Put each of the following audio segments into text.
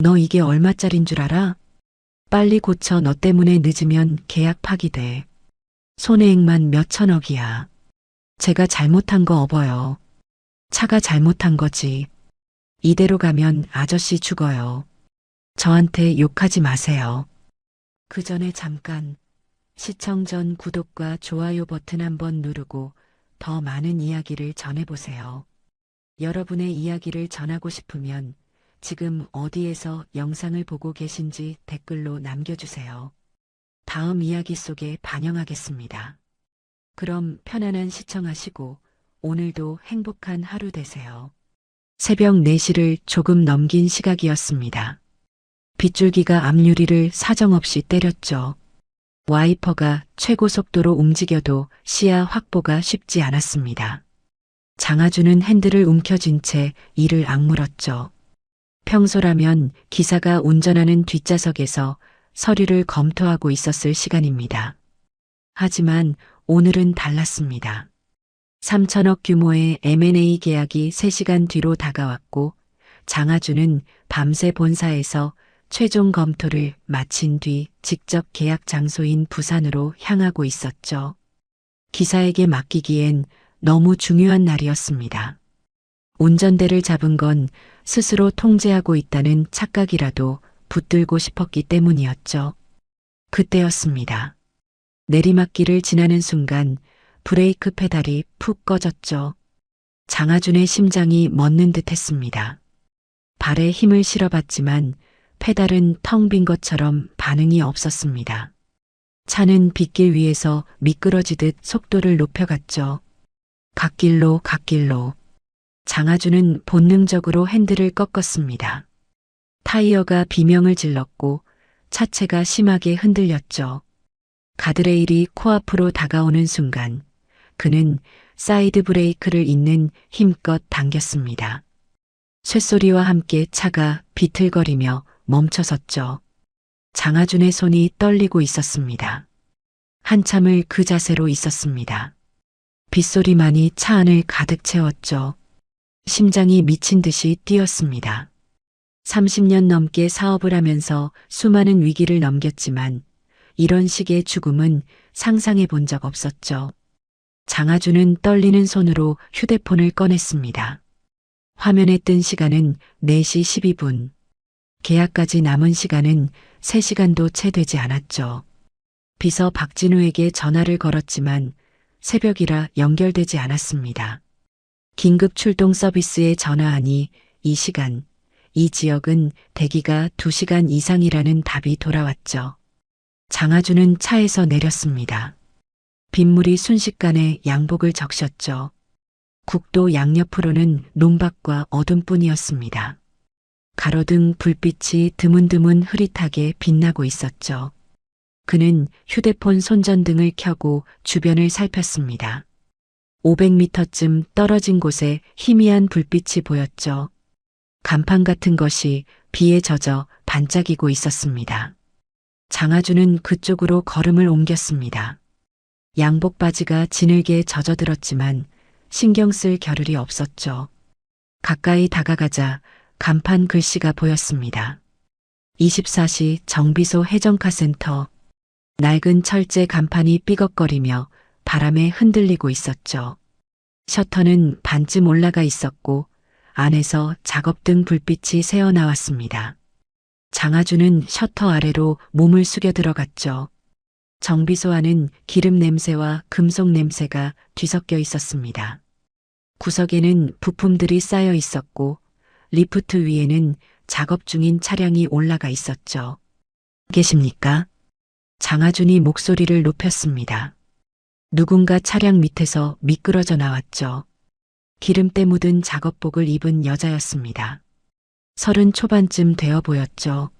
너 이게 얼마짜린 줄 알아? 빨리 고쳐. 너 때문에 늦으면 계약 파기돼. 손해액만 몇 천억이야. 제가 잘못한 거 업어요. 차가 잘못한 거지. 이대로 가면 아저씨 죽어요. 저한테 욕하지 마세요. 그 전에 잠깐 시청 전 구독과 좋아요 버튼 한번 누르고 더 많은 이야기를 전해보세요. 여러분의 이야기를 전하고 싶으면 지금 어디에서 영상을 보고 계신지 댓글로 남겨주세요. 다음 이야기 속에 반영하겠습니다. 그럼 편안한 시청하시고 오늘도 행복한 하루 되세요. 새벽 4시를 조금 넘긴 시각이었습니다. 빗줄기가 앞유리를 사정없이 때렸죠. 와이퍼가 최고 속도로 움직여도 시야 확보가 쉽지 않았습니다. 장하준은 핸들을 움켜쥔 채 이를 악물었죠. 평소라면 기사가 운전하는 뒷좌석에서 서류를 검토하고 있었을 시간입니다. 하지만 오늘은 달랐습니다. 3천억 규모의 M&A 계약이 3시간 뒤로 다가왔고 장하준은 밤새 본사에서 최종 검토를 마친 뒤 직접 계약 장소인 부산으로 향하고 있었죠. 기사에게 맡기기엔 너무 중요한 날이었습니다. 운전대를 잡은 건 스스로 통제하고 있다는 착각이라도 붙들고 싶었기 때문이었죠. 그때였습니다. 내리막길을 지나는 순간 브레이크 페달이 푹 꺼졌죠. 장하준의 심장이 멎는 듯 했습니다. 발에 힘을 실어봤지만 페달은 텅 빈 것처럼 반응이 없었습니다. 차는 빗길 위에서 미끄러지듯 속도를 높여갔죠. 갓길로. 장하준은 본능적으로 핸들을 꺾었습니다. 타이어가 비명을 질렀고 차체가 심하게 흔들렸죠. 가드레일이 코앞으로 다가오는 순간 그는 사이드 브레이크를 잇는 힘껏 당겼습니다. 쇳소리와 함께 차가 비틀거리며 멈춰섰죠. 장하준의 손이 떨리고 있었습니다. 한참을 그 자세로 있었습니다. 빗소리만이 차 안을 가득 채웠죠. 심장이 미친 듯이 뛰었습니다. 30년 넘게 사업을 하면서 수많은 위기를 넘겼지만 이런 식의 죽음은 상상해 본 적 없었죠. 장하준은 떨리는 손으로 휴대폰을 꺼냈습니다. 화면에 뜬 시간은 4시 12분. 계약까지 남은 시간은 3시간도 채 되지 않았죠. 비서 박진우에게 전화를 걸었지만 새벽이라 연결되지 않았습니다. 긴급 출동 서비스에 전화하니 이 시간, 이 지역은 대기가 2시간 이상이라는 답이 돌아왔죠. 장하준은 차에서 내렸습니다. 빗물이 순식간에 양복을 적셨죠. 국도 양옆으로는 논밭과 어둠뿐이었습니다. 가로등 불빛이 드문드문 흐릿하게 빛나고 있었죠. 그는 휴대폰 손전등을 켜고 주변을 살폈습니다. 500m쯤 떨어진 곳에 희미한 불빛이 보였죠. 간판 같은 것이 비에 젖어 반짝이고 있었습니다. 장하준은 그쪽으로 걸음을 옮겼습니다. 양복 바지가 지늘게 젖어들었지만 신경 쓸 겨를이 없었죠. 가까이 다가가자 간판 글씨가 보였습니다. 24시 정비소 해정카센터. 낡은 철제 간판이 삐걱거리며 바람에 흔들리고 있었죠. 셔터는 반쯤 올라가 있었고 안에서 작업등 불빛이 새어나왔습니다. 장하준은 셔터 아래로 몸을 숙여 들어갔죠. 정비소 안은 기름 냄새와 금속 냄새가 뒤섞여 있었습니다. 구석에는 부품들이 쌓여 있었고 리프트 위에는 작업 중인 차량이 올라가 있었죠. 계십니까? 장하준이 목소리를 높였습니다. 누군가 차량 밑에서 미끄러져 나왔죠. 기름때 묻은 작업복을 입은 여자였습니다. 30 초반쯤 되어 보였죠.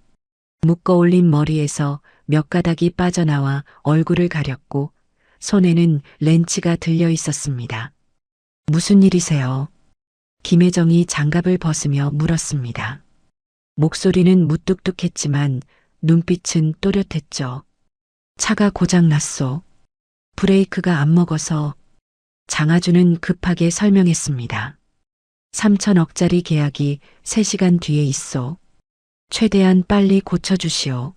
묶어 올린 머리에서 몇 가닥이 빠져나와 얼굴을 가렸고 손에는 렌치가 들려 있었습니다. 무슨 일이세요? 김혜정이 장갑을 벗으며 물었습니다. 목소리는 무뚝뚝했지만 눈빛은 또렷했죠. 차가 고장났소. 브레이크가 안 먹어서. 장하준은 급하게 설명했습니다. 3천억짜리 계약이 3시간 뒤에 있어. 최대한 빨리 고쳐주시오.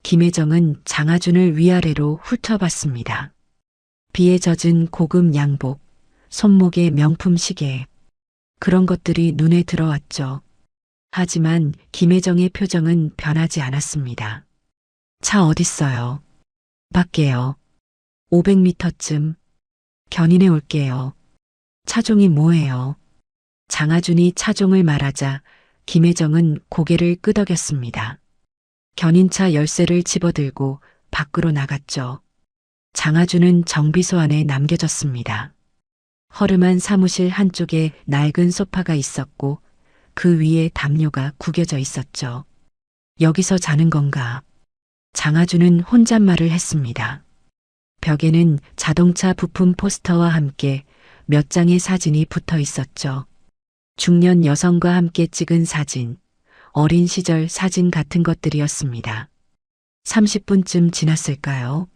김혜정은 장하준을 위아래로 훑어봤습니다. 비에 젖은 고급 양복, 손목에 명품 시계, 그런 것들이 눈에 들어왔죠. 하지만 김혜정의 표정은 변하지 않았습니다. 차 어딨어요? 밖에요. 500m쯤. 견인해 올게요. 차종이 뭐예요? 장하준이 차종을 말하자 김혜정은 고개를 끄덕였습니다. 견인차 열쇠를 집어들고 밖으로 나갔죠. 장하준은 정비소 안에 남겨졌습니다. 허름한 사무실 한쪽에 낡은 소파가 있었고 그 위에 담요가 구겨져 있었죠. 여기서 자는 건가? 장하준은 혼잣말을 했습니다. 벽에는 자동차 부품 포스터와 함께 몇 장의 사진이 붙어 있었죠. 중년 여성과 함께 찍은 사진, 어린 시절 사진 같은 것들이었습니다. 30분쯤 지났을까요?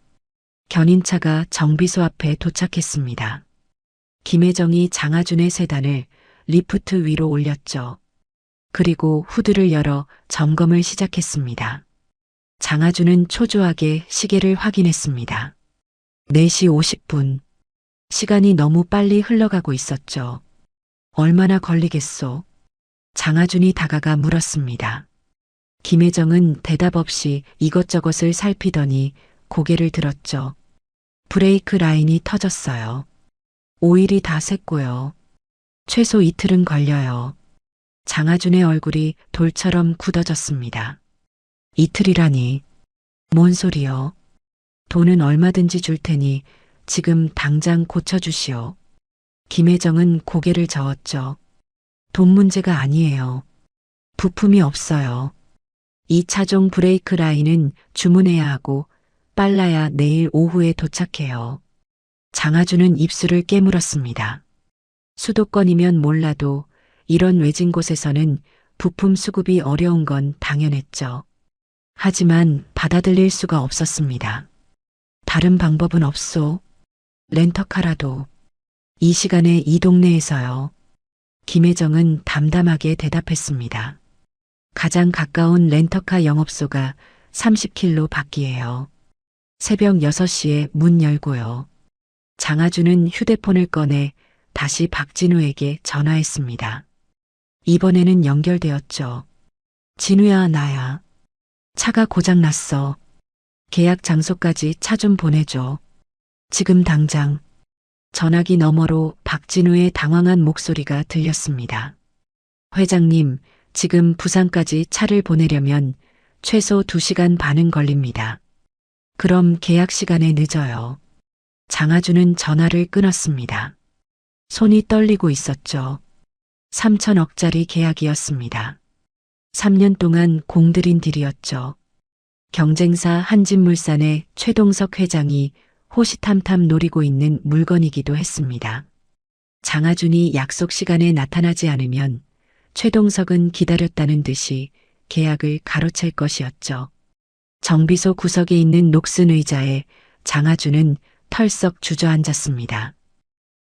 견인차가 정비소 앞에 도착했습니다. 김혜정이 장하준의 세단을 리프트 위로 올렸죠. 그리고 후드를 열어 점검을 시작했습니다. 장하준은 초조하게 시계를 확인했습니다. 4시 50분. 시간이 너무 빨리 흘러가고 있었죠. 얼마나 걸리겠소? 장하준이 다가가 물었습니다. 김혜정은 대답 없이 이것저것을 살피더니 고개를 들었죠. 브레이크 라인이 터졌어요. 오일이 다 샜고요. 최소 이틀은 걸려요. 장하준의 얼굴이 돌처럼 굳어졌습니다. 이틀이라니. 뭔 소리요? 돈은 얼마든지 줄 테니 지금 당장 고쳐주시오. 김혜정은 고개를 저었죠. 돈 문제가 아니에요. 부품이 없어요. 이 차종 브레이크 라인은 주문해야 하고 빨라야 내일 오후에 도착해요. 장하준은 입술을 깨물었습니다. 수도권이면 몰라도 이런 외진 곳에서는 부품 수급이 어려운 건 당연했죠. 하지만 받아들일 수가 없었습니다. 다른 방법은 없소. 렌터카라도. 이 시간에 이 동네에서요. 김혜정은 담담하게 대답했습니다. 가장 가까운 렌터카 영업소가 30km 밖이에요. 새벽 6시에 문 열고요. 장하준은 휴대폰을 꺼내 다시 박진우에게 전화했습니다. 이번에는 연결되었죠. 진우야, 나야. 차가 고장났어. 계약 장소까지 차 좀 보내줘. 지금 당장. 전화기 너머로 박진우의 당황한 목소리가 들렸습니다. 회장님, 지금 부산까지 차를 보내려면 최소 2시간 반은 걸립니다. 그럼 계약 시간에 늦어요. 장하준은 전화를 끊었습니다. 손이 떨리고 있었죠. 3천억짜리 계약이었습니다. 3년 동안 공들인 딜이었죠. 경쟁사 한진물산의 최동석 회장이 호시탐탐 노리고 있는 물건이기도 했습니다. 장하준이 약속 시간에 나타나지 않으면 최동석은 기다렸다는 듯이 계약을 가로챌 것이었죠. 정비소 구석에 있는 녹슨 의자에 장하준은 털썩 주저앉았습니다.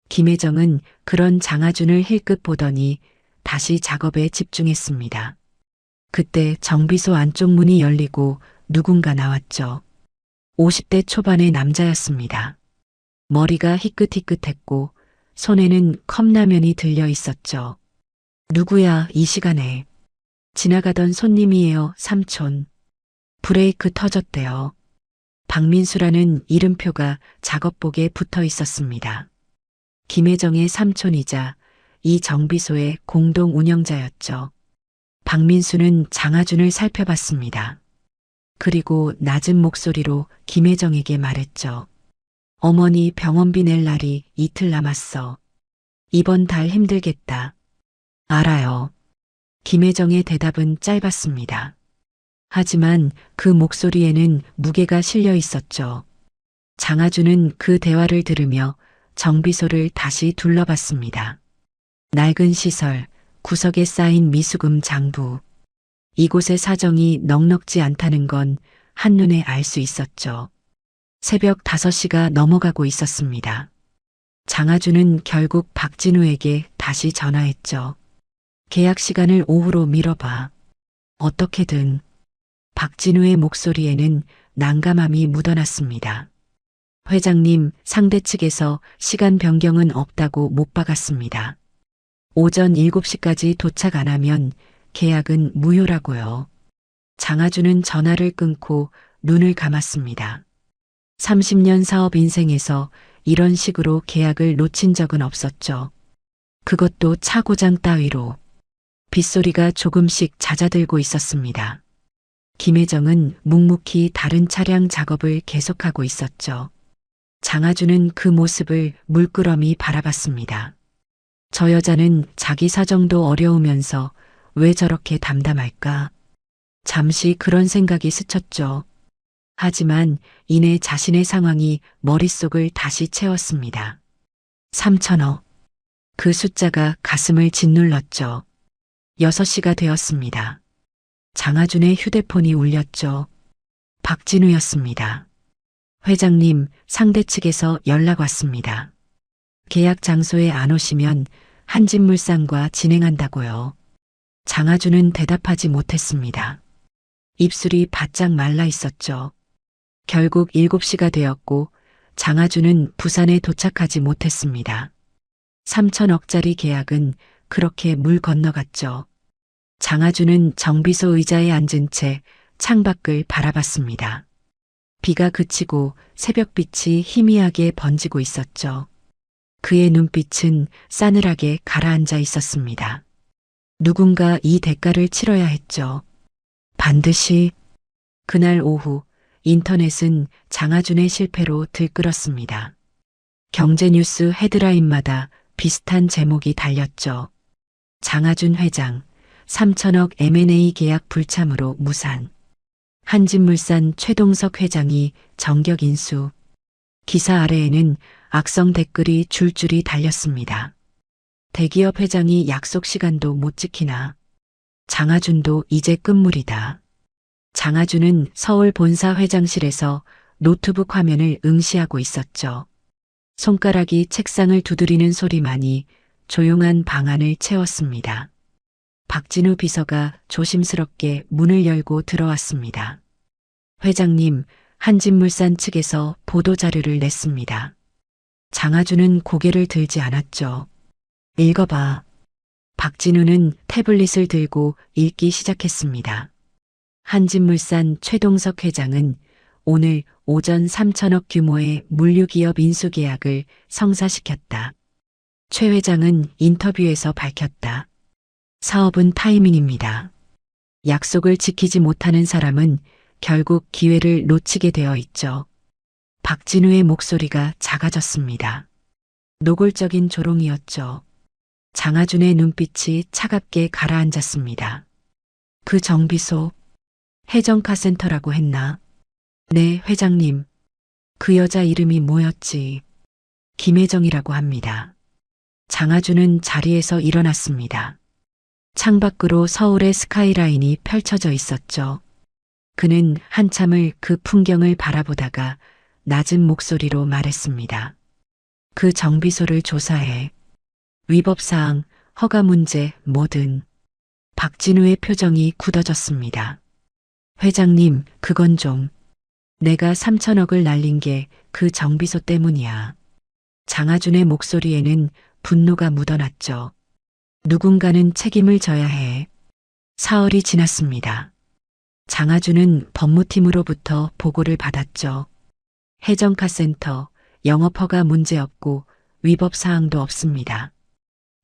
김혜정은 그런 장하준을 힐끗 보더니 다시 작업에 집중했습니다. 그때 정비소 안쪽 문이 열리고 누군가 나왔죠. 50대 초반의 남자였습니다. 머리가 희끗희끗했고 손에는 컵라면이 들려 있었죠. 누구야, 이 시간에. 지나가던 손님이에요, 삼촌. 브레이크 터졌대요. 박민수라는 이름표가 작업복에 붙어 있었습니다. 김혜정의 삼촌이자 이 정비소의 공동 운영자였죠. 박민수는 장하준을 살펴봤습니다. 그리고 낮은 목소리로 김혜정에게 말했죠. 어머니 병원비 낼 날이 이틀 남았어. 이번 달 힘들겠다. 알아요. 김혜정의 대답은 짧았습니다. 하지만 그 목소리에는 무게가 실려 있었죠. 장하준은 그 대화를 들으며 정비소를 다시 둘러봤습니다. 낡은 시설, 구석에 쌓인 미수금 장부. 이곳의 사정이 넉넉지 않다는 건 한눈에 알 수 있었죠. 새벽 5시가 넘어가고 있었습니다. 장하준은 결국 박진우에게 다시 전화했죠. 계약 시간을 오후로 미뤄봐. 어떻게든. 박진우의 목소리에는 난감함이 묻어났습니다. 회장님, 상대 측에서 시간 변경은 없다고 못 박았습니다. 오전 7시까지 도착 안 하면 계약은 무효라고요. 장하준은 전화를 끊고 눈을 감았습니다. 30년 사업 인생에서 이런 식으로 계약을 놓친 적은 없었죠. 그것도 차 고장 따위로. 빗소리가 조금씩 잦아들고 있었습니다. 김혜정은 묵묵히 다른 차량 작업을 계속하고 있었죠. 장하준은 그 모습을 물끄러미 바라봤습니다. 저 여자는 자기 사정도 어려우면서 왜 저렇게 담담할까? 잠시 그런 생각이 스쳤죠. 하지만 이내 자신의 상황이 머릿속을 다시 채웠습니다. 3천억. 그 숫자가 가슴을 짓눌렀죠. 6시가 되었습니다. 장하준의 휴대폰이 울렸죠. 박진우였습니다. 회장님, 상대 측에서 연락 왔습니다. 계약 장소에 안 오시면 한진물산과 진행한다고요. 장하준은 대답하지 못했습니다. 입술이 바짝 말라 있었죠. 결국 7시가 되었고 장하준은 부산에 도착하지 못했습니다. 3천억짜리 계약은 그렇게 물 건너갔죠. 장하준은 정비소 의자에 앉은 채 창밖을 바라봤습니다. 비가 그치고 새벽빛이 희미하게 번지고 있었죠. 그의 눈빛은 싸늘하게 가라앉아 있었습니다. 누군가 이 대가를 치러야 했죠. 반드시. 그날 오후 인터넷은 장하준의 실패로 들끓었습니다. 경제뉴스 헤드라인마다 비슷한 제목이 달렸죠. 장하준 회장, 3천억 M&A 계약 불참으로 무산. 한진물산 최동석 회장이 정격 인수. 기사 아래에는 악성 댓글이 줄줄이 달렸습니다. 대기업 회장이 약속 시간도 못 지키나. 장하준도 이제 끝물이다. 장하준은 서울 본사 회장실에서 노트북 화면을 응시하고 있었죠. 손가락이 책상을 두드리는 소리만이 조용한 방 안을 채웠습니다. 박진우 비서가 조심스럽게 문을 열고 들어왔습니다. 회장님, 한진물산 측에서 보도자료를 냈습니다. 장하준은 고개를 들지 않았죠. 읽어봐. 박진우는 태블릿을 들고 읽기 시작했습니다. 한진물산 최동석 회장은 오늘 오전 3천억 규모의 물류기업 인수계약을 성사시켰다. 최 회장은 인터뷰에서 밝혔다. 사업은 타이밍입니다. 약속을 지키지 못하는 사람은 결국 기회를 놓치게 되어 있죠. 박진우의 목소리가 작아졌습니다. 노골적인 조롱이었죠. 장하준의 눈빛이 차갑게 가라앉았습니다. 그 정비소, 해정카센터라고 했나? 네, 회장님. 그 여자 이름이 뭐였지? 김혜정이라고 합니다. 장하준은 자리에서 일어났습니다. 창밖으로 서울의 스카이라인이 펼쳐져 있었죠. 그는 한참을 그 풍경을 바라보다가 낮은 목소리로 말했습니다. 그 정비소를 조사해. 위법사항, 허가 문제, 뭐든. 박진우의 표정이 굳어졌습니다. 회장님, 그건 좀. 내가 3천억을 날린 게 그 정비소 때문이야. 장하준의 목소리에는 분노가 묻어났죠. 누군가는 책임을 져야 해. 사흘이 지났습니다. 장하준은 법무팀으로부터 보고를 받았죠. 해정카센터, 영업허가 문제없고 위법사항도 없습니다.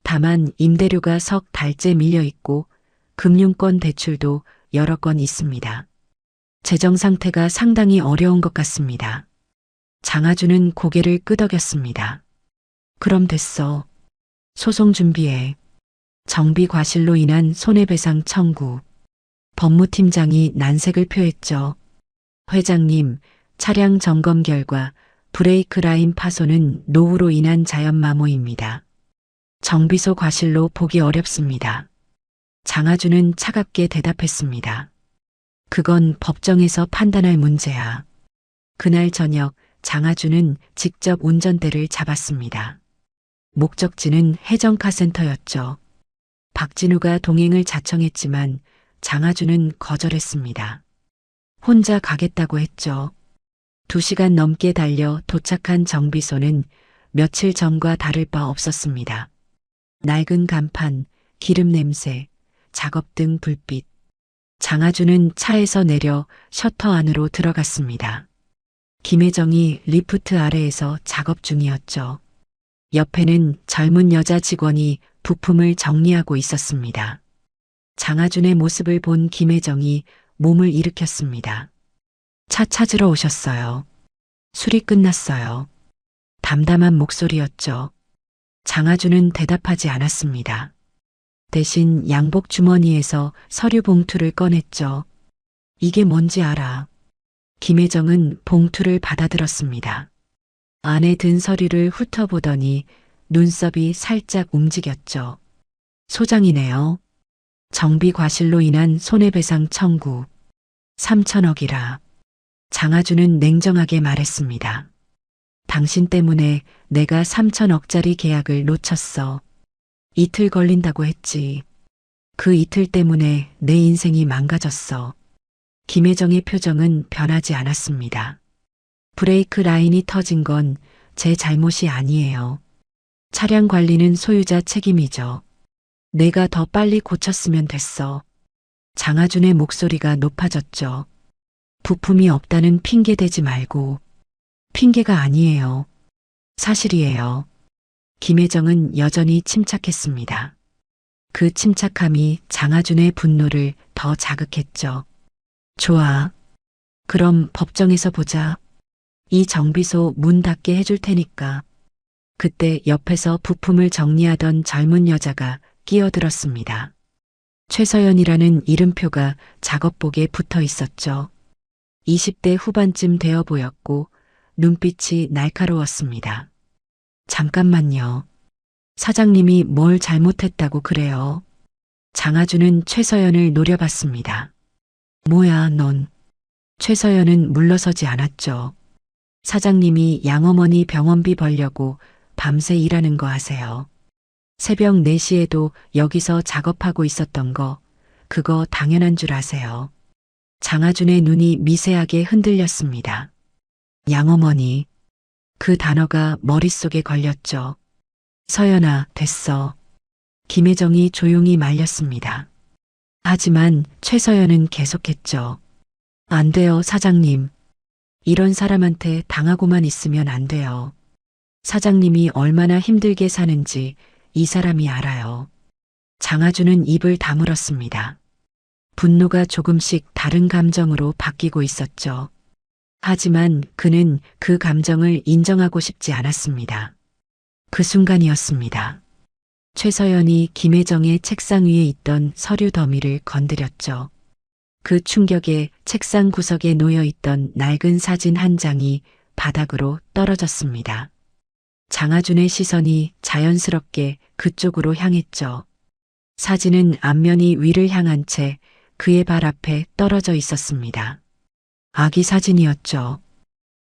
다만 임대료가 석 달째 밀려있고 금융권 대출도 여러 건 있습니다. 재정 상태가 상당히 어려운 것 같습니다. 장하준은 고개를 끄덕였습니다. 그럼 됐어. 소송 준비해. 정비 과실로 인한 손해배상 청구. 법무팀장이 난색을 표했죠. 회장님, 차량 점검 결과 브레이크 라인 파손은 노후로 인한 자연마모입니다. 정비소 과실로 보기 어렵습니다. 장하준은 차갑게 대답했습니다. 그건 법정에서 판단할 문제야. 그날 저녁 장하준은 직접 운전대를 잡았습니다. 목적지는 해정카센터였죠. 박진우가 동행을 자청했지만 장하준은 거절했습니다. 혼자 가겠다고 했죠. 2시간 넘게 달려 도착한 정비소는 며칠 전과 다를 바 없었습니다. 낡은 간판, 기름 냄새, 작업등 불빛. 장하준은 차에서 내려 셔터 안으로 들어갔습니다. 김혜정이 리프트 아래에서 작업 중이었죠. 옆에는 젊은 여자 직원이 부품을 정리하고 있었습니다. 장하준의 모습을 본 김혜정이 몸을 일으켰습니다. 차 찾으러 오셨어요. 술이 끝났어요. 담담한 목소리였죠. 장하준은 대답하지 않았습니다. 대신 양복 주머니에서 서류 봉투를 꺼냈죠. 이게 뭔지 알아. 김혜정은 봉투를 받아들었습니다. 안에 든 서류를 훑어보더니 눈썹이 살짝 움직였죠. 소장이네요. 정비 과실로 인한 손해배상 청구. 3천억이라. 장하준은 냉정하게 말했습니다. 당신 때문에 내가 3천억짜리 계약을 놓쳤어. 이틀 걸린다고 했지. 그 이틀 때문에 내 인생이 망가졌어. 김혜정의 표정은 변하지 않았습니다. 브레이크 라인이 터진 건 제 잘못이 아니에요. 차량 관리는 소유자 책임이죠. 내가 더 빨리 고쳤으면 됐어. 장하준의 목소리가 높아졌죠. 부품이 없다는 핑계 대지 말고. 핑계가 아니에요. 사실이에요. 김혜정은 여전히 침착했습니다. 그 침착함이 장하준의 분노를 더 자극했죠. 좋아. 그럼 법정에서 보자. 이 정비소 문 닫게 해줄 테니까. 그때 옆에서 부품을 정리하던 젊은 여자가 끼어들었습니다. 최서연이라는 이름표가 작업복에 붙어 있었죠. 20대 후반쯤 되어 보였고 눈빛이 날카로웠습니다. 잠깐만요. 사장님이 뭘 잘못했다고 그래요? 장하준은 최서연을 노려봤습니다. 뭐야, 넌. 최서연은 물러서지 않았죠. 사장님이 양어머니 병원비 벌려고 밤새 일하는 거 아세요? 새벽 4시에도 여기서 작업하고 있었던 거, 그거 당연한 줄 아세요? 장하준의 눈이 미세하게 흔들렸습니다. 양어머니. 그 단어가 머릿속에 걸렸죠. 서연아, 됐어. 김혜정이 조용히 말렸습니다. 하지만 최서연은 계속했죠. 안 돼요, 사장님. 이런 사람한테 당하고만 있으면 안 돼요. 사장님이 얼마나 힘들게 사는지 이 사람이 알아요. 장하준은 입을 다물었습니다. 분노가 조금씩 다른 감정으로 바뀌고 있었죠. 하지만 그는 그 감정을 인정하고 싶지 않았습니다. 그 순간이었습니다. 최서연이 김혜정의 책상 위에 있던 서류 더미를 건드렸죠. 그 충격에 책상 구석에 놓여 있던 낡은 사진 한 장이 바닥으로 떨어졌습니다. 장하준의 시선이 자연스럽게 그쪽으로 향했죠. 사진은 앞면이 위를 향한 채 그의 발 앞에 떨어져 있었습니다. 아기 사진이었죠.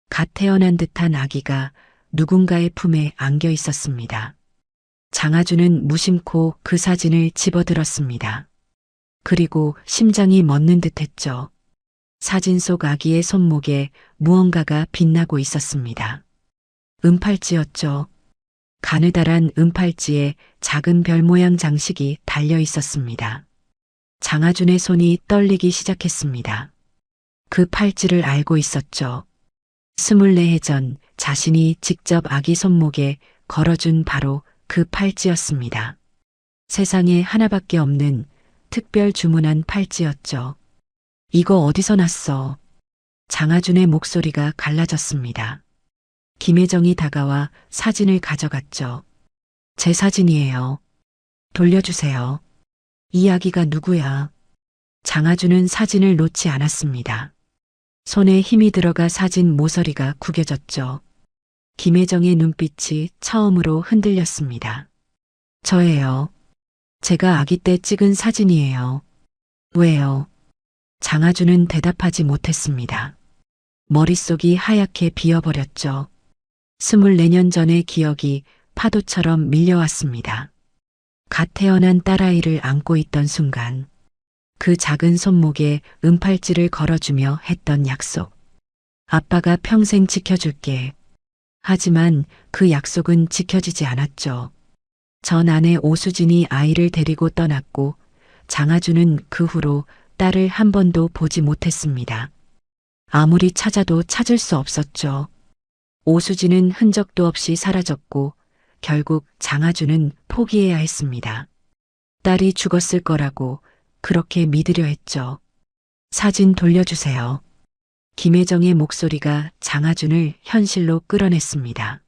갓 태어난 듯한 아기가 누군가의 품에 안겨 있었습니다. 장하준은 무심코 그 사진을 집어들었습니다. 그리고 심장이 멎는 듯했죠. 사진 속 아기의 손목에 무언가가 빛나고 있었습니다. 은팔찌였죠. 가느다란 은팔찌에 작은 별 모양 장식이 달려 있었습니다. 장하준의 손이 떨리기 시작했습니다. 그 팔찌를 알고 있었죠. 24해 전 자신이 직접 아기 손목에 걸어준 바로 그 팔찌였습니다. 세상에 하나밖에 없는 특별 주문한 팔찌였죠. 이거 어디서 났어? 장하준의 목소리가 갈라졌습니다. 김혜정이 다가와 사진을 가져갔죠. 제 사진이에요. 돌려주세요. 이 아기가 누구야? 장하준은 사진을 놓지 않았습니다. 손에 힘이 들어가 사진 모서리가 구겨졌죠. 김혜정의 눈빛이 처음으로 흔들렸습니다. 저예요. 제가 아기 때 찍은 사진이에요. 왜요? 장하준은 대답하지 못했습니다. 머릿속이 하얗게 비어버렸죠. 24년 전의 기억이 파도처럼 밀려왔습니다. 갓 태어난 딸아이를 안고 있던 순간 그 작은 손목에 은팔찌를 걸어주며 했던 약속. 아빠가 평생 지켜줄게. 하지만 그 약속은 지켜지지 않았죠. 전 아내 오수진이 아이를 데리고 떠났고 장하준은 그 후로 딸을 한 번도 보지 못했습니다. 아무리 찾아도 찾을 수 없었죠. 오수진은 흔적도 없이 사라졌고 결국 장하준은 포기해야 했습니다. 딸이 죽었을 거라고 그렇게 믿으려 했죠. 사진 돌려주세요. 김혜정의 목소리가 장하준을 현실로 끌어냈습니다.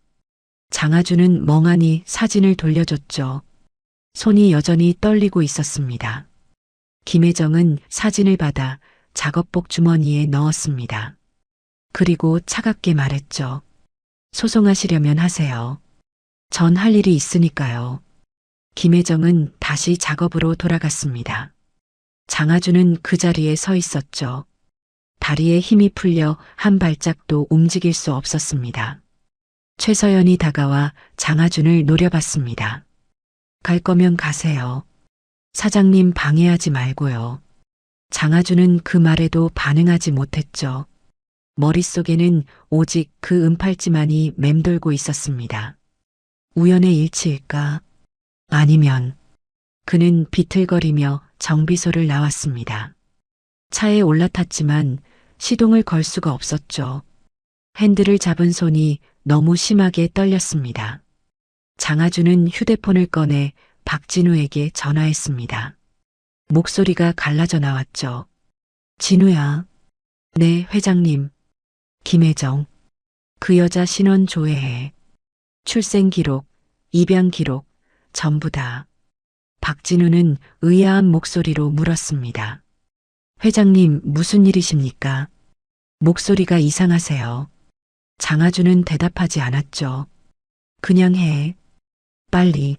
장하준은 멍하니 사진을 돌려줬죠. 손이 여전히 떨리고 있었습니다. 김혜정은 사진을 받아 작업복 주머니에 넣었습니다. 그리고 차갑게 말했죠. 소송하시려면 하세요. 전 할 일이 있으니까요. 김혜정은 다시 작업으로 돌아갔습니다. 장하준은 그 자리에 서 있었죠. 다리에 힘이 풀려 한 발짝도 움직일 수 없었습니다. 최서연이 다가와 장하준을 노려봤습니다. 갈 거면 가세요. 사장님 방해하지 말고요. 장하준은 그 말에도 반응하지 못했죠. 머릿속에는 오직 그 은팔찌만이 맴돌고 있었습니다. 우연의 일치일까? 아니면 그는 비틀거리며 정비소를 나왔습니다. 차에 올라탔지만 시동을 걸 수가 없었죠. 핸들을 잡은 손이 너무 심하게 떨렸습니다. 장하준은 휴대폰을 꺼내 박진우에게 전화했습니다. 목소리가 갈라져 나왔죠. 진우야. 네, 회장님. 김혜정. 그 여자 신원 조회해. 출생 기록, 입양 기록, 전부 다. 박진우는 의아한 목소리로 물었습니다. 회장님, 무슨 일이십니까? 목소리가 이상하세요. 장하준은 대답하지 않았죠. 그냥 해. 빨리.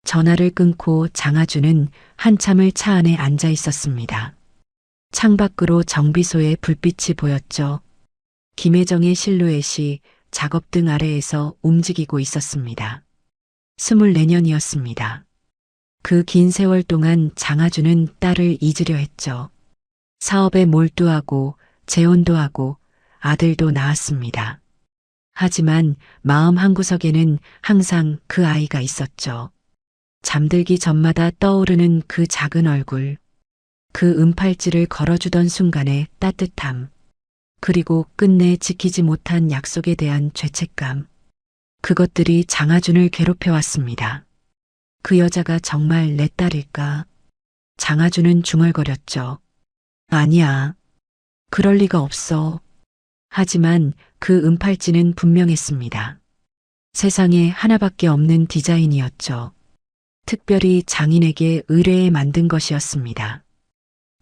전화를 끊고 장하준은 한참을 차 안에 앉아 있었습니다. 창밖으로 정비소의 불빛이 보였죠. 김혜정의 실루엣이 작업등 아래에서 움직이고 있었습니다. 24년이었습니다. 그 긴 세월 동안 장하준은 딸을 잊으려 했죠. 사업에 몰두하고 재혼도 하고 아들도 낳았습니다. 하지만 마음 한구석에는 항상 그 아이가 있었죠. 잠들기 전마다 떠오르는 그 작은 얼굴, 그 은팔찌를 걸어주던 순간의 따뜻함, 그리고 끝내 지키지 못한 약속에 대한 죄책감. 그것들이 장하준을 괴롭혀왔습니다. 그 여자가 정말 내 딸일까? 장하준은 중얼거렸죠. 아니야. 그럴 리가 없어. 하지만 그 은팔찌는 분명했습니다. 세상에 하나밖에 없는 디자인이었죠. 특별히 장인에게 의뢰해 만든 것이었습니다.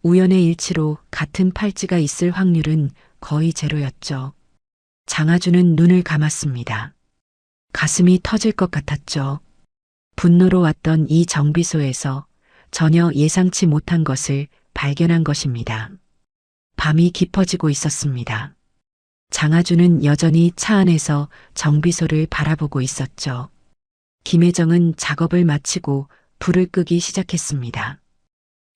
우연의 일치로 같은 팔찌가 있을 확률은 거의 제로였죠. 장하준은 눈을 감았습니다. 가슴이 터질 것 같았죠. 분노로 왔던 이 정비소에서 전혀 예상치 못한 것을 발견한 것입니다. 밤이 깊어지고 있었습니다. 장하준은 여전히 차 안에서 정비소를 바라보고 있었죠. 김혜정은 작업을 마치고 불을 끄기 시작했습니다.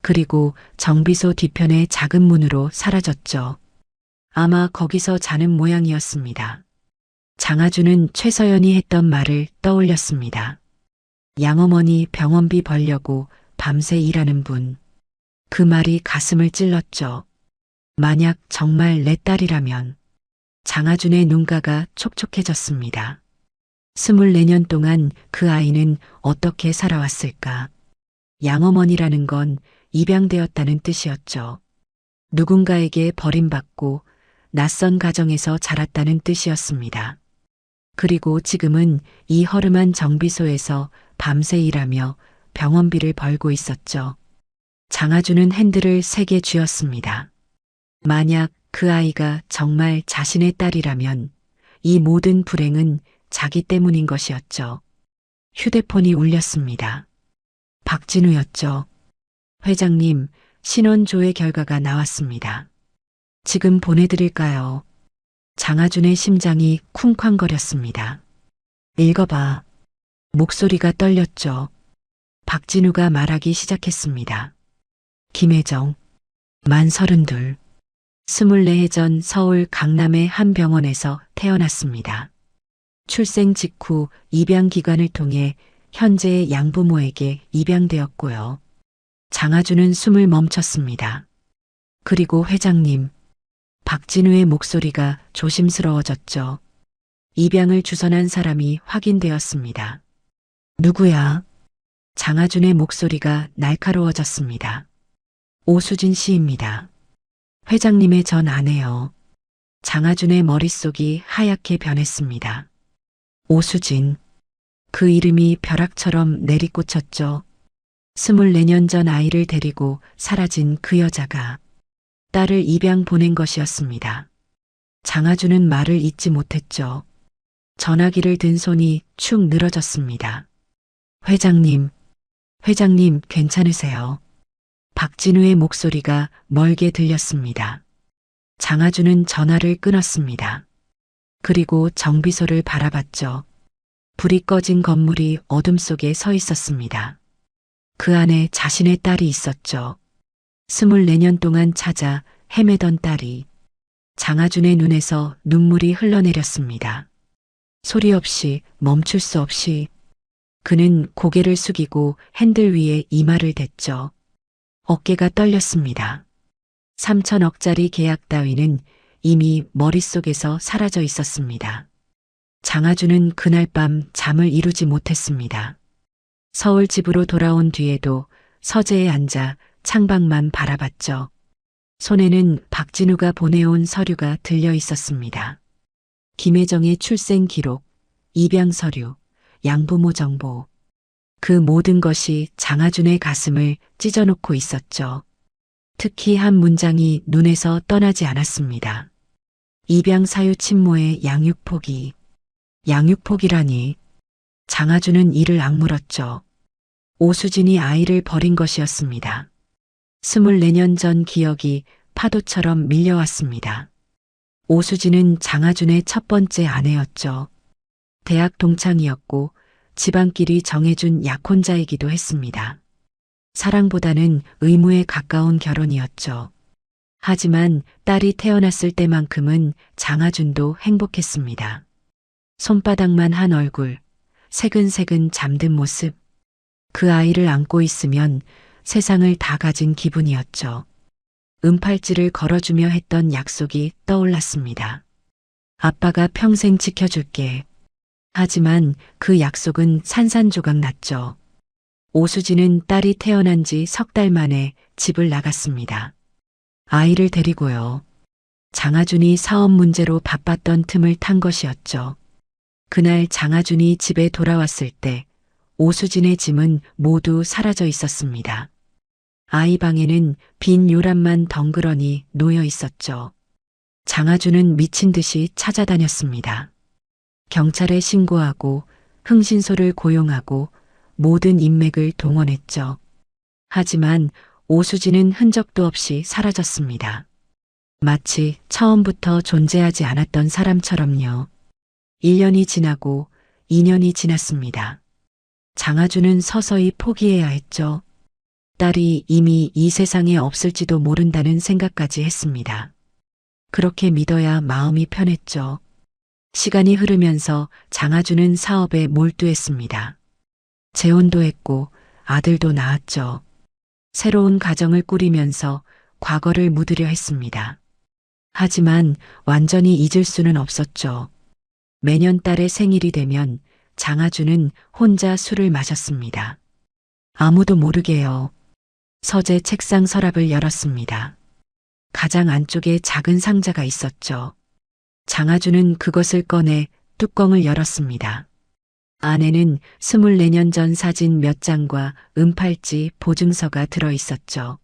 그리고 정비소 뒤편의 작은 문으로 사라졌죠. 아마 거기서 자는 모양이었습니다. 장하준은 최서연이 했던 말을 떠올렸습니다. 양어머니 병원비 벌려고 밤새 일하는 분. 그 말이 가슴을 찔렀죠. 만약 정말 내 딸이라면. 장하준의 눈가가 촉촉해졌습니다. 24년 동안 그 아이는 어떻게 살아왔을까? 양어머니라는 건 입양되었다는 뜻이었죠. 누군가에게 버림받고 낯선 가정에서 자랐다는 뜻이었습니다. 그리고 지금은 이 허름한 정비소에서 밤새 일하며 병원비를 벌고 있었죠. 장하준은 핸들을 세게 쥐었습니다. 만약 그 아이가 정말 자신의 딸이라면 이 모든 불행은 자기 때문인 것이었죠. 휴대폰이 울렸습니다. 박진우였죠. 회장님, 신원조회 결과가 나왔습니다. 지금 보내드릴까요? 장하준의 심장이 쿵쾅거렸습니다. 읽어봐. 목소리가 떨렸죠. 박진우가 말하기 시작했습니다. 김혜정, 만 32, 24해 전 서울 강남의 한 병원에서 태어났습니다. 출생 직후 입양기관을 통해 현재의 양부모에게 입양되었고요. 장아주는 숨을 멈췄습니다. 그리고 회장님, 박진우의 목소리가 조심스러워졌죠. 입양을 주선한 사람이 확인되었습니다. 누구야? 장아준의 목소리가 날카로워졌습니다. 오수진 씨입니다. 회장님의 전 아내요. 장아준의 머릿속이 하얗게 변했습니다. 오수진. 그 이름이 벼락처럼 내리꽂혔죠. 24년 전 아이를 데리고 사라진 그 여자가 딸을 입양 보낸 것이었습니다. 장아준은 말을 잇지 못했죠. 전화기를 든 손이 축 늘어졌습니다. 회장님, 회장님 괜찮으세요? 박진우의 목소리가 멀게 들렸습니다. 장아준은 전화를 끊었습니다. 그리고 정비소를 바라봤죠. 불이 꺼진 건물이 어둠 속에 서 있었습니다. 그 안에 자신의 딸이 있었죠. 24년 동안 찾아 헤매던 딸이. 장아준의 눈에서 눈물이 흘러내렸습니다. 소리 없이 멈출 수 없이 그는 고개를 숙이고 핸들 위에 이마를 댔죠. 어깨가 떨렸습니다. 3천억짜리 계약 따위는 이미 머릿속에서 사라져 있었습니다. 장아준은 그날 밤 잠을 이루지 못했습니다. 서울 집으로 돌아온 뒤에도 서재에 앉아 창밖만 바라봤죠. 손에는 박진우가 보내온 서류가 들려 있었습니다. 김혜정의 출생 기록, 입양 서류, 양부모 정보. 그 모든 것이 장아준의 가슴을 찢어놓고 있었죠. 특히 한 문장이 눈에서 떠나지 않았습니다. 입양 사유 친모의 양육 포기. 양육 포기라니. 장아준은 이를 악물었죠. 오수진이 아이를 버린 것이었습니다. 24년 전 기억이 파도처럼 밀려왔습니다. 오수진은 장아준의 첫 번째 아내였죠. 대학 동창이었고 집안끼리 정해준 약혼자이기도 했습니다. 사랑보다는 의무에 가까운 결혼이었죠. 하지만 딸이 태어났을 때만큼은 장아준도 행복했습니다. 손바닥만 한 얼굴, 새근새근 잠든 모습. 그 아이를 안고 있으면 세상을 다 가진 기분이었죠. 은팔찌를 걸어주며 했던 약속이 떠올랐습니다. 아빠가 평생 지켜줄게. 하지만 그 약속은 산산조각 났죠. 오수진은 딸이 태어난 지 석 달 만에 집을 나갔습니다. 아이를 데리고요. 장아준이 사업 문제로 바빴던 틈을 탄 것이었죠. 그날 장아준이 집에 돌아왔을 때 오수진의 짐은 모두 사라져 있었습니다. 아이 방에는 빈 요람만 덩그러니 놓여 있었죠. 장아준은 미친 듯이 찾아다녔습니다. 경찰에 신고하고 흥신소를 고용하고 모든 인맥을 동원했죠. 하지만 오수진은 흔적도 없이 사라졌습니다. 마치 처음부터 존재하지 않았던 사람처럼요. 1년이 지나고 2년이 지났습니다. 장아준은 서서히 포기해야 했죠. 딸이 이미 이 세상에 없을지도 모른다는 생각까지 했습니다. 그렇게 믿어야 마음이 편했죠. 시간이 흐르면서 장아준은 사업에 몰두했습니다. 재혼도 했고 아들도 낳았죠. 새로운 가정을 꾸리면서 과거를 묻으려 했습니다. 하지만 완전히 잊을 수는 없었죠. 매년 딸의 생일이 되면 장아준은 혼자 술을 마셨습니다. 아무도 모르게요. 서재 책상 서랍을 열었습니다. 가장 안쪽에 작은 상자가 있었죠. 장아준은 그것을 꺼내 뚜껑을 열었습니다. 안에는 24년 전 사진 몇 장과 은팔찌 보증서가 들어 있었죠.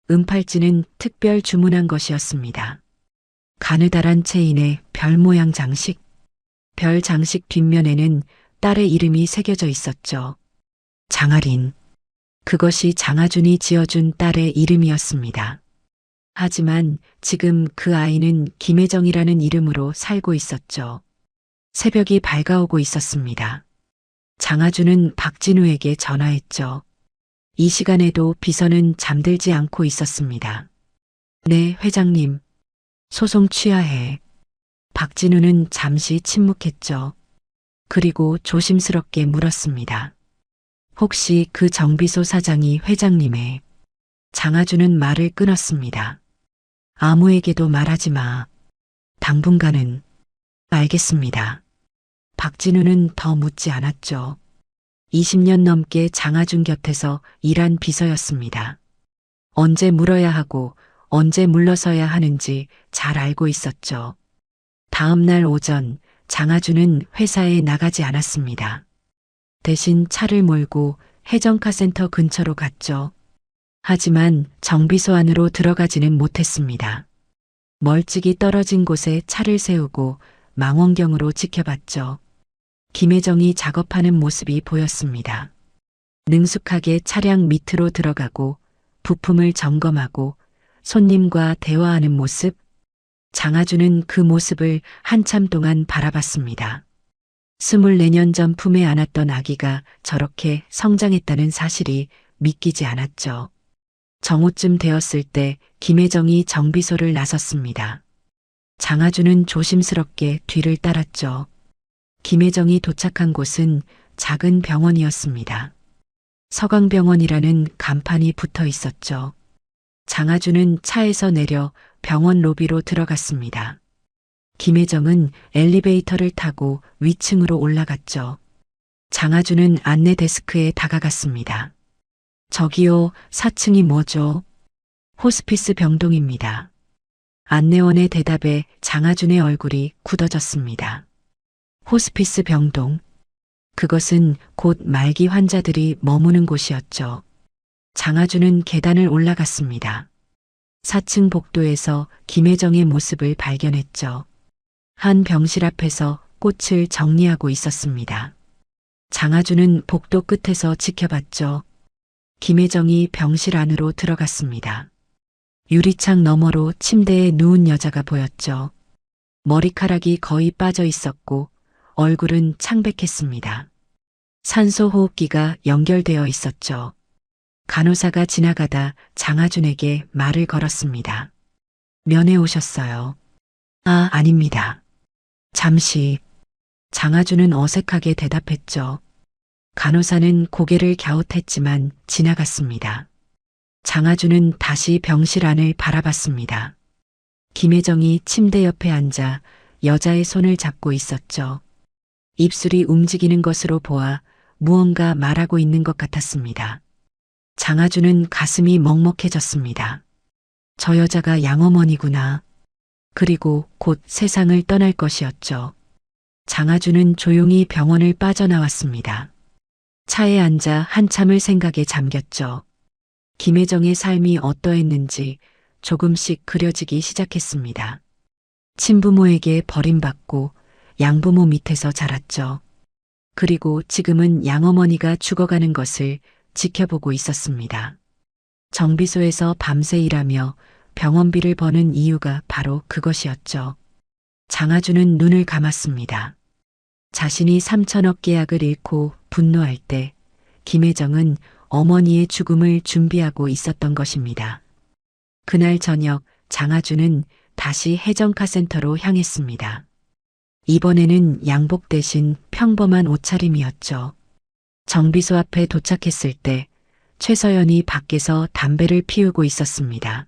은팔찌는 특별 주문한 것이었습니다. 가느다란 체인에 별 모양 장식. 별 장식 뒷면에는 딸의 이름이 새겨져 있었죠. 장아린. 그것이 장아준이 지어준 딸의 이름이었습니다. 하지만 지금 그 아이는 김혜정이라는 이름으로 살고 있었죠. 새벽이 밝아오고 있었습니다. 장아준은 박진우에게 전화했죠. 이 시간에도 비서는 잠들지 않고 있었습니다. 네, 회장님. 소송 취하해. 박진우는 잠시 침묵했죠. 그리고 조심스럽게 물었습니다. 혹시 그 정비소 사장이 회장님의... 장하준은 말을 끊었습니다. 아무에게도 말하지 마. 당분간은... 알겠습니다. 박진우는 더 묻지 않았죠. 20년 넘게 장하준 곁에서 일한 비서였습니다. 언제 물어야 하고 언제 물러서야 하는지 잘 알고 있었죠. 다음 날 오전 장하준은 회사에 나가지 않았습니다. 대신 차를 몰고 해정카센터 근처로 갔죠. 하지만 정비소 안으로 들어가지는 못했습니다. 멀찍이 떨어진 곳에 차를 세우고 망원경으로 지켜봤죠. 김혜정이 작업하는 모습이 보였습니다. 능숙하게 차량 밑으로 들어가고 부품을 점검하고 손님과 대화하는 모습. 장하준은 그 모습을 한참 동안 바라봤습니다. 24년 전 품에 안았던 아기가 저렇게 성장했다는 사실이 믿기지 않았죠. 정오쯤 되었을 때 김혜정이 정비소를 나섰습니다. 장하준은 조심스럽게 뒤를 따랐죠. 김혜정이 도착한 곳은 작은 병원이었습니다. 서강병원이라는 간판이 붙어 있었죠. 장하준은 차에서 내려 병원 로비로 들어갔습니다. 김혜정은 엘리베이터를 타고 위층으로 올라갔죠. 장하준은 안내 데스크에 다가갔습니다. 저기요, 4층이 뭐죠? 호스피스 병동입니다. 안내원의 대답에 장하준의 얼굴이 굳어졌습니다. 호스피스 병동. 그것은 곧 말기 환자들이 머무는 곳이었죠. 장하준은 계단을 올라갔습니다. 4층 복도에서 김혜정의 모습을 발견했죠. 한 병실 앞에서 꽃을 정리하고 있었습니다. 장하준은 복도 끝에서 지켜봤죠. 김혜정이 병실 안으로 들어갔습니다. 유리창 너머로 침대에 누운 여자가 보였죠. 머리카락이 거의 빠져 있었고 얼굴은 창백했습니다. 산소호흡기가 연결되어 있었죠. 간호사가 지나가다 장하준에게 말을 걸었습니다. 면회 오셨어요. 아, 아닙니다. 잠시. 장하준은 어색하게 대답했죠. 간호사는 고개를 갸웃했지만 지나갔습니다. 장하준은 다시 병실 안을 바라봤습니다. 김혜정이 침대 옆에 앉아 여자의 손을 잡고 있었죠. 입술이 움직이는 것으로 보아 무언가 말하고 있는 것 같았습니다. 장하준은 가슴이 먹먹해졌습니다. 저 여자가 양어머니구나. 그리고 곧 세상을 떠날 것이었죠. 장하준은 조용히 병원을 빠져나왔습니다. 차에 앉아 한참을 생각에 잠겼죠. 김혜정의 삶이 어떠했는지 조금씩 그려지기 시작했습니다. 친부모에게 버림받고 양부모 밑에서 자랐죠. 그리고 지금은 양어머니가 죽어가는 것을 지켜보고 있었습니다. 정비소에서 밤새 일하며 병원비를 버는 이유가 바로 그것이었죠. 장하준은 눈을 감았습니다. 자신이 3천억 계약을 잃고 분노할 때 김혜정은 어머니의 죽음을 준비하고 있었던 것입니다. 그날 저녁 장하준은 다시 해정카센터로 향했습니다. 이번에는 양복 대신 평범한 옷차림이었죠. 정비소 앞에 도착했을 때 최서연이 밖에서 담배를 피우고 있었습니다.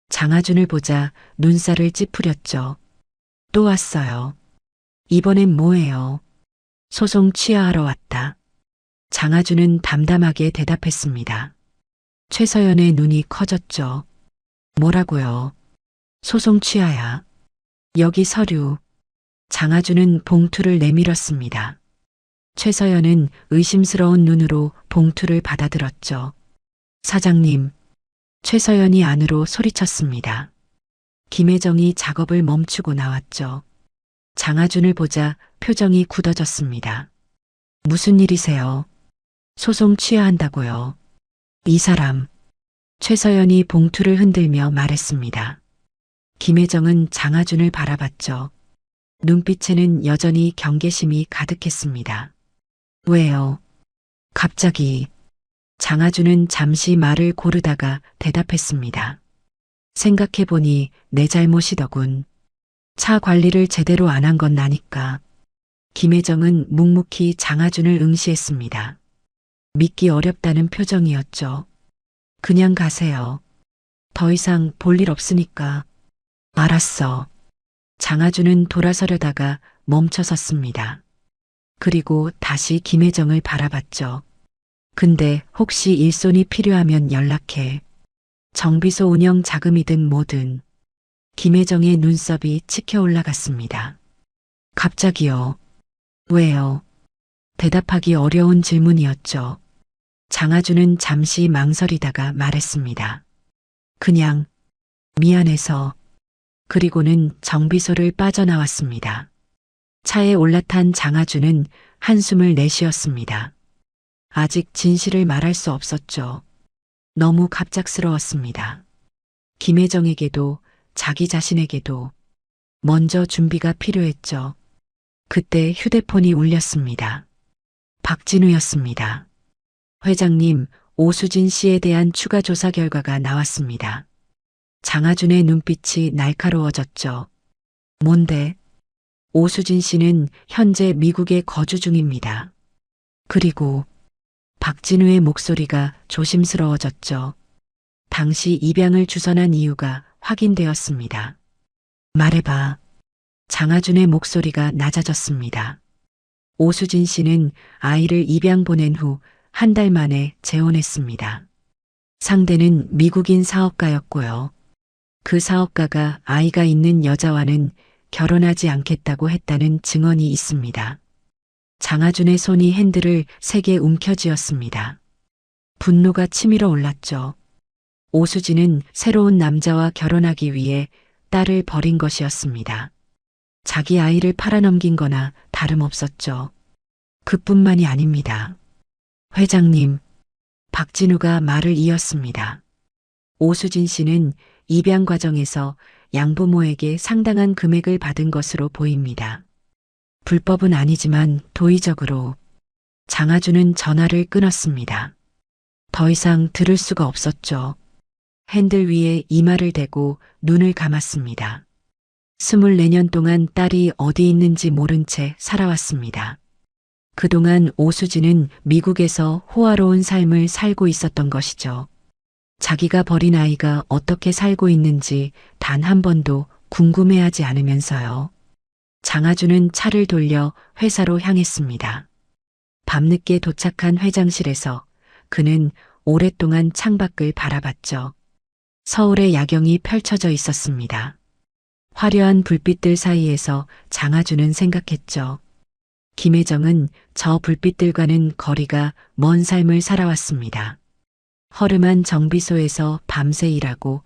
장하준을 보자 눈살을 찌푸렸죠. 또 왔어요. 이번엔 뭐예요? 소송 취하하러 왔다. 장하준은 담담하게 대답했습니다. 최서연의 눈이 커졌죠. 뭐라고요? 소송 취하야. 여기 서류. 장하준은 봉투를 내밀었습니다. 최서연은 의심스러운 눈으로 봉투를 받아들었죠. 사장님. 최서연이 안으로 소리쳤습니다. 김혜정이 작업을 멈추고 나왔죠. 장하준을 보자 표정이 굳어졌습니다. 무슨 일이세요? 소송 취하한다고요. 이 사람. 최서연이 봉투를 흔들며 말했습니다. 김혜정은 장하준을 바라봤죠. 눈빛에는 여전히 경계심이 가득했습니다. 왜요? 갑자기. 장하준은 잠시 말을 고르다가 대답했습니다. 생각해보니 내 잘못이더군. 차 관리를 제대로 안 한 건 나니까. 김혜정은 묵묵히 장하준을 응시했습니다. 믿기 어렵다는 표정이었죠. 그냥 가세요. 더 이상 볼 일 없으니까. 알았어. 장하준은 돌아서려다가 멈춰섰습니다. 그리고 다시 김혜정을 바라봤죠. 근데 혹시 일손이 필요하면 연락해. 정비소 운영 자금이든 뭐든. 김혜정의 눈썹이 치켜 올라갔습니다. 갑자기요. 왜요? 대답하기 어려운 질문이었죠. 장하준은 잠시 망설이다가 말했습니다. 그냥 미안해서. 그리고는 정비소를 빠져나왔습니다. 차에 올라탄 장하준은 한숨을 내쉬었습니다. 아직 진실을 말할 수 없었죠. 너무 갑작스러웠습니다. 김혜정에게도 자기 자신에게도 먼저 준비가 필요했죠. 그때 휴대폰이 울렸습니다. 박진우였습니다. 회장님, 오수진 씨에 대한 추가 조사 결과가 나왔습니다. 장하준의 눈빛이 날카로워졌죠. 뭔데? 오수진 씨는 현재 미국에 거주 중입니다. 그리고 박진우의 목소리가 조심스러워졌죠. 당시 입양을 주선한 이유가 확인되었습니다. 말해봐. 장하준의 목소리가 낮아졌습니다. 오수진 씨는 아이를 입양 보낸 후 한 달 만에 재혼했습니다. 상대는 미국인 사업가였고요. 그 사업가가 아이가 있는 여자와는 결혼하지 않겠다고 했다는 증언이 있습니다. 장하준의 손이 핸들을 세게 움켜쥐었습니다. 분노가 치밀어 올랐죠. 오수진은 새로운 남자와 결혼하기 위해 딸을 버린 것이었습니다. 자기 아이를 팔아넘긴 거나 다름없었죠. 그뿐만이 아닙니다. 회장님, 박진우가 말을 이었습니다. 오수진 씨는 입양 과정에서 양부모에게 상당한 금액을 받은 것으로 보입니다. 불법은 아니지만 도의적으로. 장하준은 전화를 끊었습니다. 더 이상 들을 수가 없었죠. 핸들 위에 이마를 대고 눈을 감았습니다. 24년 동안 딸이 어디 있는지 모른 채 살아왔습니다. 그동안 오수진은 미국에서 호화로운 삶을 살고 있었던 것이죠. 자기가 버린 아이가 어떻게 살고 있는지 단 한 번도 궁금해하지 않으면서요. 장하준은 차를 돌려 회사로 향했습니다. 밤늦게 도착한 회장실에서 그는 오랫동안 창밖을 바라봤죠. 서울의 야경이 펼쳐져 있었습니다. 화려한 불빛들 사이에서 장하준은 생각했죠. 김혜정은 저 불빛들과는 거리가 먼 삶을 살아왔습니다. 허름한 정비소에서 밤새 일하고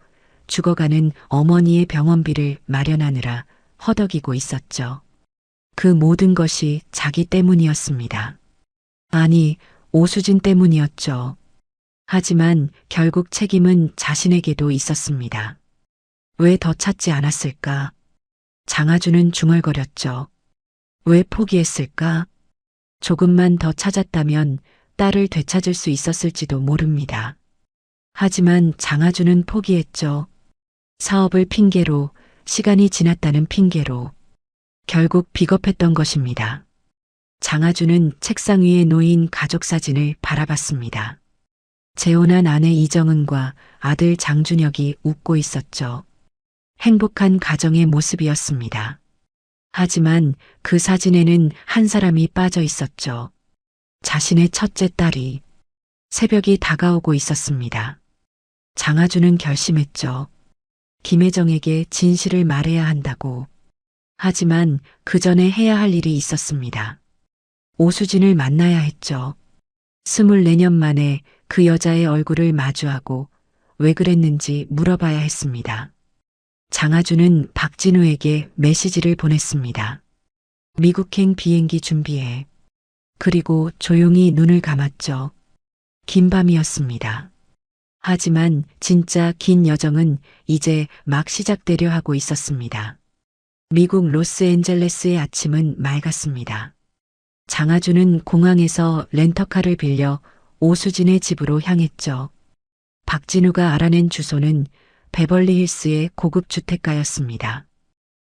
죽어가는 어머니의 병원비를 마련하느라 허덕이고 있었죠. 그 모든 것이 자기 때문이었습니다. 아니, 오수진 때문이었죠. 하지만 결국 책임은 자신에게도 있었습니다. 왜 더 찾지 않았을까? 장하준은 중얼거렸죠. 왜 포기했을까? 조금만 더 찾았다면 딸을 되찾을 수 있었을지도 모릅니다. 하지만 장하준은 포기했죠. 사업을 핑계로, 시간이 지났다는 핑계로. 결국 비겁했던 것입니다. 장하준은 책상 위에 놓인 가족 사진을 바라봤습니다. 재혼한 아내 이정은과 아들 장준혁이 웃고 있었죠. 행복한 가정의 모습이었습니다. 하지만 그 사진에는 한 사람이 빠져 있었죠. 자신의 첫째 딸이. 새벽이 다가오고 있었습니다. 장하준은 결심했죠. 김혜정에게 진실을 말해야 한다고. 하지만 그 전에 해야 할 일이 있었습니다. 오수진을 만나야 했죠. 24년 만에 그 여자의 얼굴을 마주하고 왜 그랬는지 물어봐야 했습니다. 장하준은 박진우에게 메시지를 보냈습니다. 미국행 비행기 준비해. 그리고 조용히 눈을 감았죠. 긴 밤이었습니다. 하지만 진짜 긴 여정은 이제 막 시작되려 하고 있었습니다. 미국 로스앤젤레스의 아침은 맑았습니다. 장하준은 공항에서 렌터카를 빌려 오수진의 집으로 향했죠. 박진우가 알아낸 주소는 베벌리힐스의 고급 주택가였습니다.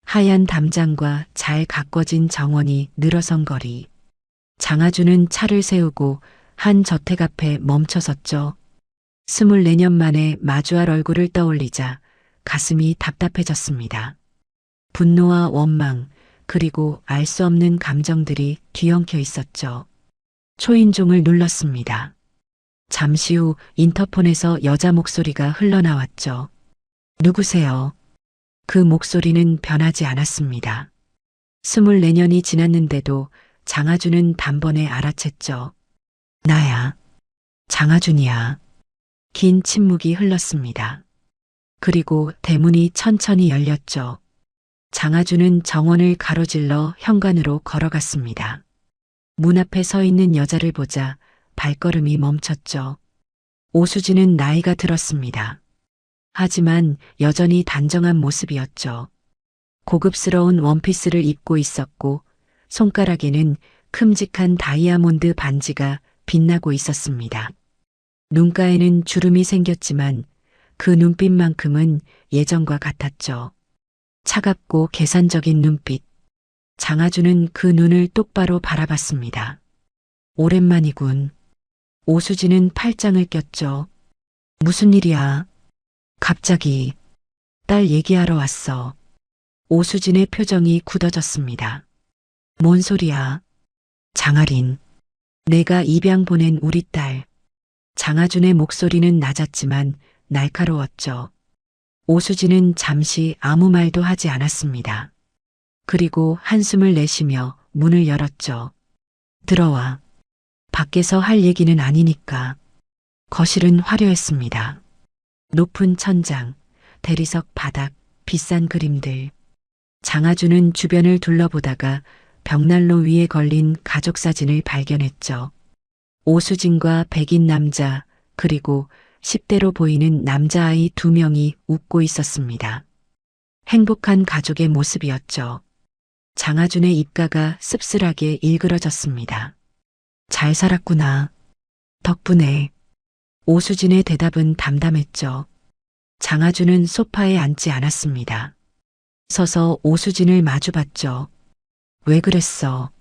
하얀 담장과 잘 가꿔진 정원이 늘어선 거리. 장하주는 차를 세우고 한 저택 앞에 멈춰섰죠. 24년 만에 마주할 얼굴을 떠올리자 가슴이 답답해졌습니다. 분노와 원망, 그리고 알 수 없는 감정들이 뒤엉켜 있었죠. 초인종을 눌렀습니다. 잠시 후 인터폰에서 여자 목소리가 흘러나왔죠. 누구세요? 그 목소리는 변하지 않았습니다. 24년이 지났는데도 장하준은 단번에 알아챘죠. 나야. 장하준이야. 긴 침묵이 흘렀습니다. 그리고 대문이 천천히 열렸죠. 장하준은 정원을 가로질러 현관으로 걸어갔습니다. 문 앞에 서 있는 여자를 보자 발걸음이 멈췄죠. 오수진은 나이가 들었습니다. 하지만 여전히 단정한 모습이었죠. 고급스러운 원피스를 입고 있었고 손가락에는 큼직한 다이아몬드 반지가 빛나고 있었습니다. 눈가에는 주름이 생겼지만 그 눈빛만큼은 예전과 같았죠. 차갑고 계산적인 눈빛. 장하준은 그 눈을 똑바로 바라봤습니다. 오랜만이군. 오수진은 팔짱을 꼈죠. 무슨 일이야? 갑자기. 딸 얘기하러 왔어. 오수진의 표정이 굳어졌습니다. 뭔 소리야? 장아린. 내가 입양 보낸 우리 딸. 장하준의 목소리는 낮았지만 날카로웠죠. 오수진은 잠시 아무 말도 하지 않았습니다. 그리고 한숨을 내쉬며 문을 열었죠. 들어와. 밖에서 할 얘기는 아니니까. 거실은 화려했습니다. 높은 천장, 대리석 바닥, 비싼 그림들. 장하준은 주변을 둘러보다가 벽난로 위에 걸린 가족 사진을 발견했죠. 오수진과 백인 남자, 그리고 10대로 보이는 남자아이 2명이 웃고 있었습니다. 행복한 가족의 모습이었죠. 장하준의 입가가 씁쓸하게 일그러졌습니다. 잘 살았구나. 덕분에. 오수진의 대답은 담담했죠. 장하준은 소파에 앉지 않았습니다. 서서 오수진을 마주봤죠. 왜 그랬어?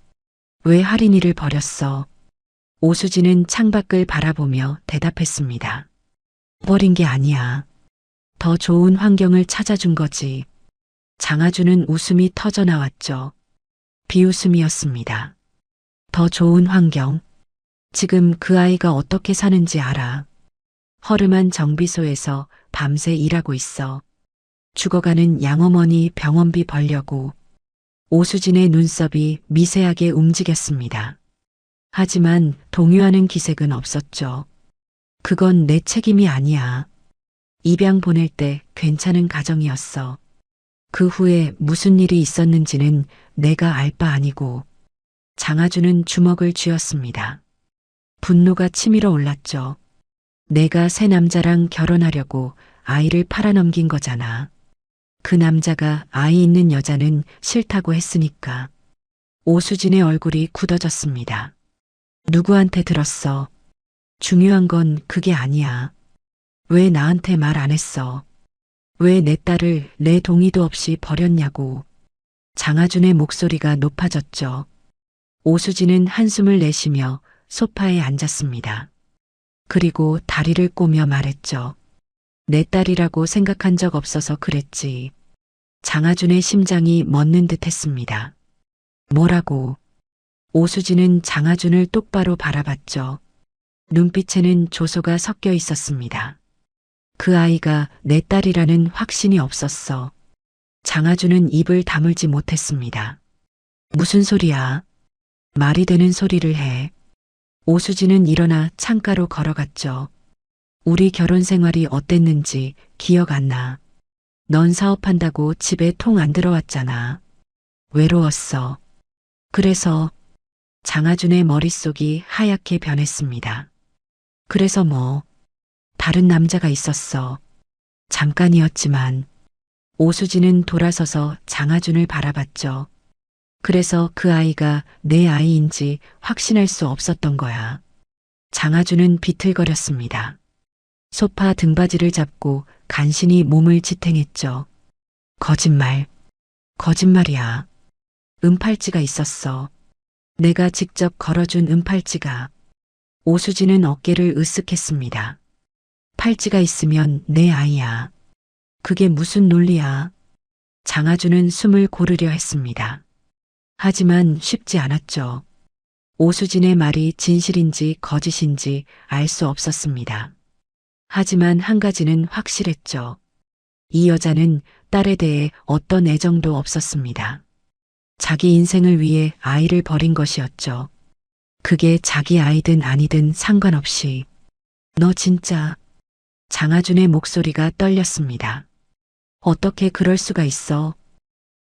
왜 할인이를 버렸어? 오수진은 창밖을 바라보며 대답했습니다. 버린 게 아니야. 더 좋은 환경을 찾아준 거지. 장하준은 웃음이 터져 나왔죠. 비웃음이었습니다. 더 좋은 환경. 지금 그 아이가 어떻게 사는지 알아. 허름한 정비소에서 밤새 일하고 있어. 죽어가는 양어머니 병원비 벌려고. 오수진의 눈썹이 미세하게 움직였습니다. 하지만 동요하는 기색은 없었죠. 그건 내 책임이 아니야. 입양 보낼 때 괜찮은 가정이었어. 그 후에 무슨 일이 있었는지는 내가 알 바 아니고. 장하준은 주먹을 쥐었습니다. 분노가 치밀어 올랐죠. 내가 새 남자랑 결혼하려고 아이를 팔아넘긴 거잖아. 그 남자가 아이 있는 여자는 싫다고 했으니까. 오수진의 얼굴이 굳어졌습니다. 누구한테 들었어? 중요한 건 그게 아니야. 왜 나한테 말 안 했어? 왜 내 딸을 내 동의도 없이 버렸냐고. 장하준의 목소리가 높아졌죠. 오수진은 한숨을 내쉬며 소파에 앉았습니다. 그리고 다리를 꼬며 말했죠. 내 딸이라고 생각한 적 없어서 그랬지. 장하준의 심장이 멎는 듯 했습니다. 뭐라고? 오수진은 장하준을 똑바로 바라봤죠. 눈빛에는 조소가 섞여 있었습니다. 그 아이가 내 딸이라는 확신이 없었어. 장하준은 입을 다물지 못했습니다. 무슨 소리야? 말이 되는 소리를 해. 오수진은 일어나 창가로 걸어갔죠. 우리 결혼 생활이 어땠는지 기억 안 나. 넌 사업한다고 집에 통 안 들어왔잖아. 외로웠어. 그래서 장하준의 머릿속이 하얗게 변했습니다. 그래서 뭐, 다른 남자가 있었어. 잠깐이었지만. 오수진은 돌아서서 장하준을 바라봤죠. 그래서 그 아이가 내 아이인지 확신할 수 없었던 거야. 장하준은 비틀거렸습니다. 소파 등받이를 잡고 간신히 몸을 지탱했죠. 거짓말. 거짓말이야. 은팔찌가 있었어. 내가 직접 걸어준 은팔찌가. 오수진은 어깨를 으쓱했습니다. 팔찌가 있으면 내 아이야. 그게 무슨 논리야. 장하준은 숨을 고르려 했습니다. 하지만 쉽지 않았죠. 오수진의 말이 진실인지 거짓인지 알 수 없었습니다. 하지만 한 가지는 확실했죠. 이 여자는 딸에 대해 어떤 애정도 없었습니다. 자기 인생을 위해 아이를 버린 것이었죠. 그게 자기 아이든 아니든 상관없이. 너 진짜. 장하준의 목소리가 떨렸습니다. 어떻게 그럴 수가 있어?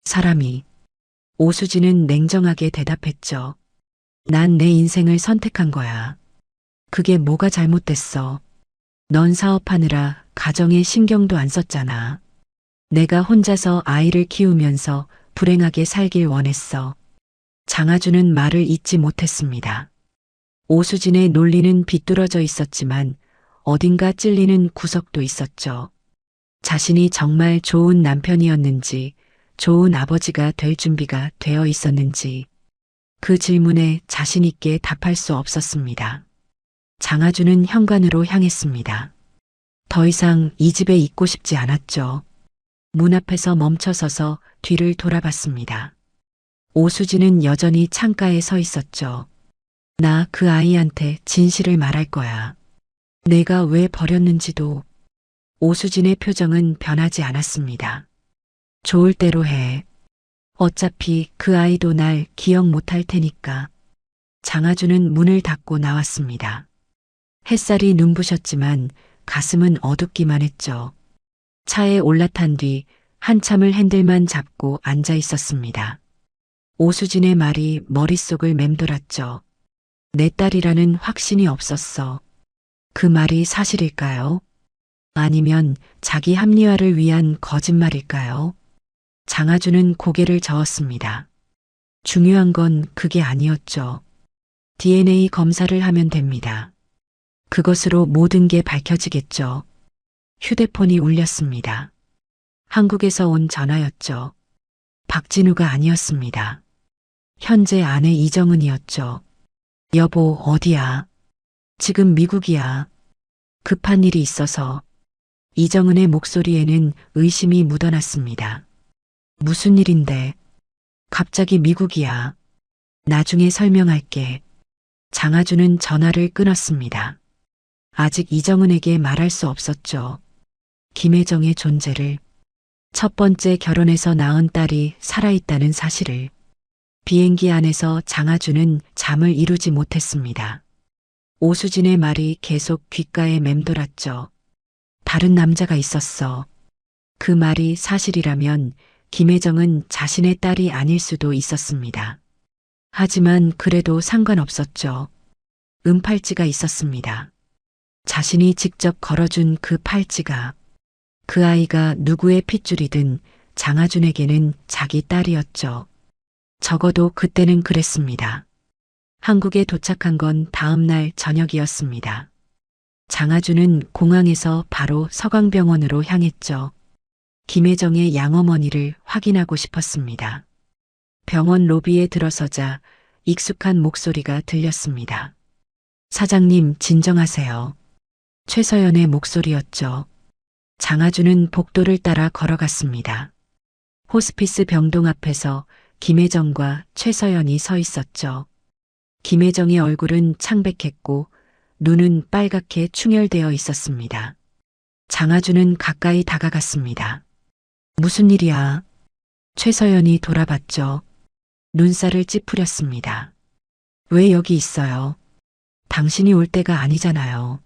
사람이. 오수진은 냉정하게 대답했죠. 난 내 인생을 선택한 거야. 그게 뭐가 잘못됐어? 넌 사업하느라 가정에 신경도 안 썼잖아. 내가 혼자서 아이를 키우면서 불행하게 살길 원했어. 장하준은 말을 잇지 못했습니다. 오수진의 논리는 비뚤어져 있었지만 어딘가 찔리는 구석도 있었죠. 자신이 정말 좋은 남편이었는지, 좋은 아버지가 될 준비가 되어 있었는지, 그 질문에 자신 있게 답할 수 없었습니다. 장하준은 현관으로 향했습니다. 더 이상 이 집에 있고 싶지 않았죠. 문 앞에서 멈춰서서 뒤를 돌아봤습니다. 오수진은 여전히 창가에 서 있었죠. 나 그 아이한테 진실을 말할 거야. 내가 왜 버렸는지도. 오수진의 표정은 변하지 않았습니다. 좋을 대로 해. 어차피 그 아이도 날 기억 못할 테니까. 장하준은 문을 닫고 나왔습니다. 햇살이 눈부셨지만 가슴은 어둡기만 했죠. 차에 올라탄 뒤 한참을 핸들만 잡고 앉아 있었습니다. 오수진의 말이 머릿속을 맴돌았죠. 내 딸이라는 확신이 없었어. 그 말이 사실일까요? 아니면 자기 합리화를 위한 거짓말일까요? 장하준은 고개를 저었습니다. 중요한 건 그게 아니었죠. DNA 검사를 하면 됩니다. 그것으로 모든 게 밝혀지겠죠. 휴대폰이 울렸습니다. 한국에서 온 전화였죠. 박진우가 아니었습니다. 현재 아내 이정은이었죠. 여보, 어디야? 지금 미국이야. 급한 일이 있어서. 이정은의 목소리에는 의심이 묻어났습니다. 무슨 일인데? 갑자기 미국이야. 나중에 설명할게. 장하준은 전화를 끊었습니다. 아직 이정은에게 말할 수 없었죠. 김혜정의 존재를. 첫 번째 결혼해서 낳은 딸이 살아있다는 사실을. 비행기 안에서 장하준은 잠을 이루지 못했습니다. 오수진의 말이 계속 귓가에 맴돌았죠. 다른 남자가 있었어. 그 말이 사실이라면 김혜정은 자신의 딸이 아닐 수도 있었습니다. 하지만 그래도 상관없었죠. 은팔찌가 있었습니다. 자신이 직접 걸어준 그 팔찌가. 그 아이가 누구의 핏줄이든 장하준에게는 자기 딸이었죠. 적어도 그때는 그랬습니다. 한국에 도착한 건 다음 날 저녁이었습니다. 장하준은 공항에서 바로 서강병원으로 향했죠. 김혜정의 양어머니를 확인하고 싶었습니다. 병원 로비에 들어서자 익숙한 목소리가 들렸습니다. 사장님, 진정하세요. 최서연의 목소리였죠. 장하준은 복도를 따라 걸어갔습니다. 호스피스 병동 앞에서 김혜정과 최서연이 서 있었죠. 김혜정의 얼굴은 창백했고 눈은 빨갛게 충혈되어 있었습니다. 장하준은 가까이 다가갔습니다. 무슨 일이야? 최서연이 돌아봤죠. 눈살을 찌푸렸습니다. 왜 여기 있어요? 당신이 올 때가 아니잖아요.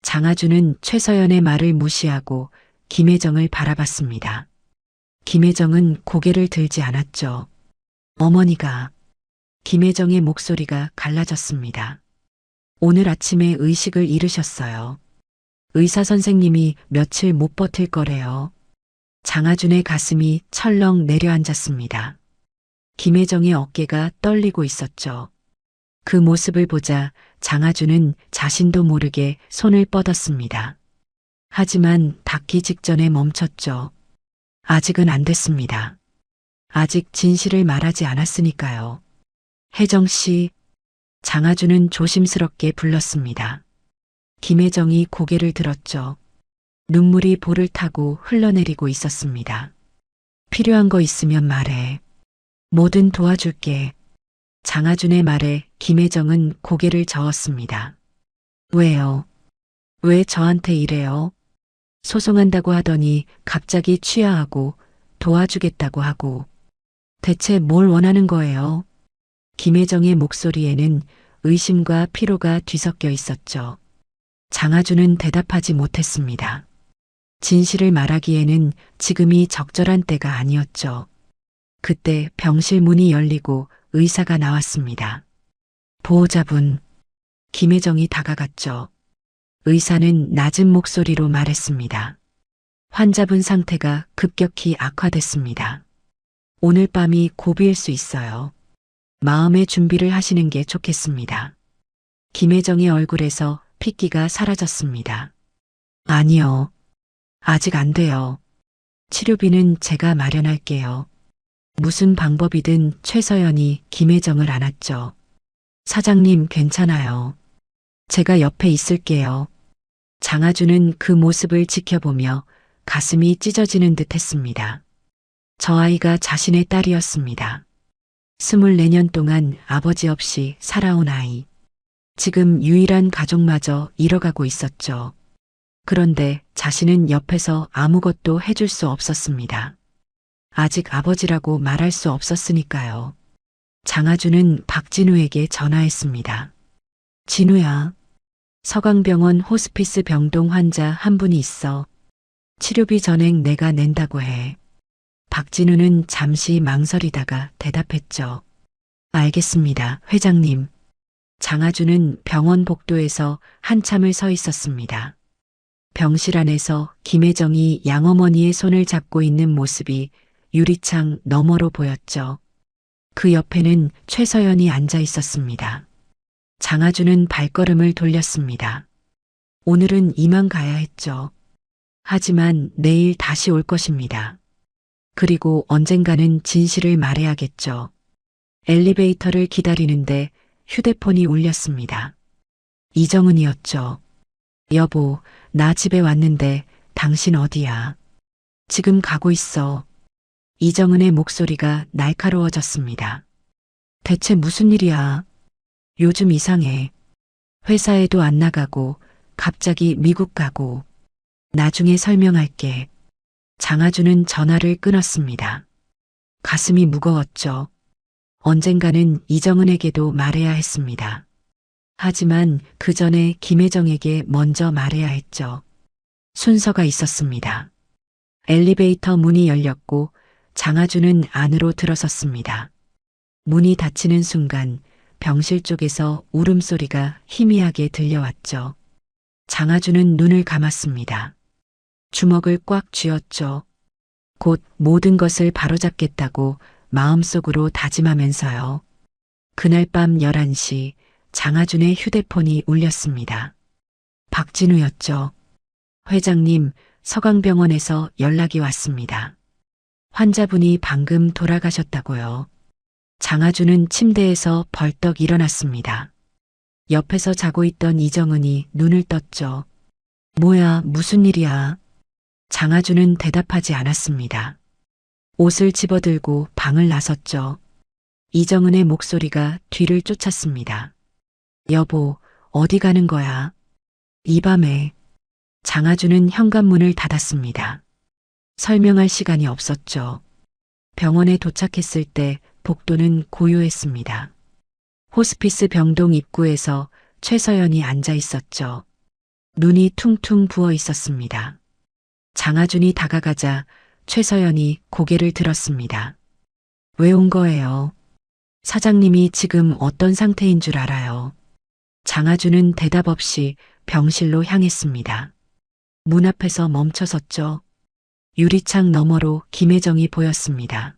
장하준은 최서연의 말을 무시하고 김혜정을 바라봤습니다. 김혜정은 고개를 들지 않았죠. 어머니가. 김혜정의 목소리가 갈라졌습니다. 오늘 아침에 의식을 잃으셨어요. 의사 선생님이 며칠 못 버틸 거래요. 장하준의 가슴이 철렁 내려앉았습니다. 김혜정의 어깨가 떨리고 있었죠. 그 모습을 보자 장하준은 자신도 모르게 손을 뻗었습니다. 하지만 닿기 직전에 멈췄죠. 아직은 안 됐습니다. 아직 진실을 말하지 않았으니까요. 혜정 씨, 장하준은 조심스럽게 불렀습니다. 김혜정이 고개를 들었죠. 눈물이 볼을 타고 흘러내리고 있었습니다. 필요한 거 있으면 말해. 뭐든 도와줄게. 장하준의 말에 김혜정은 고개를 저었습니다. 왜요? 왜 저한테 이래요? 소송한다고 하더니 갑자기 취하하고 도와주겠다고 하고. 대체 뭘 원하는 거예요? 김혜정의 목소리에는 의심과 피로가 뒤섞여 있었죠. 장하준은 대답하지 못했습니다. 진실을 말하기에는 지금이 적절한 때가 아니었죠. 그때 병실 문이 열리고 의사가 나왔습니다. 보호자분, 김혜정이 다가갔죠. 의사는 낮은 목소리로 말했습니다. 환자분 상태가 급격히 악화됐습니다. 오늘 밤이 고비일 수 있어요. 마음의 준비를 하시는 게 좋겠습니다. 김혜정의 얼굴에서 핏기가 사라졌습니다. 아니요. 아직 안 돼요. 치료비는 제가 마련할게요. 무슨 방법이든 최서연이 김혜정을 안았죠. 사장님 괜찮아요. 제가 옆에 있을게요. 장하준은 그 모습을 지켜보며 가슴이 찢어지는 듯 했습니다. 저 아이가 자신의 딸이었습니다. 24년 동안 아버지 없이 살아온 아이. 지금 유일한 가족마저 잃어가고 있었죠. 그런데 자신은 옆에서 아무것도 해줄 수 없었습니다. 아직 아버지라고 말할 수 없었으니까요. 장하준은 박진우에게 전화했습니다. 진우야, 서강병원 호스피스 병동 환자 한 분이 있어. 치료비 전액 내가 낸다고 해. 박진우는 잠시 망설이다가 대답했죠. 알겠습니다, 회장님. 장하준은 병원 복도에서 한참을 서 있었습니다. 병실 안에서 김혜정이 양어머니의 손을 잡고 있는 모습이 유리창 너머로 보였죠. 그 옆에는 최서연이 앉아 있었습니다. 장하준은 발걸음을 돌렸습니다. 오늘은 이만 가야 했죠. 하지만 내일 다시 올 것입니다. 그리고 언젠가는 진실을 말해야겠죠. 엘리베이터를 기다리는데 휴대폰이 울렸습니다. 이정은이었죠. 여보, 나 집에 왔는데 당신 어디야? 지금 가고 있어. 이정은의 목소리가 날카로워졌습니다. 대체 무슨 일이야? 요즘 이상해. 회사에도 안 나가고 갑자기 미국 가고. 나중에 설명할게. 장하준은 전화를 끊었습니다. 가슴이 무거웠죠. 언젠가는 이정은에게도 말해야 했습니다. 하지만 그 전에 김혜정에게 먼저 말해야 했죠. 순서가 있었습니다. 엘리베이터 문이 열렸고 장하준은 안으로 들어섰습니다. 문이 닫히는 순간 병실 쪽에서 울음소리가 희미하게 들려왔죠. 장하준은 눈을 감았습니다. 주먹을 꽉 쥐었죠. 곧 모든 것을 바로잡겠다고 마음속으로 다짐하면서요. 그날 밤 11시 장하준의 휴대폰이 울렸습니다. 박진우였죠. 회장님, 서강병원에서 연락이 왔습니다. 환자분이 방금 돌아가셨다고요. 장하준은 침대에서 벌떡 일어났습니다. 옆에서 자고 있던 이정은이 눈을 떴죠. 뭐야, 무슨 일이야? 장하준은 대답하지 않았습니다. 옷을 집어들고 방을 나섰죠. 이정은의 목소리가 뒤를 쫓았습니다. 여보, 어디 가는 거야? 이 밤에. 장하준은 현관문을 닫았습니다. 설명할 시간이 없었죠. 병원에 도착했을 때 복도는 고요했습니다. 호스피스 병동 입구에서 최서연이 앉아 있었죠. 눈이 퉁퉁 부어 있었습니다. 장하준이 다가가자 최서연이 고개를 들었습니다. 왜 온 거예요? 사장님이 지금 어떤 상태인 줄 알아요. 장하준은 대답 없이 병실로 향했습니다. 문 앞에서 멈춰섰죠. 유리창 너머로 김혜정이 보였습니다.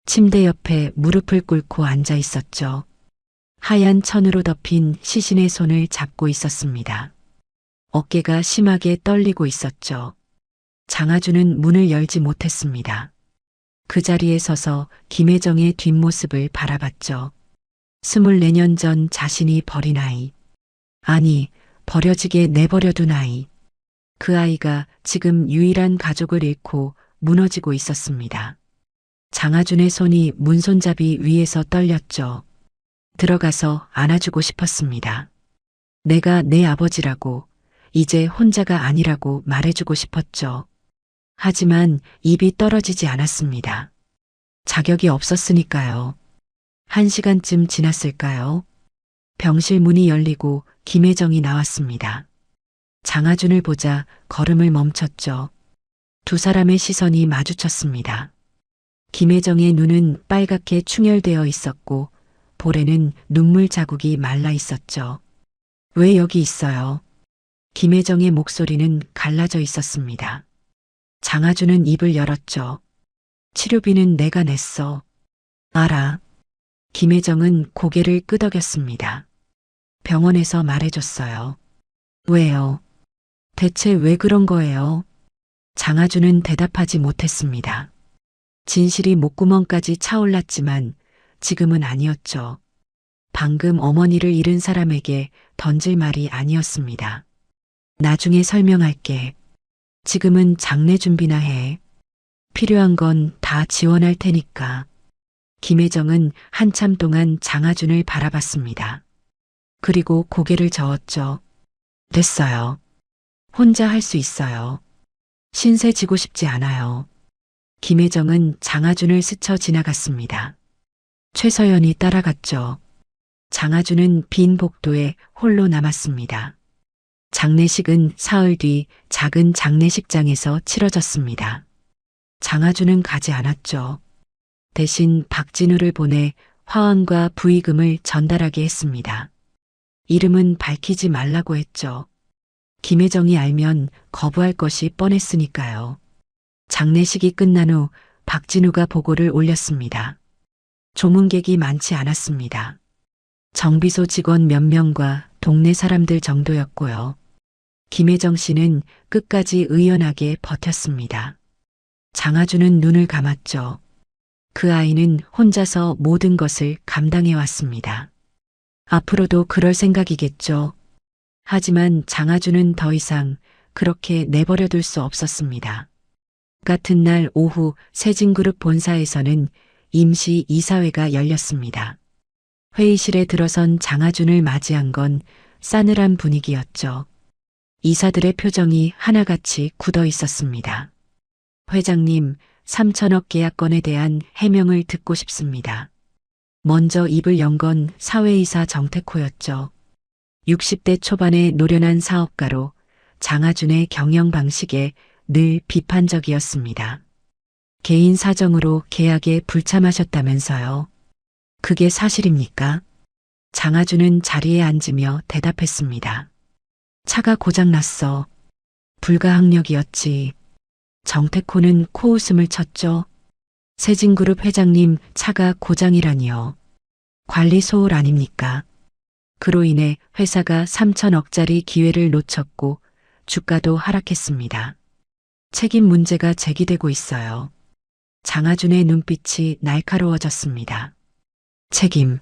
침대 옆에 무릎을 꿇고 앉아 있었죠. 하얀 천으로 덮인 시신의 손을 잡고 있었습니다. 어깨가 심하게 떨리고 있었죠. 장하준은 문을 열지 못했습니다. 그 자리에 서서 김혜정의 뒷모습을 바라봤죠. 24년 전 자신이 버린 아이. 아니, 버려지게 내버려둔 아이. 그 아이가 지금 유일한 가족을 잃고 무너지고 있었습니다. 장하준의 손이 문손잡이 위에서 떨렸죠. 들어가서 안아주고 싶었습니다. 내가 내 아버지라고, 이제 혼자가 아니라고 말해주고 싶었죠. 하지만 입이 떨어지지 않았습니다. 자격이 없었으니까요. 1시간쯤 지났을까요? 병실 문이 열리고 김혜정이 나왔습니다. 장하준을 보자 걸음을 멈췄죠. 두 사람의 시선이 마주쳤습니다. 김혜정의 눈은 빨갛게 충혈되어 있었고 볼에는 눈물 자국이 말라 있었죠. 왜 여기 있어요? 김혜정의 목소리는 갈라져 있었습니다. 장하준은 입을 열었죠. 치료비는 내가 냈어. 알아. 김혜정은 고개를 끄덕였습니다. 병원에서 말해줬어요. 왜요? 대체 왜 그런 거예요? 장하준은 대답하지 못했습니다. 진실이 목구멍까지 차올랐지만 지금은 아니었죠. 방금 어머니를 잃은 사람에게 던질 말이 아니었습니다. 나중에 설명할게. 지금은 장례 준비나 해. 필요한 건 다 지원할 테니까. 김혜정은 한참 동안 장하준을 바라봤습니다. 그리고 고개를 저었죠. 됐어요. 혼자 할 수 있어요. 신세 지고 싶지 않아요. 김혜정은 장하준을 스쳐 지나갔습니다. 최서연이 따라갔죠. 장하준은 빈 복도에 홀로 남았습니다. 장례식은 사흘 뒤 작은 장례식장에서 치러졌습니다. 장하준은 가지 않았죠. 대신 박진우를 보내 화환과 부의금을 전달하게 했습니다. 이름은 밝히지 말라고 했죠. 김혜정이 알면 거부할 것이 뻔했으니까요. 장례식이 끝난 후 박진우가 보고를 올렸습니다. 조문객이 많지 않았습니다. 정비소 직원 몇 명과 동네 사람들 정도였고요. 김혜정 씨는 끝까지 의연하게 버텼습니다. 장하준은 눈을 감았죠. 그 아이는 혼자서 모든 것을 감당해 왔습니다. 앞으로도 그럴 생각이겠죠. 하지만 장하준은 더 이상 그렇게 내버려둘 수 없었습니다. 같은 날 오후 세진그룹 본사에서는 임시 이사회가 열렸습니다. 회의실에 들어선 장하준을 맞이한 건 싸늘한 분위기였죠. 이사들의 표정이 하나같이 굳어 있었습니다. 회장님, 3천억 계약건에 대한 해명을 듣고 싶습니다. 먼저 입을 연 건 사회이사 정택호였죠. 60대 초반의 노련한 사업가로 장하준의 경영 방식에 늘 비판적이었습니다. 개인 사정으로 계약에 불참하셨다면서요. 그게 사실입니까? 장하준은 자리에 앉으며 대답했습니다. 차가 고장났어. 불가항력이었지. 정택호는 코웃음을 쳤죠. 세진그룹 회장님 차가 고장이라니요. 관리 소홀 아닙니까? 그로 인해 회사가 3천억짜리 기회를 놓쳤고 주가도 하락했습니다. 책임 문제가 제기되고 있어요. 장하준의 눈빛이 날카로워졌습니다. 책임.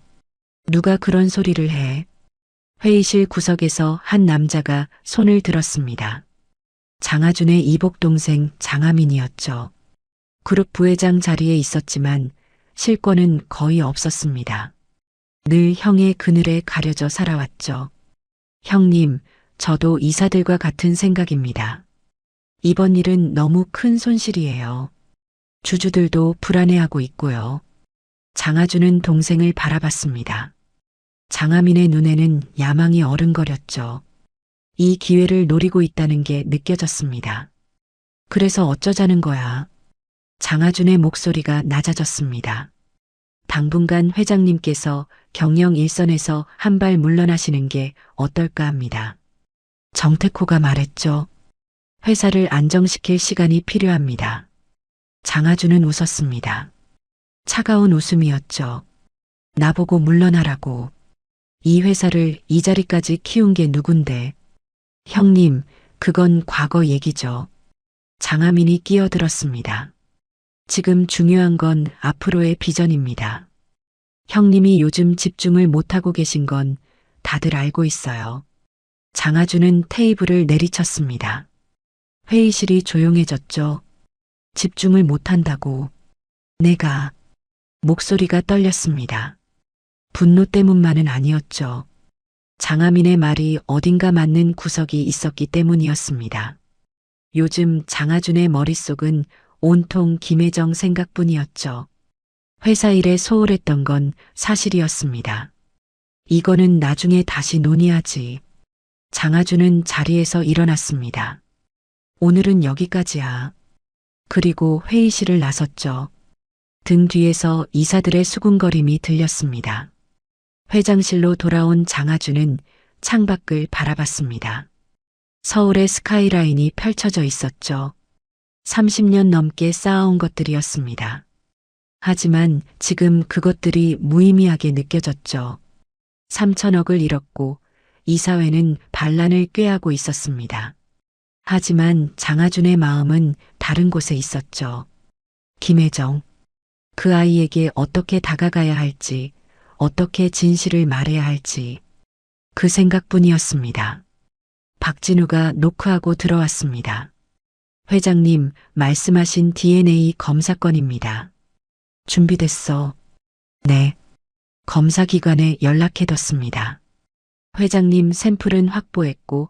누가 그런 소리를 해? 회의실 구석에서 한 남자가 손을 들었습니다. 장하준의 이복 동생 장하민이었죠. 그룹 부회장 자리에 있었지만 실권은 거의 없었습니다. 늘 형의 그늘에 가려져 살아왔죠. 형님, 저도 이사들과 같은 생각입니다. 이번 일은 너무 큰 손실이에요. 주주들도 불안해하고 있고요. 장하준은 동생을 바라봤습니다. 장하민의 눈에는 야망이 어른거렸죠. 이 기회를 노리고 있다는 게 느껴졌습니다. 그래서 어쩌자는 거야. 장하준의 목소리가 낮아졌습니다. 당분간 회장님께서 경영 일선에서 한 발 물러나시는 게 어떨까 합니다. 정택호가 말했죠. 회사를 안정시킬 시간이 필요합니다. 장하준은 웃었습니다. 차가운 웃음이었죠. 나보고 물러나라고. 이 회사를 이 자리까지 키운 게 누군데. 형님, 그건 과거 얘기죠. 장하민이 끼어들었습니다. 지금 중요한 건 앞으로의 비전입니다. 형님이 요즘 집중을 못하고 계신 건 다들 알고 있어요. 장하준은 테이블을 내리쳤습니다. 회의실이 조용해졌죠. 집중을 못한다고. 내가. 목소리가 떨렸습니다. 분노 때문만은 아니었죠. 장하민의 말이 어딘가 맞는 구석이 있었기 때문이었습니다. 요즘 장하준의 머릿속은 온통 김혜정 생각뿐이었죠. 회사 일에 소홀했던 건 사실이었습니다. 이거는 나중에 다시 논의하지. 장하준은 자리에서 일어났습니다. 오늘은 여기까지야. 그리고 회의실을 나섰죠. 등 뒤에서 이사들의 수군거림이 들렸습니다. 회장실로 돌아온 장하준은 창밖을 바라봤습니다. 서울의 스카이라인이 펼쳐져 있었죠. 30년 넘게 쌓아온 것들이었습니다. 하지만 지금 그것들이 무의미하게 느껴졌죠. 3천억을 잃었고 이사회는 반란을 꾀하고 있었습니다. 하지만 장하준의 마음은 다른 곳에 있었죠. 김혜정. 그 아이에게 어떻게 다가가야 할지, 어떻게 진실을 말해야 할지 그 생각뿐이었습니다. 박진우가 노크하고 들어왔습니다. 회장님, 말씀하신 DNA 검사건입니다. 준비됐어. 네. 검사기관에 연락해뒀습니다. 회장님 샘플은 확보했고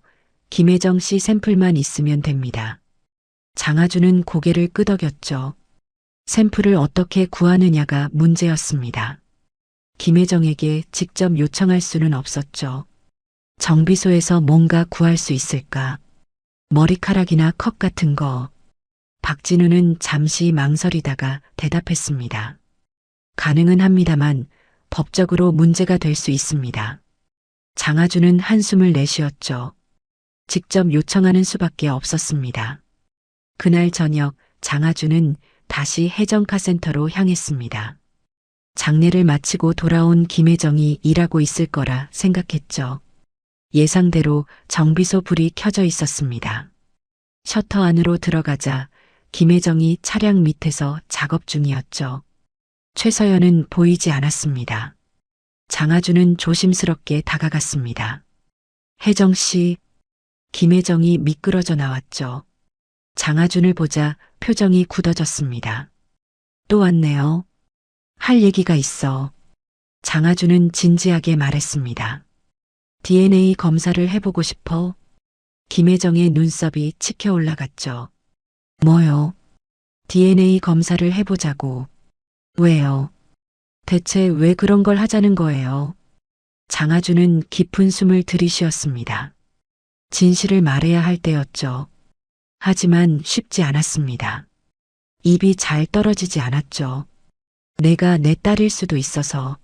김혜정 씨 샘플만 있으면 됩니다. 장하준은 고개를 끄덕였죠. 샘플을 어떻게 구하느냐가 문제였습니다. 김혜정에게 직접 요청할 수는 없었죠. 정비소에서 뭔가 구할 수 있을까? 머리카락이나 컵 같은 거. 박진우는 잠시 망설이다가 대답했습니다. 가능은 합니다만 법적으로 문제가 될 수 있습니다. 장하준은 한숨을 내쉬었죠. 직접 요청하는 수밖에 없었습니다. 그날 저녁 장하준은 다시 해정카센터로 향했습니다. 장례를 마치고 돌아온 김혜정이 일하고 있을 거라 생각했죠. 예상대로 정비소 불이 켜져 있었습니다. 셔터 안으로 들어가자 김혜정이 차량 밑에서 작업 중이었죠. 최서연은 보이지 않았습니다. 장하준은 조심스럽게 다가갔습니다. 혜정 씨. 김혜정이 미끄러져 나왔죠. 장하준을 보자 표정이 굳어졌습니다. 또 왔네요. 할 얘기가 있어. 장하준은 진지하게 말했습니다. DNA 검사를 해보고 싶어? 김혜정의 눈썹이 치켜 올라갔죠. 뭐요? DNA 검사를 해보자고. 왜요? 대체 왜 그런 걸 하자는 거예요? 장하준은 깊은 숨을 들이쉬었습니다. 진실을 말해야 할 때였죠. 하지만 쉽지 않았습니다. 입이 잘 떨어지지 않았죠. 내가 내 딸일 수도 있어서.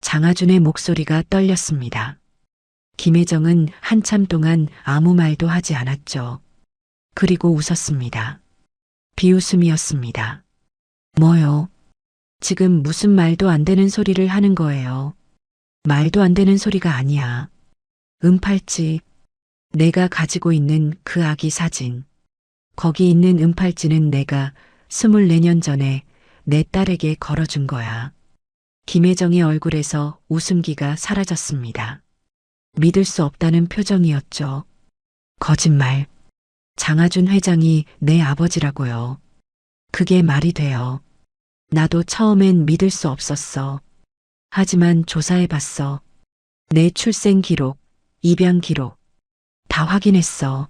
장하준의 목소리가 떨렸습니다. 김혜정은 한참 동안 아무 말도 하지 않았죠. 그리고 웃었습니다. 비웃음이었습니다. 뭐요? 지금 무슨 말도 안 되는 소리를 하는 거예요. 말도 안 되는 소리가 아니야. 은팔찌. 내가 가지고 있는 그 아기 사진. 거기 있는 은팔찌는 내가 24년 전에 내 딸에게 걸어준 거야. 김혜정의 얼굴에서 웃음기가 사라졌습니다. 믿을 수 없다는 표정이었죠. 거짓말. 장하준 회장이 내 아버지라고요. 그게 말이 돼요. 나도 처음엔 믿을 수 없었어. 하지만 조사해봤어. 내 출생 기록, 입양 기록 다 확인했어.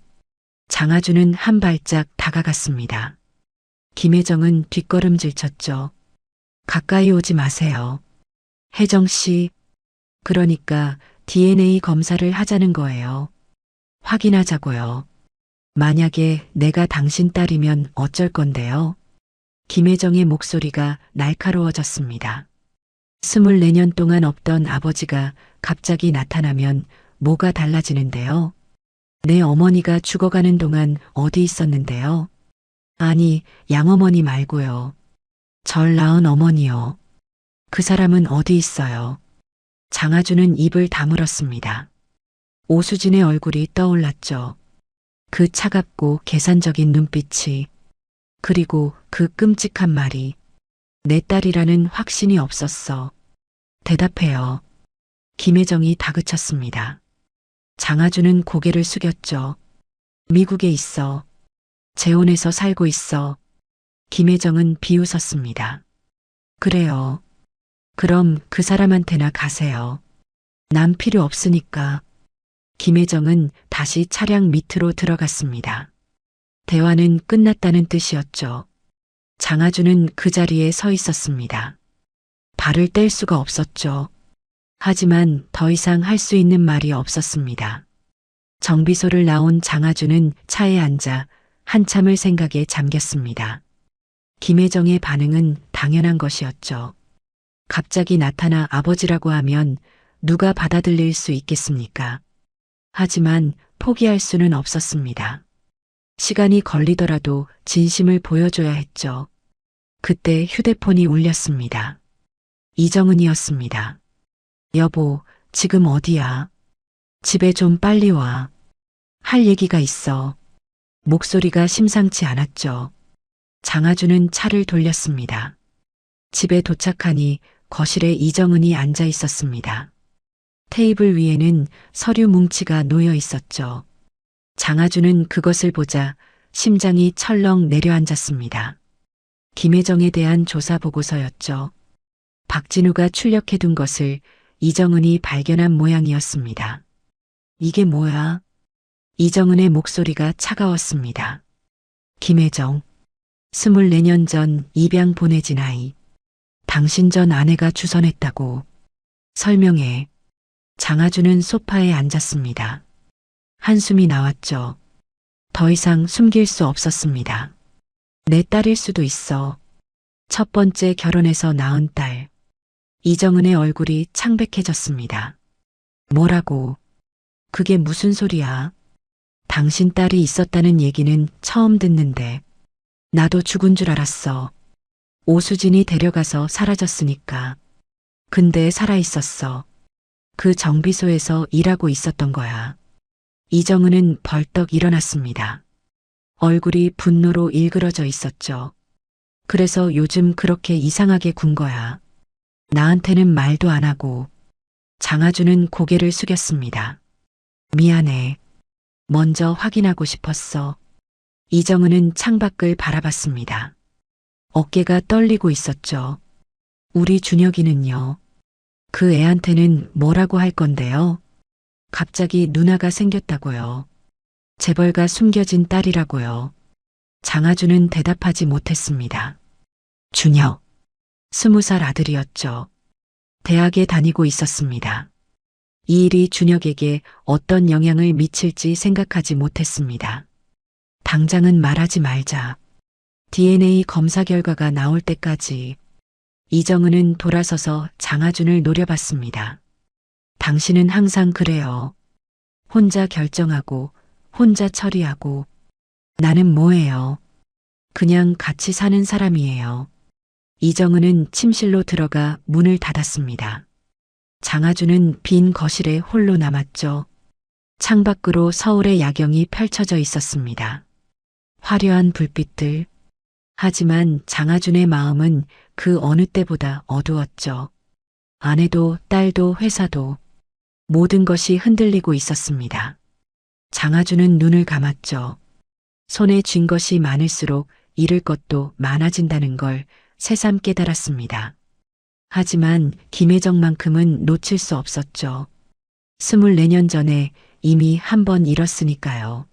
장하준은 한 발짝 다가갔습니다. 김혜정은 뒷걸음질 쳤죠. 가까이 오지 마세요. 혜정 씨. 그러니까 DNA 검사를 하자는 거예요. 확인하자고요. 만약에 내가 당신 딸이면 어쩔 건데요? 김혜정의 목소리가 날카로워졌습니다. 24년 동안 없던 아버지가 갑자기 나타나면 뭐가 달라지는데요? 내 어머니가 죽어가는 동안 어디 있었는데요? 아니, 양어머니 말고요. 절 낳은 어머니요. 그 사람은 어디 있어요? 장하준은 입을 다물었습니다. 오수진의 얼굴이 떠올랐죠. 그 차갑고 계산적인 눈빛이, 그리고 그 끔찍한 말이. 내 딸이라는 확신이 없었어. 대답해요. 김혜정이 다그쳤습니다. 장하준은 고개를 숙였죠. 미국에 있어. 재혼해서 살고 있어. 김혜정은 비웃었습니다. 그래요. 그럼 그 사람한테나 가세요. 난 필요 없으니까. 김혜정은 다시 차량 밑으로 들어갔습니다. 대화는 끝났다는 뜻이었죠. 장하준은 그 자리에 서 있었습니다. 발을 뗄 수가 없었죠. 하지만 더 이상 할 수 있는 말이 없었습니다. 정비소를 나온 장하준은 차에 앉아 한참을 생각에 잠겼습니다. 김혜정의 반응은 당연한 것이었죠. 갑자기 나타나 아버지라고 하면 누가 받아들일 수 있겠습니까? 하지만 포기할 수는 없었습니다. 시간이 걸리더라도 진심을 보여줘야 했죠. 그때 휴대폰이 울렸습니다. 이정은이었습니다. 여보, 지금 어디야? 집에 좀 빨리 와. 할 얘기가 있어. 목소리가 심상치 않았죠. 장하준은 차를 돌렸습니다. 집에 도착하니 거실에 이정은이 앉아 있었습니다. 테이블 위에는 서류 뭉치가 놓여 있었죠. 장하준은 그것을 보자 심장이 철렁 내려앉았습니다. 김혜정에 대한 조사 보고서였죠. 박진우가 출력해둔 것을 이정은이 발견한 모양이었습니다. 이게 뭐야? 이정은의 목소리가 차가웠습니다. 김혜정, 24년 전 입양 보내진 아이. 당신 전 아내가 주선했다고. 설명해. 장하준은 소파에 앉았습니다. 한숨이 나왔죠. 더 이상 숨길 수 없었습니다. 내 딸일 수도 있어. 첫 번째 결혼해서 낳은 딸. 이정은의 얼굴이 창백해졌습니다. 뭐라고? 그게 무슨 소리야? 당신 딸이 있었다는 얘기는 처음 듣는데. 나도 죽은 줄 알았어. 오수진이 데려가서 사라졌으니까. 근데 살아있었어. 그 정비소에서 일하고 있었던 거야. 이정은은 벌떡 일어났습니다. 얼굴이 분노로 일그러져 있었죠. 그래서 요즘 그렇게 이상하게 군 거야. 나한테는 말도 안 하고. 장하준은 고개를 숙였습니다. 미안해. 먼저 확인하고 싶었어. 이정은은 창밖을 바라봤습니다. 어깨가 떨리고 있었죠. 우리 준혁이는요. 그 애한테는 뭐라고 할 건데요? 갑자기 누나가 생겼다고요. 재벌가 숨겨진 딸이라고요. 장하준은 대답하지 못했습니다. 준혁, 20살 아들이었죠. 대학에 다니고 있었습니다. 이 일이 준혁에게 어떤 영향을 미칠지 생각하지 못했습니다. 당장은 말하지 말자. DNA 검사 결과가 나올 때까지. 이정은은 돌아서서 장하준을 노려봤습니다. 당신은 항상 그래요. 혼자 결정하고 혼자 처리하고. 나는 뭐예요? 그냥 같이 사는 사람이에요. 이정은은 침실로 들어가 문을 닫았습니다. 장하준은 빈 거실에 홀로 남았죠. 창밖으로 서울의 야경이 펼쳐져 있었습니다. 화려한 불빛들. 하지만 장하준의 마음은 그 어느 때보다 어두웠죠. 아내도 딸도 회사도 모든 것이 흔들리고 있었습니다. 장하준은 눈을 감았죠. 손에 쥔 것이 많을수록 잃을 것도 많아진다는 걸 새삼 깨달았습니다. 하지만 김혜정만큼은 놓칠 수 없었죠. 24년 전에 이미 한 번 잃었으니까요.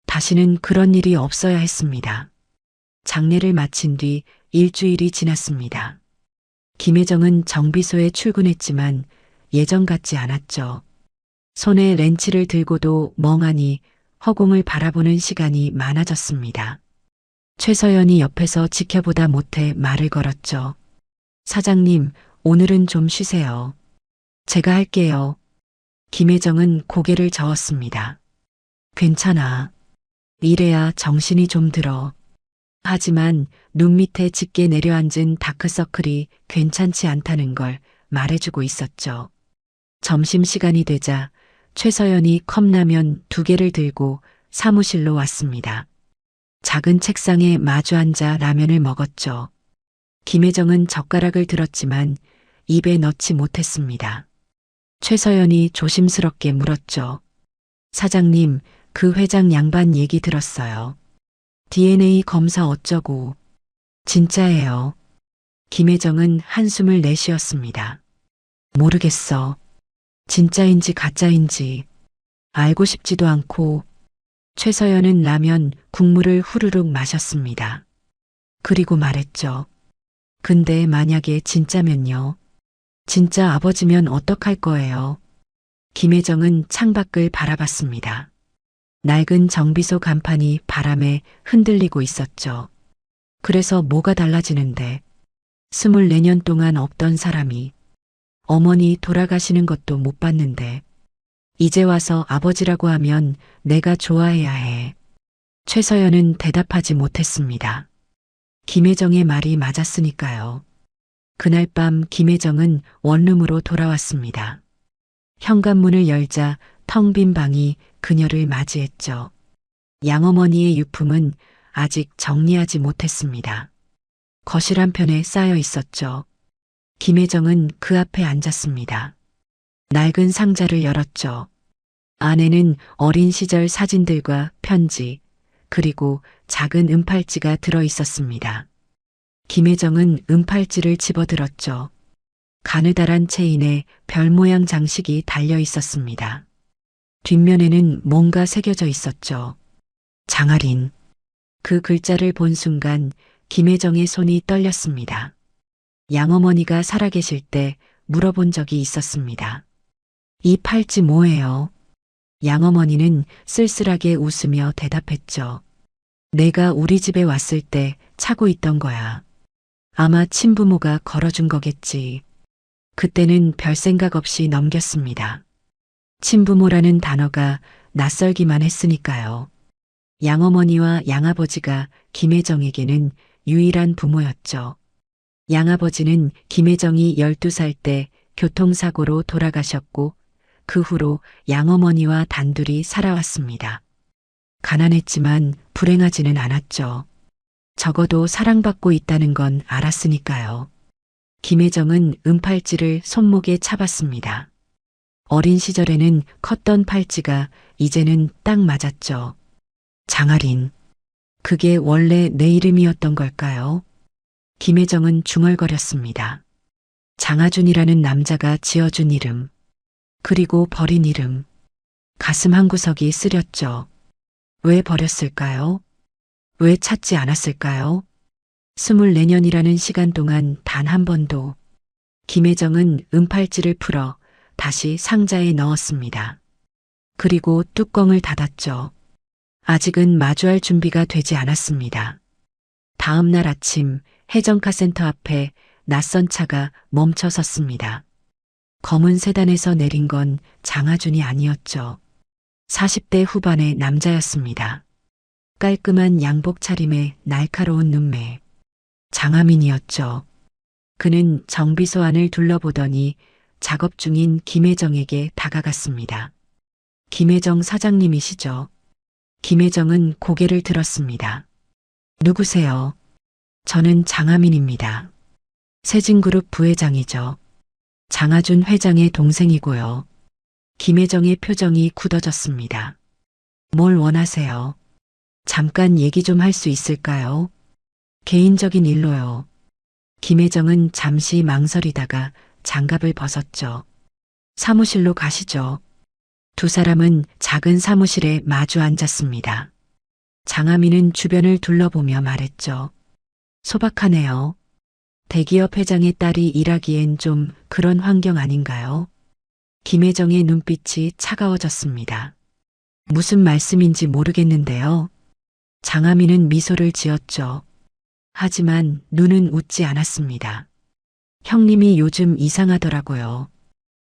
다시는 그런 일이 없어야 했습니다. 장례를 마친 뒤 일주일이 지났습니다. 김혜정은 정비소에 출근했지만 예전 같지 않았죠. 손에 렌치를 들고도 멍하니 허공을 바라보는 시간이 많아졌습니다. 최서연이 옆에서 지켜보다 못해 말을 걸었죠. 사장님, 오늘은 좀 쉬세요. 제가 할게요. 김혜정은 고개를 저었습니다. 괜찮아. 이래야 정신이 좀 들어. 하지만 눈 밑에 짙게 내려앉은 다크서클이 괜찮지 않다는 걸 말해주고 있었죠. 점심시간이 되자 최서연이 컵라면 2개를 들고 사무실로 왔습니다. 작은 책상에 마주 앉아 라면을 먹었죠. 김혜정은 젓가락을 들었지만 입에 넣지 못했습니다. 최서연이 조심스럽게 물었죠. 사장님, 그 회장 양반 얘기 들었어요. DNA 검사 어쩌고. 진짜예요. 김혜정은 한숨을 내쉬었습니다. 모르겠어. 진짜인지 가짜인지 알고 싶지도 않고. 최서연은 라면 국물을 후루룩 마셨습니다. 그리고 말했죠. 근데 만약에 진짜면요. 진짜 아버지면 어떡할 거예요? 김혜정은 창밖을 바라봤습니다. 낡은 정비소 간판이 바람에 흔들리고 있었죠. 그래서 뭐가 달라지는데 24년 동안 없던 사람이 어머니 돌아가시는 것도 못 봤는데 이제 와서 아버지라고 하면 내가 좋아해야 해. 최서연은 대답하지 못했습니다. 김혜정의 말이 맞았으니까요. 그날 밤 김혜정은 원룸으로 돌아왔습니다. 현관문을 열자 텅 빈 방이 그녀를 맞이했죠. 양어머니의 유품은 아직 정리하지 못했습니다. 거실 한편에 쌓여 있었죠. 김혜정은 그 앞에 앉았습니다. 낡은 상자를 열었죠. 안에는 어린 시절 사진들과 편지, 그리고 작은 은팔찌가 들어 있었습니다. 김혜정은 은팔찌를 집어들었죠. 가느다란 체인에 별 모양 장식이 달려 있었습니다. 뒷면에는 뭔가 새겨져 있었죠. 장아린. 그 글자를 본 순간 김혜정의 손이 떨렸습니다. 양어머니가 살아계실 때 물어본 적이 있었습니다. 이 팔찌 뭐예요? 양어머니는 쓸쓸하게 웃으며 대답했죠. 내가 우리 집에 왔을 때 차고 있던 거야. 아마 친부모가 걸어준 거겠지. 그때는 별 생각 없이 넘겼습니다. 친부모라는 단어가 낯설기만 했으니까요. 양어머니와 양아버지가 김혜정에게는 유일한 부모였죠. 양아버지는 김혜정이 12살 때 교통사고로 돌아가셨고 그 후로 양어머니와 단둘이 살아왔습니다. 가난했지만 불행하지는 않았죠. 적어도 사랑받고 있다는 건 알았으니까요. 김혜정은 은팔찌를 손목에 차봤습니다. 어린 시절에는 컸던 팔찌가 이제는 딱 맞았죠. 장아린. 그게 원래 내 이름이었던 걸까요? 김혜정은 중얼거렸습니다. 장하준이라는 남자가 지어준 이름. 그리고 버린 이름. 가슴 한구석이 쓰렸죠. 왜 버렸을까요? 왜 찾지 않았을까요? 24년이라는 시간 동안 단 한 번도. 김혜정은 은팔찌를 풀어 다시 상자에 넣었습니다. 그리고 뚜껑을 닫았죠. 아직은 마주할 준비가 되지 않았습니다. 다음 날 아침 해정카 센터 앞에 낯선 차가 멈춰 섰습니다. 검은 세단에서 내린 건 장하준이 아니었죠. 40대 후반의 남자였습니다. 깔끔한 양복 차림에 날카로운 눈매. 장하민이었죠. 그는 정비소 안을 둘러보더니 작업 중인 김혜정에게 다가갔습니다. 김혜정 사장님이시죠? 김혜정은 고개를 들었습니다. 누구세요? 저는 장하민입니다. 세진그룹 부회장이죠. 장하준 회장의 동생이고요. 김혜정의 표정이 굳어졌습니다. 뭘 원하세요? 잠깐 얘기 좀 할 수 있을까요? 개인적인 일로요. 김혜정은 잠시 망설이다가 장갑을 벗었죠. 사무실로 가시죠. 두 사람은 작은 사무실에 마주 앉았습니다. 장하민은 주변을 둘러보며 말했죠. 소박하네요. 대기업 회장의 딸이 일하기엔 좀 그런 환경 아닌가요? 김혜정의 눈빛이 차가워졌습니다. 무슨 말씀인지 모르겠는데요. 장하민은 미소를 지었죠. 하지만 눈은 웃지 않았습니다. 형님이 요즘 이상하더라고요.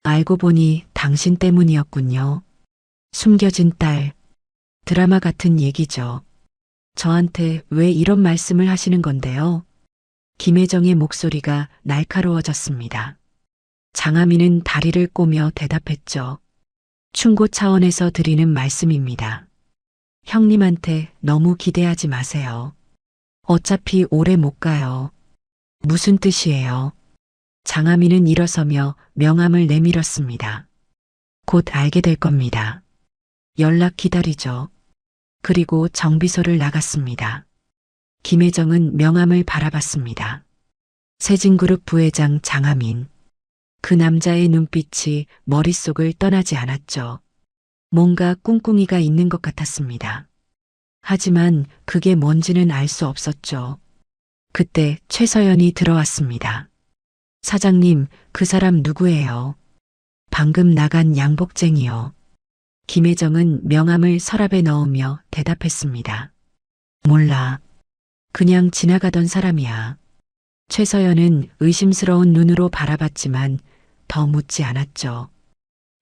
알고 보니 당신 때문이었군요. 숨겨진 딸. 드라마 같은 얘기죠. 저한테 왜 이런 말씀을 하시는 건데요? 김혜정의 목소리가 날카로워졌습니다. 장하민은 다리를 꼬며 대답했죠. 충고 차원에서 드리는 말씀입니다. 형님한테 너무 기대하지 마세요. 어차피 오래 못 가요. 무슨 뜻이에요? 장하민은 일어서며 명함을 내밀었습니다. 곧 알게 될 겁니다. 연락 기다리죠. 그리고 정비소를 나갔습니다. 김혜정은 명함을 바라봤습니다. 세진그룹 부회장 장하민. 그 남자의 눈빛이 머릿속을 떠나지 않았죠. 뭔가 꿍꿍이가 있는 것 같았습니다. 하지만 그게 뭔지는 알 수 없었죠. 그때 최서연이 들어왔습니다. 사장님, 그 사람 누구예요? 방금 나간 양복쟁이요. 김혜정은 명함을 서랍에 넣으며 대답했습니다. 몰라. 그냥 지나가던 사람이야. 최서연은 의심스러운 눈으로 바라봤지만 더 묻지 않았죠.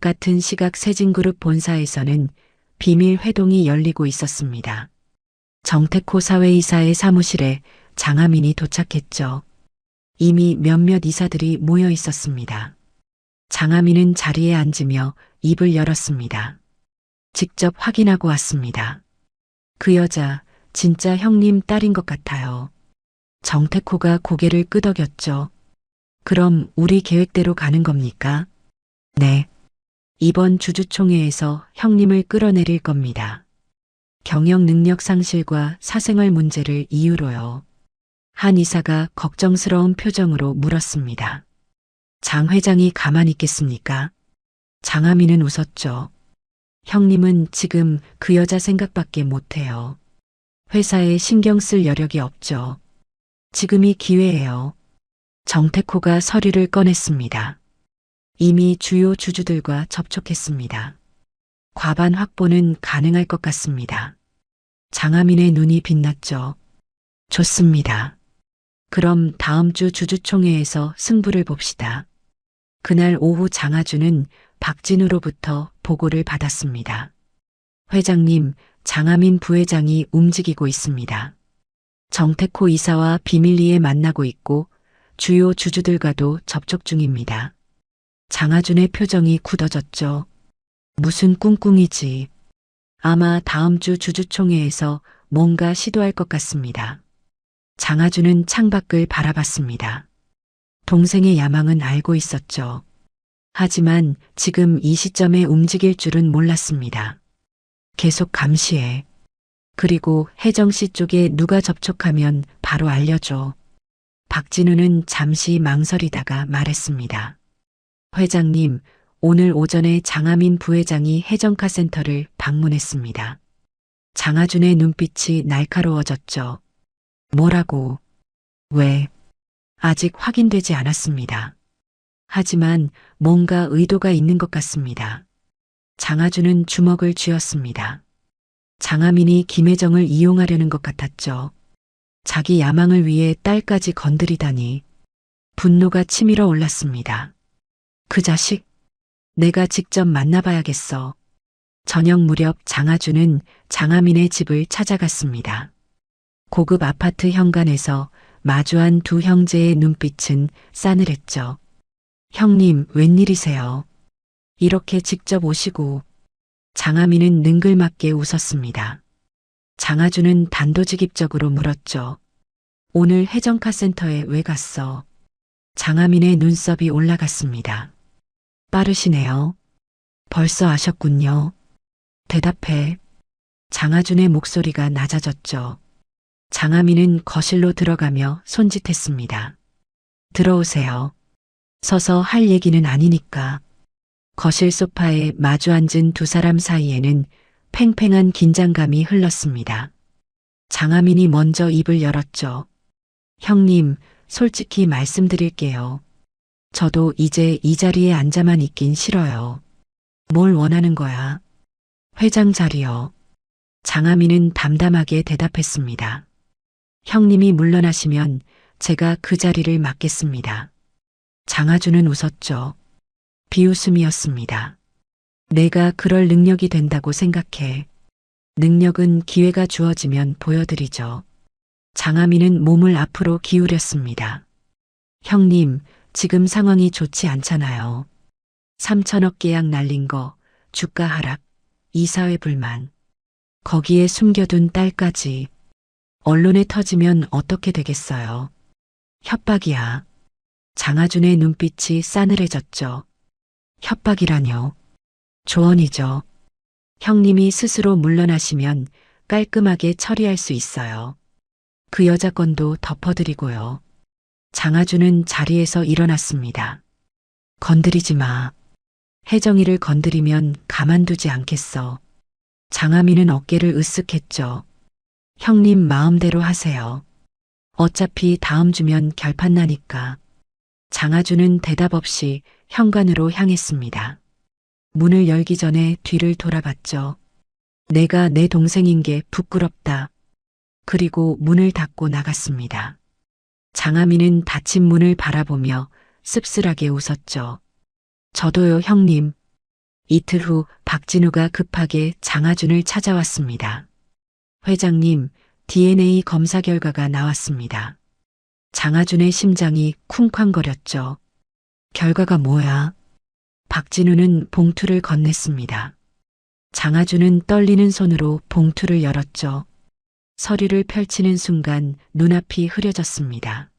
같은 시각 세진그룹 본사에서는 비밀 회동이 열리고 있었습니다. 정택호 사회이사의 사무실에 장하민이 도착했죠. 이미 몇몇 이사들이 모여 있었습니다. 장하민은 자리에 앉으며 입을 열었습니다. 직접 확인하고 왔습니다. 그 여자 진짜 형님 딸인 것 같아요. 정택호가 고개를 끄덕였죠. 그럼 우리 계획대로 가는 겁니까? 네. 이번 주주총회에서 형님을 끌어내릴 겁니다. 경영 능력 상실과 사생활 문제를 이유로요. 한 이사가 걱정스러운 표정으로 물었습니다. 장 회장이 가만히 있겠습니까? 장하민은 웃었죠. 형님은 지금 그 여자 생각밖에 못해요. 회사에 신경 쓸 여력이 없죠. 지금이 기회예요. 정택호가 서류를 꺼냈습니다. 이미 주요 주주들과 접촉했습니다. 과반 확보는 가능할 것 같습니다. 장하민의 눈이 빛났죠. 좋습니다. 그럼 다음 주 주주총회에서 승부를 봅시다. 그날 오후 장하주는 박진우로부터 보고를 받았습니다. 회장님, 장하민 부회장이 움직이고 있습니다. 정택호 이사와 비밀리에 만나고 있고 주요 주주들과도 접촉 중입니다. 장하준의 표정이 굳어졌죠. 무슨 꿍꿍이지. 아마 다음 주 주주총회에서 뭔가 시도할 것 같습니다. 장하준은 창밖을 바라봤습니다. 동생의 야망은 알고 있었죠. 하지만 지금 이 시점에 움직일 줄은 몰랐습니다. 계속 감시해. 그리고 혜정 씨 쪽에 누가 접촉하면 바로 알려줘. 박진우는 잠시 망설이다가 말했습니다. 회장님, 오늘 오전에 장하민 부회장이 혜정카센터를 방문했습니다. 장하준의 눈빛이 날카로워졌죠. 뭐라고? 왜? 아직 확인되지 않았습니다. 하지만 뭔가 의도가 있는 것 같습니다. 장하준은 주먹을 쥐었습니다. 장하민이 김혜정을 이용하려는 것 같았죠. 자기 야망을 위해 딸까지 건드리다니. 분노가 치밀어 올랐습니다. 그 자식, 내가 직접 만나봐야겠어. 저녁 무렵 장하준은 장하민의 집을 찾아갔습니다. 고급 아파트 현관에서 마주한 두 형제의 눈빛은 싸늘했죠. 형님, 웬일이세요? 이렇게 직접 오시고. 장하민은 능글맞게 웃었습니다. 장하준은 단도직입적으로 물었죠. 오늘 혜정카센터에 왜 갔어? 장하민의 눈썹이 올라갔습니다. 빠르시네요. 벌써 아셨군요. 대답해. 장하준의 목소리가 낮아졌죠. 장하민은 거실로 들어가며 손짓했습니다. 들어오세요. 서서 할 얘기는 아니니까. 거실 소파에 마주 앉은 두 사람 사이에는 팽팽한 긴장감이 흘렀습니다. 장하민이 먼저 입을 열었죠. 형님, 솔직히 말씀드릴게요. 저도 이제 이 자리에 앉아만 있긴 싫어요. 뭘 원하는 거야? 회장 자리요. 장하민은 담담하게 대답했습니다. 형님이 물러나시면 제가 그 자리를 맡겠습니다. 장하준은 웃었죠. 비웃음이었습니다. 내가 그럴 능력이 된다고 생각해. 능력은 기회가 주어지면 보여드리죠. 장하민은 몸을 앞으로 기울였습니다. 형님, 지금 상황이 좋지 않잖아요. 3천억 계약 날린 거, 주가 하락, 이사회 불만. 거기에 숨겨둔 딸까지. 언론에 터지면 어떻게 되겠어요. 협박이야. 장하준의 눈빛이 싸늘해졌죠. 협박이라뇨. 조언이죠. 형님이 스스로 물러나시면 깔끔하게 처리할 수 있어요. 그 여자 건도 덮어드리고요. 장하준은 자리에서 일어났습니다. 건드리지 마. 혜정이를 건드리면 가만두지 않겠어. 장하민은 어깨를 으쓱했죠. 형님 마음대로 하세요. 어차피 다음 주면 결판 나니까. 장하준은 대답 없이 현관으로 향했습니다. 문을 열기 전에 뒤를 돌아봤죠. 내가 내 동생인 게 부끄럽다. 그리고 문을 닫고 나갔습니다. 장하민은 닫힌 문을 바라보며 씁쓸하게 웃었죠. 저도요, 형님. 이틀 후 박진우가 급하게 장하준을 찾아왔습니다. 회장님, DNA 검사 결과가 나왔습니다. 장하준의 심장이 쿵쾅거렸죠. 결과가 뭐야? 박진우는 봉투를 건넸습니다. 장하준은 떨리는 손으로 봉투를 열었죠. 서류를 펼치는 순간 눈앞이 흐려졌습니다.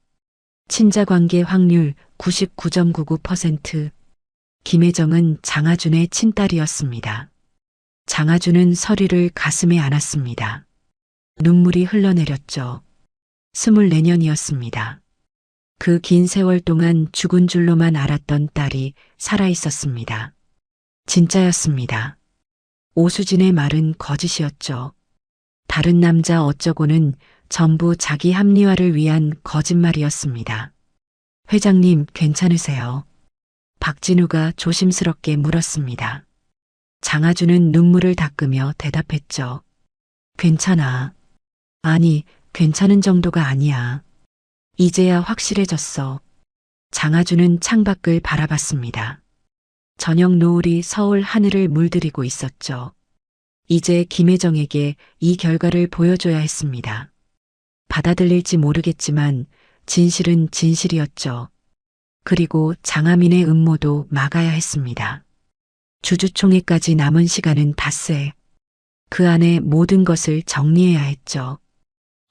친자관계 확률 99.99%. 김혜정은 장하준의 친딸이었습니다. 장하준은 서류를 가슴에 안았습니다. 눈물이 흘러내렸죠. 24년이었습니다. 그 긴 세월 동안 죽은 줄로만 알았던 딸이 살아있었습니다. 진짜였습니다. 오수진의 말은 거짓이었죠. 다른 남자 어쩌고는 전부 자기 합리화를 위한 거짓말이었습니다. 회장님, 괜찮으세요? 박진우가 조심스럽게 물었습니다. 장하준은 눈물을 닦으며 대답했죠. 괜찮아. 아니, 괜찮은 정도가 아니야. 이제야 확실해졌어. 장하준은 창밖을 바라봤습니다. 저녁 노을이 서울 하늘을 물들이고 있었죠. 이제 김혜정에게 이 결과를 보여줘야 했습니다. 받아들일지 모르겠지만 진실은 진실이었죠. 그리고 장하민의 음모도 막아야 했습니다. 주주총회까지 남은 시간은 닷새. 그 안에 모든 것을 정리해야 했죠.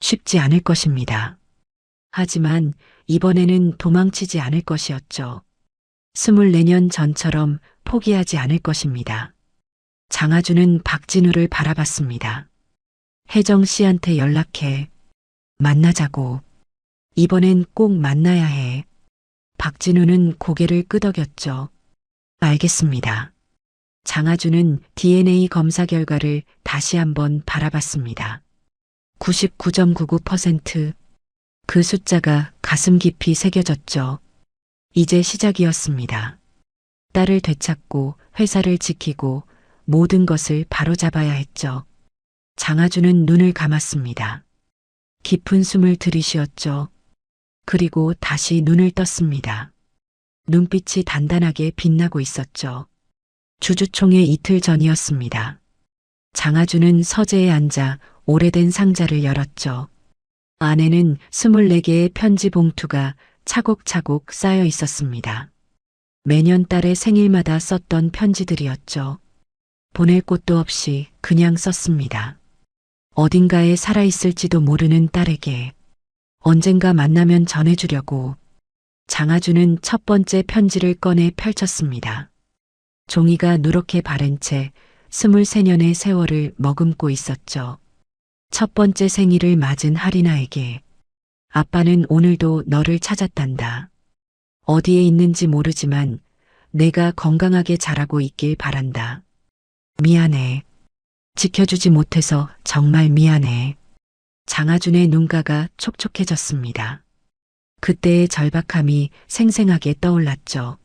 쉽지 않을 것입니다. 하지만 이번에는 도망치지 않을 것이었죠. 24년 전처럼 포기하지 않을 것입니다. 장하준은 박진우를 바라봤습니다. 혜정 씨한테 연락해. 만나자고. 이번엔 꼭 만나야 해. 박진우는 고개를 끄덕였죠. 알겠습니다. 장하준은 DNA 검사 결과를 다시 한번 바라봤습니다. 99.99%. 그 숫자가 가슴 깊이 새겨졌죠. 이제 시작이었습니다. 딸을 되찾고 회사를 지키고 모든 것을 바로잡아야 했죠. 장하준은 눈을 감았습니다. 깊은 숨을 들이쉬었죠. 그리고 다시 눈을 떴습니다. 눈빛이 단단하게 빛나고 있었죠. 주주총회 이틀 전이었습니다. 장하준은 서재에 앉아 오래된 상자를 열었죠. 안에는 24개의 편지 봉투가 차곡차곡 쌓여 있었습니다. 매년 딸의 생일마다 썼던 편지들이었죠. 보낼 곳도 없이 그냥 썼습니다. 어딘가에 살아있을지도 모르는 딸에게 언젠가 만나면 전해주려고. 장하준은 첫 번째 편지를 꺼내 펼쳤습니다. 종이가 누렇게 바른 채 23년의 세월을 머금고 있었죠. 첫 번째 생일을 맞은 하리나에게. 아빠는 오늘도 너를 찾았단다. 어디에 있는지 모르지만 내가 건강하게 자라고 있길 바란다. 미안해. 지켜주지 못해서 정말 미안해. 장하준의 눈가가 촉촉해졌습니다. 그때의 절박함이 생생하게 떠올랐죠.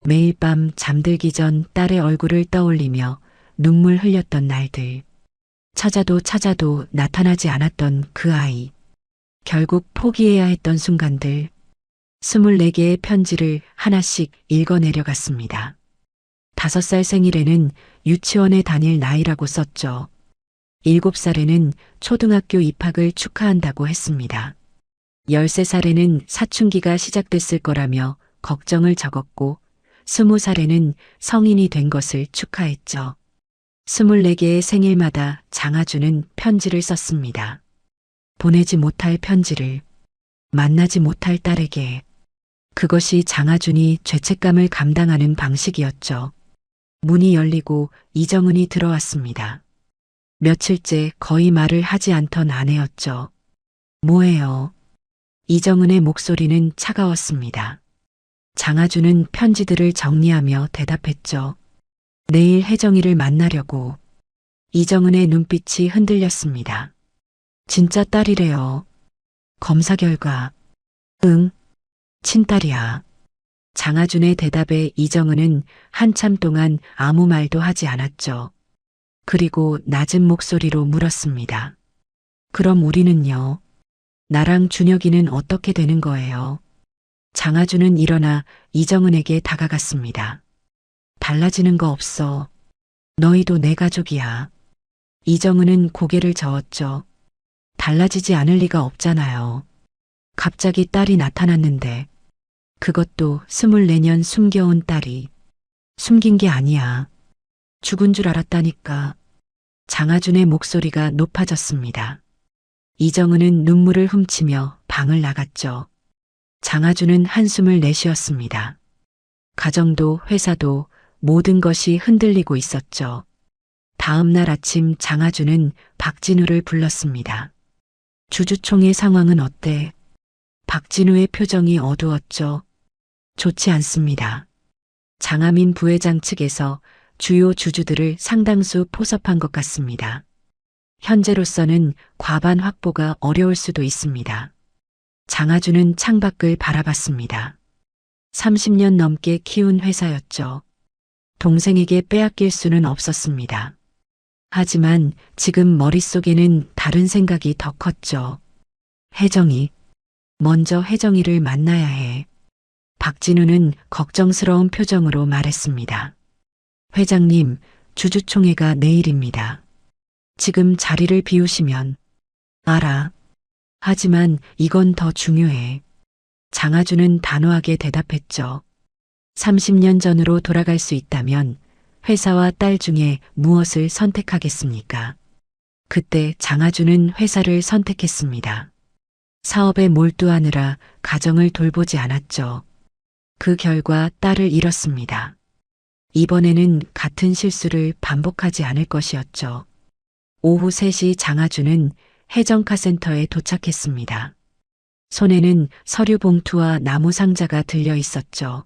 매일 밤 잠들기 전 딸의 얼굴을 떠올리며 눈물 흘렸던 날들. 찾아도 나타나지 않았던 그 아이. 결국 포기해야 했던 순간들. 24개의 편지를 하나씩 읽어내려갔습니다. 5살 생일에는 유치원에 다닐 나이라고 썼죠. 7살에는 초등학교 입학을 축하한다고 했습니다. 13살에는 사춘기가 시작됐을 거라며 걱정을 적었고 20살에는 성인이 된 것을 축하했죠. 24개의 생일마다 장아주는 편지를 썼습니다. 보내지 못할 편지를 만나지 못할 딸에게. 그것이 장아준이 죄책감을 감당하는 방식이었죠. 문이 열리고 이정은이 들어왔습니다. 며칠째 거의 말을 하지 않던 아내였죠. 뭐해요? 이정은의 목소리는 차가웠습니다. 장아준은 편지들을 정리하며 대답했죠. 내일 혜정이를 만나려고. 이정은의 눈빛이 흔들렸습니다. 진짜 딸이래요. 검사 결과. 응, 친딸이야. 장아준의 대답에 이정은은 한참 동안 아무 말도 하지 않았죠. 그리고 낮은 목소리로 물었습니다. 그럼 우리는요? 나랑 준혁이는 어떻게 되는 거예요? 장아준은 일어나 이정은에게 다가갔습니다. 달라지는 거 없어. 너희도 내 가족이야. 이정은은 고개를 저었죠. 달라지지 않을 리가 없잖아요. 갑자기 딸이 나타났는데 그것도 24년 숨겨온 딸이. 숨긴 게 아니야. 죽은 줄 알았다니까. 장아준의 목소리가 높아졌습니다. 이정은은 눈물을 훔치며 방을 나갔죠. 장아준은 한숨을 내쉬었습니다. 가정도 회사도 모든 것이 흔들리고 있었죠. 다음 날 아침 장아준은 박진우를 불렀습니다. 주주총회 상황은 어때? 박진우의 표정이 어두웠죠. 좋지 않습니다. 장하민 부회장 측에서 주요 주주들을 상당수 포섭한 것 같습니다. 현재로서는 과반 확보가 어려울 수도 있습니다. 장아준은 창밖을 바라봤습니다. 30년 넘게 키운 회사였죠. 동생에게 빼앗길 수는 없었습니다. 하지만 지금 머릿속에는 다른 생각이 더 컸죠. 혜정이. 먼저 혜정이를 만나야 해. 박진우는 걱정스러운 표정으로 말했습니다. 회장님, 주주총회가 내일입니다. 지금 자리를 비우시면. 알아. 하지만 이건 더 중요해. 장아준은 단호하게 대답했죠. 30년 전으로 돌아갈 수 있다면 회사와 딸 중에 무엇을 선택하겠습니까? 그때 장아준은 회사를 선택했습니다. 사업에 몰두하느라 가정을 돌보지 않았죠. 그 결과 딸을 잃었습니다. 이번에는 같은 실수를 반복하지 않을 것이었죠. 오후 3시 장아준은 혜정카센터에 도착했습니다. 손에는 서류 봉투와 나무 상자가 들려 있었죠.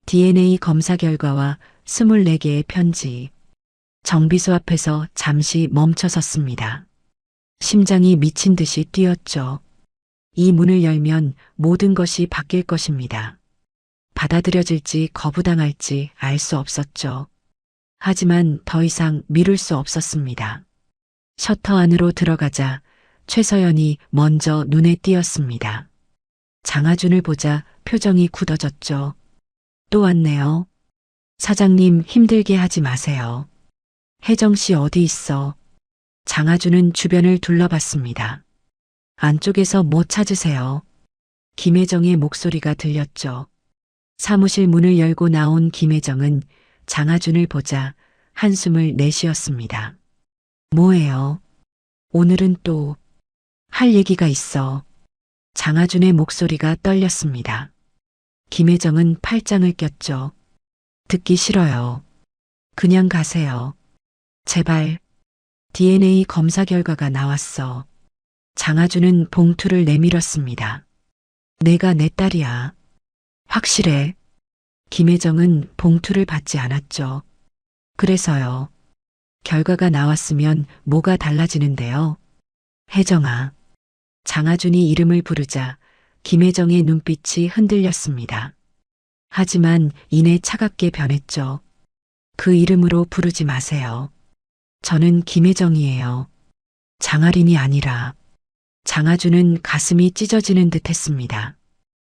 DNA 검사 결과와 24개의 편지. 정비소 앞에서 잠시 멈춰 섰습니다. 심장이 미친 듯이 뛰었죠. 이 문을 열면 모든 것이 바뀔 것입니다. 받아들여질지 거부당할지 알 수 없었죠. 하지만 더 이상 미룰 수 없었습니다. 셔터 안으로 들어가자 최서연이 먼저 눈에 띄었습니다. 장아준을 보자 표정이 굳어졌죠. 또 왔네요. 사장님 힘들게 하지 마세요. 혜정 씨 어디 있어? 장아준은 주변을 둘러봤습니다. 안쪽에서 뭐 찾으세요? 김혜정의 목소리가 들렸죠. 사무실 문을 열고 나온 김혜정은 장아준을 보자 한숨을 내쉬었습니다. 뭐예요? 오늘은 또 할 얘기가 있어. 장아준의 목소리가 떨렸습니다. 김혜정은 팔짱을 꼈죠. 듣기 싫어요. 그냥 가세요. 제발. DNA 검사 결과가 나왔어. 장아준은 봉투를 내밀었습니다. 내가 내 딸이야. 확실해. 김혜정은 봉투를 받지 않았죠. 그래서요. 결과가 나왔으면 뭐가 달라지는데요. 혜정아. 장아준이 이름을 부르자 김혜정의 눈빛이 흔들렸습니다. 하지만 이내 차갑게 변했죠. 그 이름으로 부르지 마세요. 저는 김혜정이에요. 장아린이 아니라. 장아준은 가슴이 찢어지는 듯 했습니다.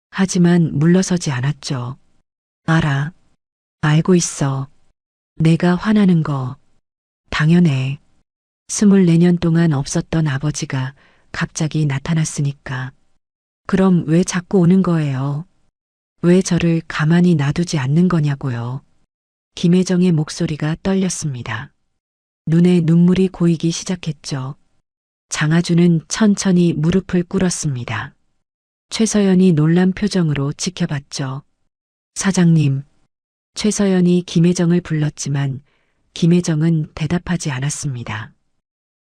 하지만 물러서지 않았죠. 알아. 알고 있어. 내가 화나는 거. 당연해. 24년 동안 없었던 아버지가 갑자기 나타났으니까. 그럼 왜 자꾸 오는 거예요? 왜 저를 가만히 놔두지 않는 거냐고요. 김혜정의 목소리가 떨렸습니다. 눈에 눈물이 고이기 시작했죠. 장하준은 천천히 무릎을 꿇었습니다. 최서연이 놀란 표정으로 지켜봤죠. 사장님. 최서연이 김혜정을 불렀지만 김혜정은 대답하지 않았습니다.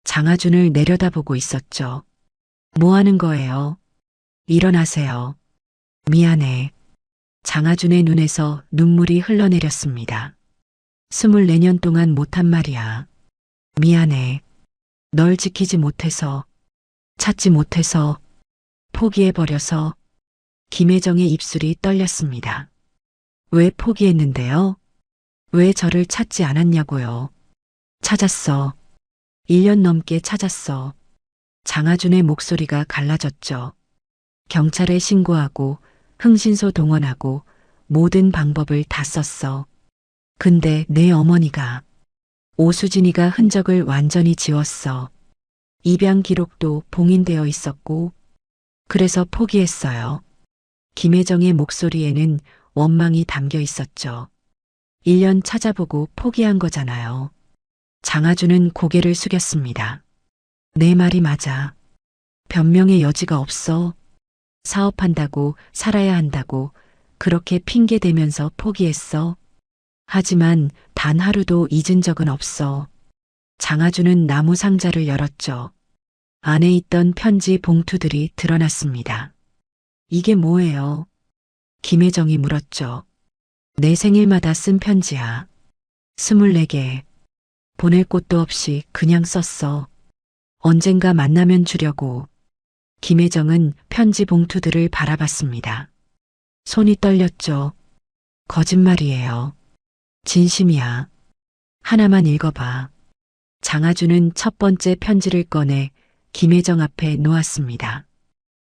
장하준을 내려다보고 있었죠. 뭐 하는 거예요? 일어나세요. 미안해. 장하준의 눈에서 눈물이 흘러내렸습니다. 24년 동안 못한 말이야. 미안해. 널 지키지 못해서, 찾지 못해서, 포기해버려서. 김혜정의 입술이 떨렸습니다. 왜 포기했는데요? 왜 저를 찾지 않았냐고요. 찾았어. 1년 넘게 찾았어. 장하준의 목소리가 갈라졌죠. 경찰에 신고하고 흥신소 동원하고 모든 방법을 다 썼어. 근데 내 어머니가 오수진이가 흔적을 완전히 지웠어. 입양 기록도 봉인되어 있었고 그래서 포기했어요. 김혜정의 목소리에는 원망이 담겨 있었죠. 1년 찾아보고 포기한 거잖아요. 장하준은 고개를 숙였습니다. 내 말이 맞아. 변명의 여지가 없어. 사업한다고 살아야 한다고 그렇게 핑계대면서 포기했어. 하지만 단 하루도 잊은 적은 없어. 장하준은 나무 상자를 열었죠. 안에 있던 편지 봉투들이 드러났습니다. 이게 뭐예요? 김혜정이 물었죠. 내 생일마다 쓴 편지야. 24개. 보낼 곳도 없이 그냥 썼어. 언젠가 만나면 주려고. 김혜정은 편지 봉투들을 바라봤습니다. 손이 떨렸죠. 거짓말이에요. 진심이야. 하나만 읽어봐. 장하준은 첫 번째 편지를 꺼내 김혜정 앞에 놓았습니다.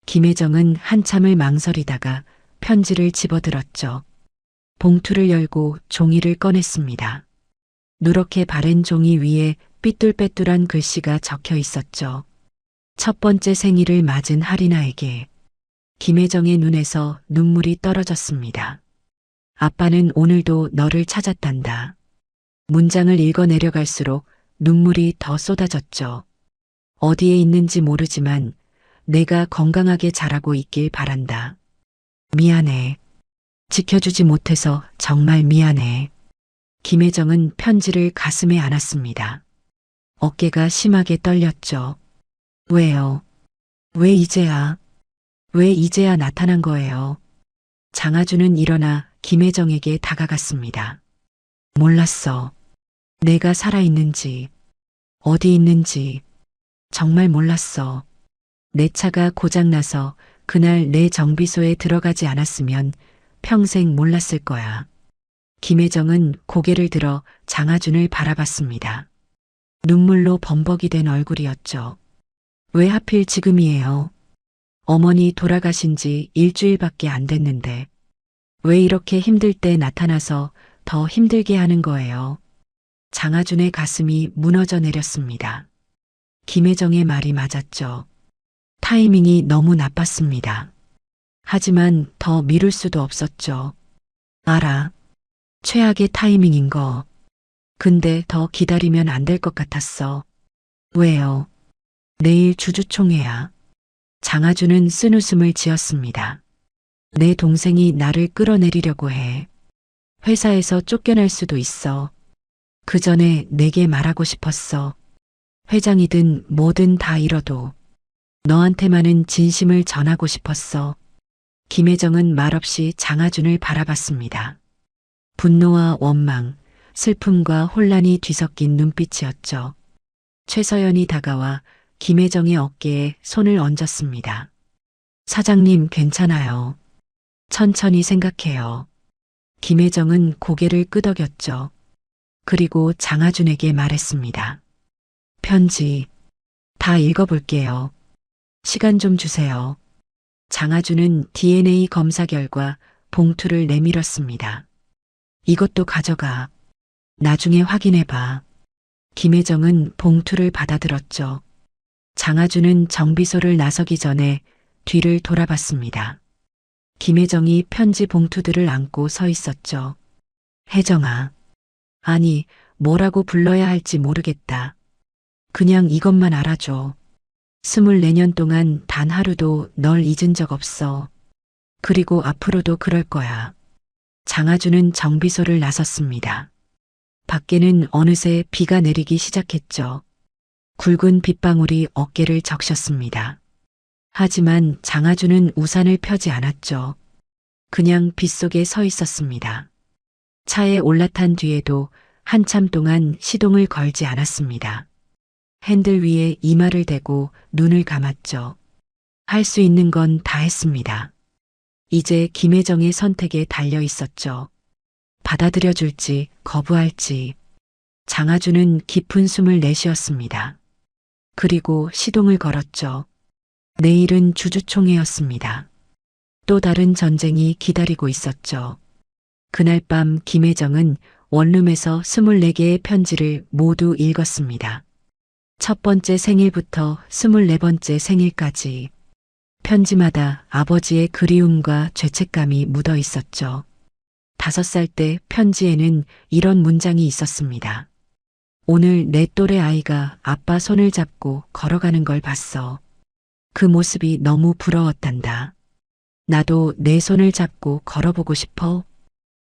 김혜정은 한참을 망설이다가 편지를 집어들었죠. 봉투를 열고 종이를 꺼냈습니다. 누렇게 바랜 종이 위에 삐뚤빼뚤한 글씨가 적혀 있었죠. 첫 번째 생일을 맞은 하리나에게. 김혜정의 눈에서 눈물이 떨어졌습니다. 아빠는 오늘도 너를 찾았단다. 문장을 읽어 내려갈수록 눈물이 더 쏟아졌죠. 어디에 있는지 모르지만 내가 건강하게 자라고 있길 바란다. 미안해. 지켜주지 못해서 정말 미안해. 김혜정은 편지를 가슴에 안았습니다. 어깨가 심하게 떨렸죠. 왜요? 왜 이제야? 왜 이제야 나타난 거예요? 장하준은 일어나 김혜정에게 다가갔습니다. 몰랐어. 내가 살아있는지, 어디 있는지, 정말 몰랐어. 내 차가 고장나서 그날 내 정비소에 들어가지 않았으면 평생 몰랐을 거야. 김혜정은 고개를 들어 장하준을 바라봤습니다. 눈물로 범벅이 된 얼굴이었죠. 왜 하필 지금이에요? 어머니 돌아가신 지 일주일밖에 안 됐는데 왜 이렇게 힘들 때 나타나서 더 힘들게 하는 거예요? 장하준의 가슴이 무너져 내렸습니다. 김혜정의 말이 맞았죠. 타이밍이 너무 나빴습니다. 하지만 더 미룰 수도 없었죠. 알아. 최악의 타이밍인 거. 근데 더 기다리면 안 될 것 같았어. 왜요? 내일 주주총회야. 장하준은 쓴웃음을 지었습니다. 내 동생이 나를 끌어내리려고 해. 회사에서 쫓겨날 수도 있어. 그 전에 내게 말하고 싶었어. 회장이든 뭐든 다 잃어도 너한테만은 진심을 전하고 싶었어. 김혜정은 말없이 장하준을 바라봤습니다. 분노와 원망, 슬픔과 혼란이 뒤섞인 눈빛이었죠. 최서연이 다가와 김혜정의 어깨에 손을 얹었습니다. 사장님 괜찮아요. 천천히 생각해요. 김혜정은 고개를 끄덕였죠. 그리고 장하준에게 말했습니다. 편지 다 읽어볼게요. 시간 좀 주세요. 장하준은 DNA 검사 결과 봉투를 내밀었습니다. 이것도 가져가. 나중에 확인해봐. 김혜정은 봉투를 받아들었죠. 장하준은 정비소를 나서기 전에 뒤를 돌아봤습니다. 김혜정이 편지 봉투들을 안고 서 있었죠. 혜정아. 아니, 뭐라고 불러야 할지 모르겠다. 그냥 이것만 알아줘. 24년 동안 단 하루도 널 잊은 적 없어. 그리고 앞으로도 그럴 거야. 장하준은 정비소를 나섰습니다. 밖에는 어느새 비가 내리기 시작했죠. 굵은 빗방울이 어깨를 적셨습니다. 하지만 장하준은 우산을 펴지 않았죠. 그냥 빗속에 서 있었습니다. 차에 올라탄 뒤에도 한참 동안 시동을 걸지 않았습니다. 핸들 위에 이마를 대고 눈을 감았죠. 할 수 있는 건 다 했습니다. 이제 김혜정의 선택에 달려 있었죠. 받아들여줄지 거부할지. 장하준은 깊은 숨을 내쉬었습니다. 그리고 시동을 걸었죠. 내일은 주주총회였습니다. 또 다른 전쟁이 기다리고 있었죠. 그날 밤 김혜정은 원룸에서 24개의 편지를 모두 읽었습니다. 첫 번째 생일부터 24번째 생일까지. 편지마다 아버지의 그리움과 죄책감이 묻어 있었죠. 5살 때 편지에는 이런 문장이 있었습니다. 오늘 내 또래 아이가 아빠 손을 잡고 걸어가는 걸 봤어. 그 모습이 너무 부러웠단다. 나도 내 손을 잡고 걸어보고 싶어.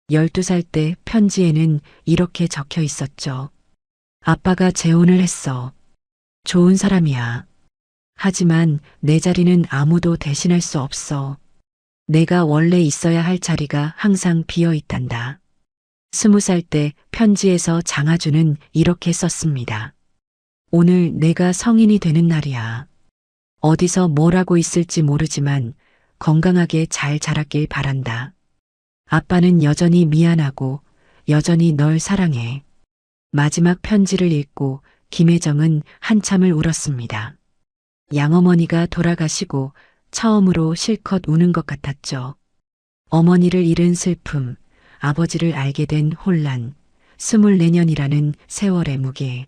12살 때 편지에는 이렇게 적혀 있었죠. 아빠가 재혼을 했어. 좋은 사람이야. 하지만 내 자리는 아무도 대신할 수 없어. 내가 원래 있어야 할 자리가 항상 비어 있단다. 20살 때 편지에서 장하준은 이렇게 썼습니다. 오늘 내가 성인이 되는 날이야. 어디서 뭘 하고 있을지 모르지만 건강하게 잘 자랐길 바란다. 아빠는 여전히 미안하고 여전히 널 사랑해. 마지막 편지를 읽고 김혜정은 한참을 울었습니다. 양어머니가 돌아가시고 처음으로 실컷 우는 것 같았죠. 어머니를 잃은 슬픔, 아버지를 알게 된 혼란, 24년이라는 세월의 무게.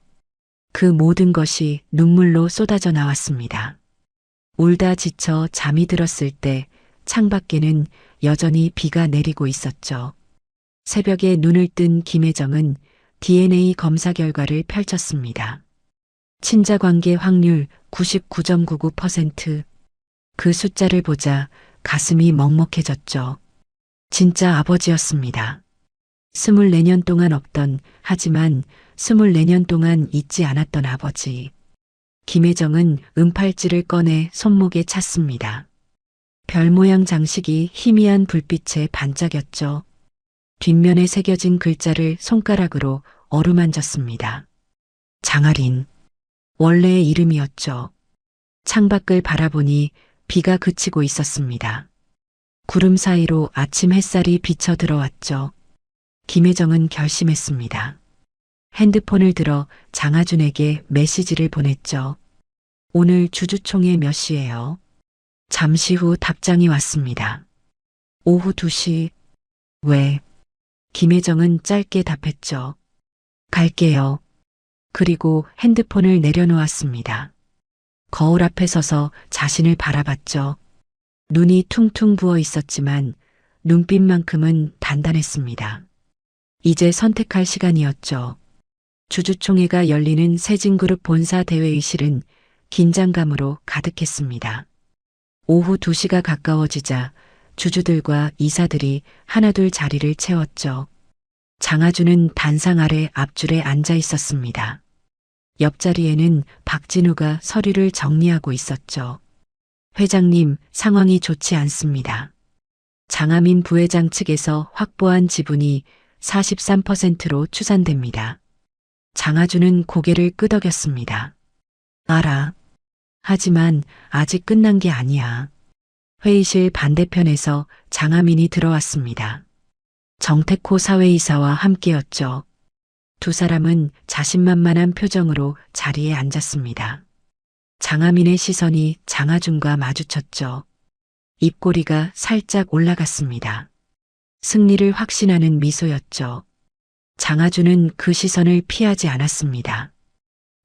그 모든 것이 눈물로 쏟아져 나왔습니다. 울다 지쳐 잠이 들었을 때 창밖에는 여전히 비가 내리고 있었죠. 새벽에 눈을 뜬 김혜정은 DNA 검사 결과를 펼쳤습니다. 친자관계 확률 99.99%. 그 숫자를 보자 가슴이 먹먹해졌죠. 진짜 아버지였습니다. 24년 동안 없던, 하지만 24년 동안 잊지 않았던 아버지. 김혜정은 은팔찌를 꺼내 손목에 찼습니다. 별 모양 장식이 희미한 불빛에 반짝였죠. 뒷면에 새겨진 글자를 손가락으로 어루만졌습니다. 장아린. 원래의 이름이었죠. 창밖을 바라보니 비가 그치고 있었습니다. 구름 사이로 아침 햇살이 비쳐 들어왔죠. 김혜정은 결심했습니다. 핸드폰을 들어 장하준에게 메시지를 보냈죠. 오늘 주주총회 몇 시예요? 잠시 후 답장이 왔습니다. 오후 2시. 왜? 김혜정은 짧게 답했죠. 갈게요. 그리고 핸드폰을 내려놓았습니다. 거울 앞에 서서 자신을 바라봤죠. 눈이 퉁퉁 부어 있었지만 눈빛만큼은 단단했습니다. 이제 선택할 시간이었죠. 주주총회가 열리는 세진그룹 본사 대회의실은 긴장감으로 가득했습니다. 오후 2시가 가까워지자 주주들과 이사들이 하나둘 자리를 채웠죠. 장하준은 단상 아래 앞줄에 앉아 있었습니다. 옆자리에는 박진우가 서류를 정리하고 있었죠. 회장님, 상황이 좋지 않습니다. 장하민 부회장 측에서 확보한 지분이 43%로 추산됩니다. 장하준은 고개를 끄덕였습니다. 알아. 하지만 아직 끝난 게 아니야. 회의실 반대편에서 장하민이 들어왔습니다. 정택호 사회이사와 함께였죠. 두 사람은 자신만만한 표정으로 자리에 앉았습니다. 장하민의 시선이 장하준과 마주쳤죠. 입꼬리가 살짝 올라갔습니다. 승리를 확신하는 미소였죠. 장하준은 그 시선을 피하지 않았습니다.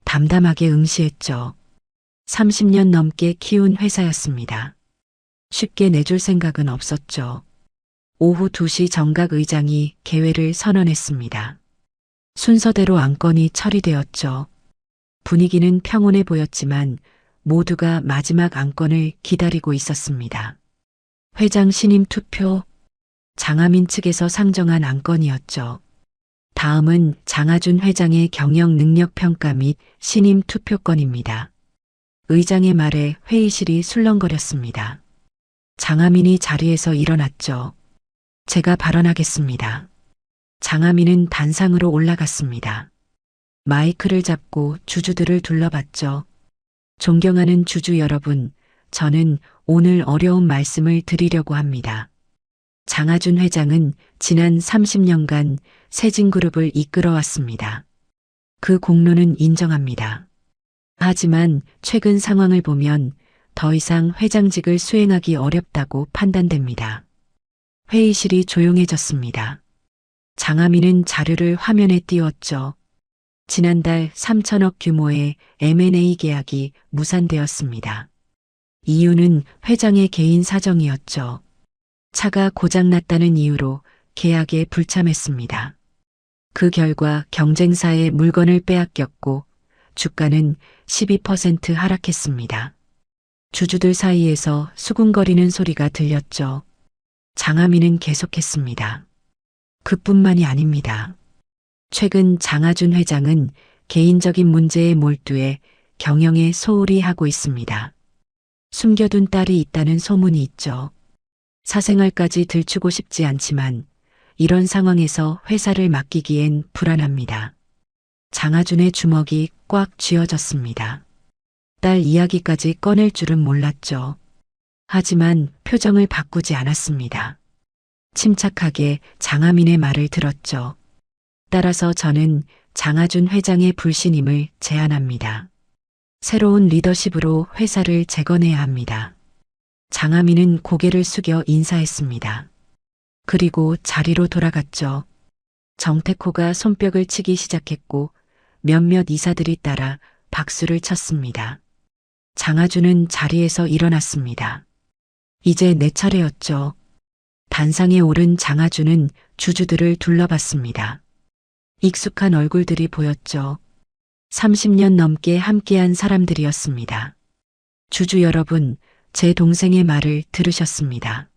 담담하게 응시했죠. 30년 넘게 키운 회사였습니다. 쉽게 내줄 생각은 없었죠. 오후 2시 정각 의장이 개회를 선언했습니다. 순서대로 안건이 처리되었죠. 분위기는 평온해 보였지만 모두가 마지막 안건을 기다리고 있었습니다. 회장 신임 투표, 장하민 측에서 상정한 안건이었죠. 다음은 장하준 회장의 경영 능력 평가 및 신임 투표건입니다. 의장의 말에 회의실이 술렁거렸습니다. 장하민이 자리에서 일어났죠. 제가 발언하겠습니다. 장하민은 단상으로 올라갔습니다. 마이크를 잡고 주주들을 둘러봤죠. 존경하는 주주 여러분, 저는 오늘 어려운 말씀을 드리려고 합니다. 장하준 회장은 지난 30년간 세진그룹을 이끌어왔습니다. 그 공로는 인정합니다. 하지만 최근 상황을 보면 더 이상 회장직을 수행하기 어렵다고 판단됩니다. 회의실이 조용해졌습니다. 장하민은 자료를 화면에 띄웠죠. 지난달 3천억 규모의 M&A 계약이 무산되었습니다. 이유는 회장의 개인 사정이었죠. 차가 고장났다는 이유로 계약에 불참했습니다. 그 결과 경쟁사의 물건을 빼앗겼고 주가는 12% 하락했습니다. 주주들 사이에서 수군거리는 소리가 들렸죠. 장하민은 계속했습니다. 그뿐만이 아닙니다. 최근 장하준 회장은 개인적인 문제에 몰두해 경영에 소홀히 하고 있습니다. 숨겨둔 딸이 있다는 소문이 있죠. 사생활까지 들추고 싶지 않지만 이런 상황에서 회사를 맡기기엔 불안합니다. 장하준의 주먹이 꽉 쥐어졌습니다. 딸 이야기까지 꺼낼 줄은 몰랐죠. 하지만 표정을 바꾸지 않았습니다. 침착하게 장하민의 말을 들었죠. 따라서 저는 장하준 회장의 불신임을 제안합니다. 새로운 리더십으로 회사를 재건해야 합니다. 장하민은 고개를 숙여 인사했습니다. 그리고 자리로 돌아갔죠. 정태호가 손뼉을 치기 시작했고 몇몇 이사들이 따라 박수를 쳤습니다. 장하준은 자리에서 일어났습니다. 이제 내 차례였죠. 단상에 오른 장하준은 주주들을 둘러봤습니다. 익숙한 얼굴들이 보였죠. 30년 넘게 함께한 사람들이었습니다. 주주 여러분, 제 동생의 말을 들으셨습니다.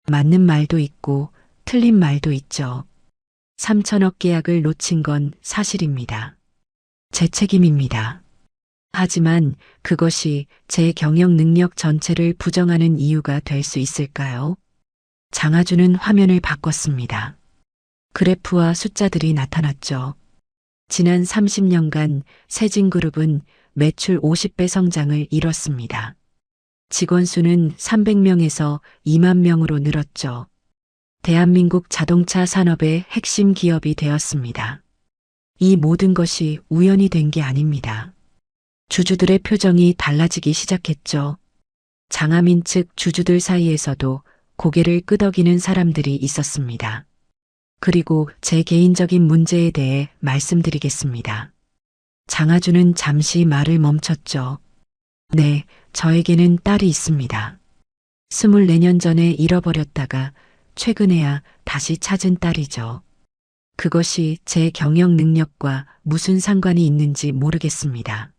맞는 말도 있고 틀린 말도 있죠. 3천억 계약을 놓친 건 사실입니다. 제 책임입니다. 하지만 그것이 제 경영 능력 전체를 부정하는 이유가 될 수 있을까요? 장하준은 화면을 바꿨습니다. 그래프와 숫자들이 나타났죠. 지난 30년간 세진그룹은 매출 50배 성장을 이뤘습니다. 직원 수는 300명에서 2만 명으로 늘었죠. 대한민국 자동차 산업의 핵심 기업이 되었습니다. 이 모든 것이 우연이 된 게 아닙니다. 주주들의 표정이 달라지기 시작했죠. 장하민 측 주주들 사이에서도 고개를 끄덕이는 사람들이 있었습니다. 그리고 제 개인적인 문제에 대해 말씀드리겠습니다. 장하준은 잠시 말을 멈췄죠. 네, 저에게는 딸이 있습니다. 24년 전에 잃어버렸다가 최근에야 다시 찾은 딸이죠. 그것이 제 경영 능력과 무슨 상관이 있는지 모르겠습니다.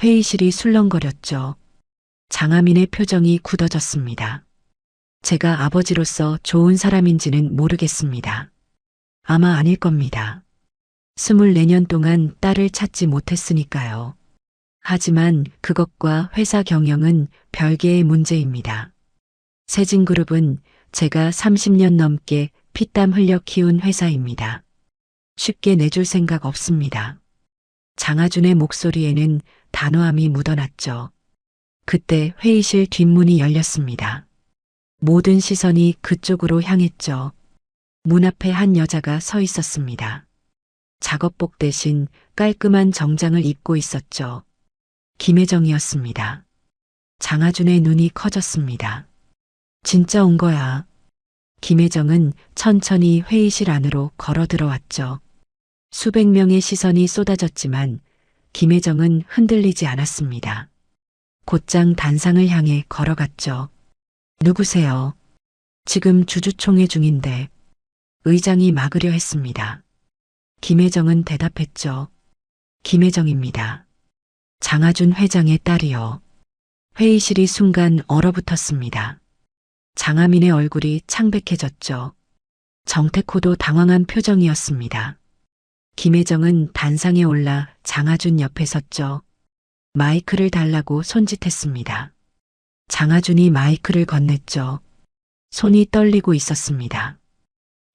회의실이 술렁거렸죠. 장하민의 표정이 굳어졌습니다. 제가 아버지로서 좋은 사람인지는 모르겠습니다. 아마 아닐 겁니다. 24년 동안 딸을 찾지 못했으니까요. 하지만 그것과 회사 경영은 별개의 문제입니다. 세진그룹은 제가 30년 넘게 피땀 흘려 키운 회사입니다. 쉽게 내줄 생각 없습니다. 장하준의 목소리에는 단호함이 묻어났죠. 그때 회의실 뒷문이 열렸습니다. 모든 시선이 그쪽으로 향했죠. 문 앞에 한 여자가 서 있었습니다. 작업복 대신 깔끔한 정장을 입고 있었죠. 김혜정이었습니다. 장하준의 눈이 커졌습니다. 진짜 온 거야. 김혜정은 천천히 회의실 안으로 걸어 들어왔죠. 수백 명의 시선이 쏟아졌지만 김혜정은 흔들리지 않았습니다. 곧장 단상을 향해 걸어갔죠. 누구세요? 지금 주주총회 중인데 의장이 막으려 했습니다. 김혜정은 대답했죠. 김혜정입니다. 장하준 회장의 딸이요. 회의실이 순간 얼어붙었습니다. 장하민의 얼굴이 창백해졌죠. 정태호도 당황한 표정이었습니다. 김혜정은 단상에 올라 장하준 옆에 섰죠. 마이크를 달라고 손짓했습니다. 장하준이 마이크를 건넸죠. 손이 떨리고 있었습니다.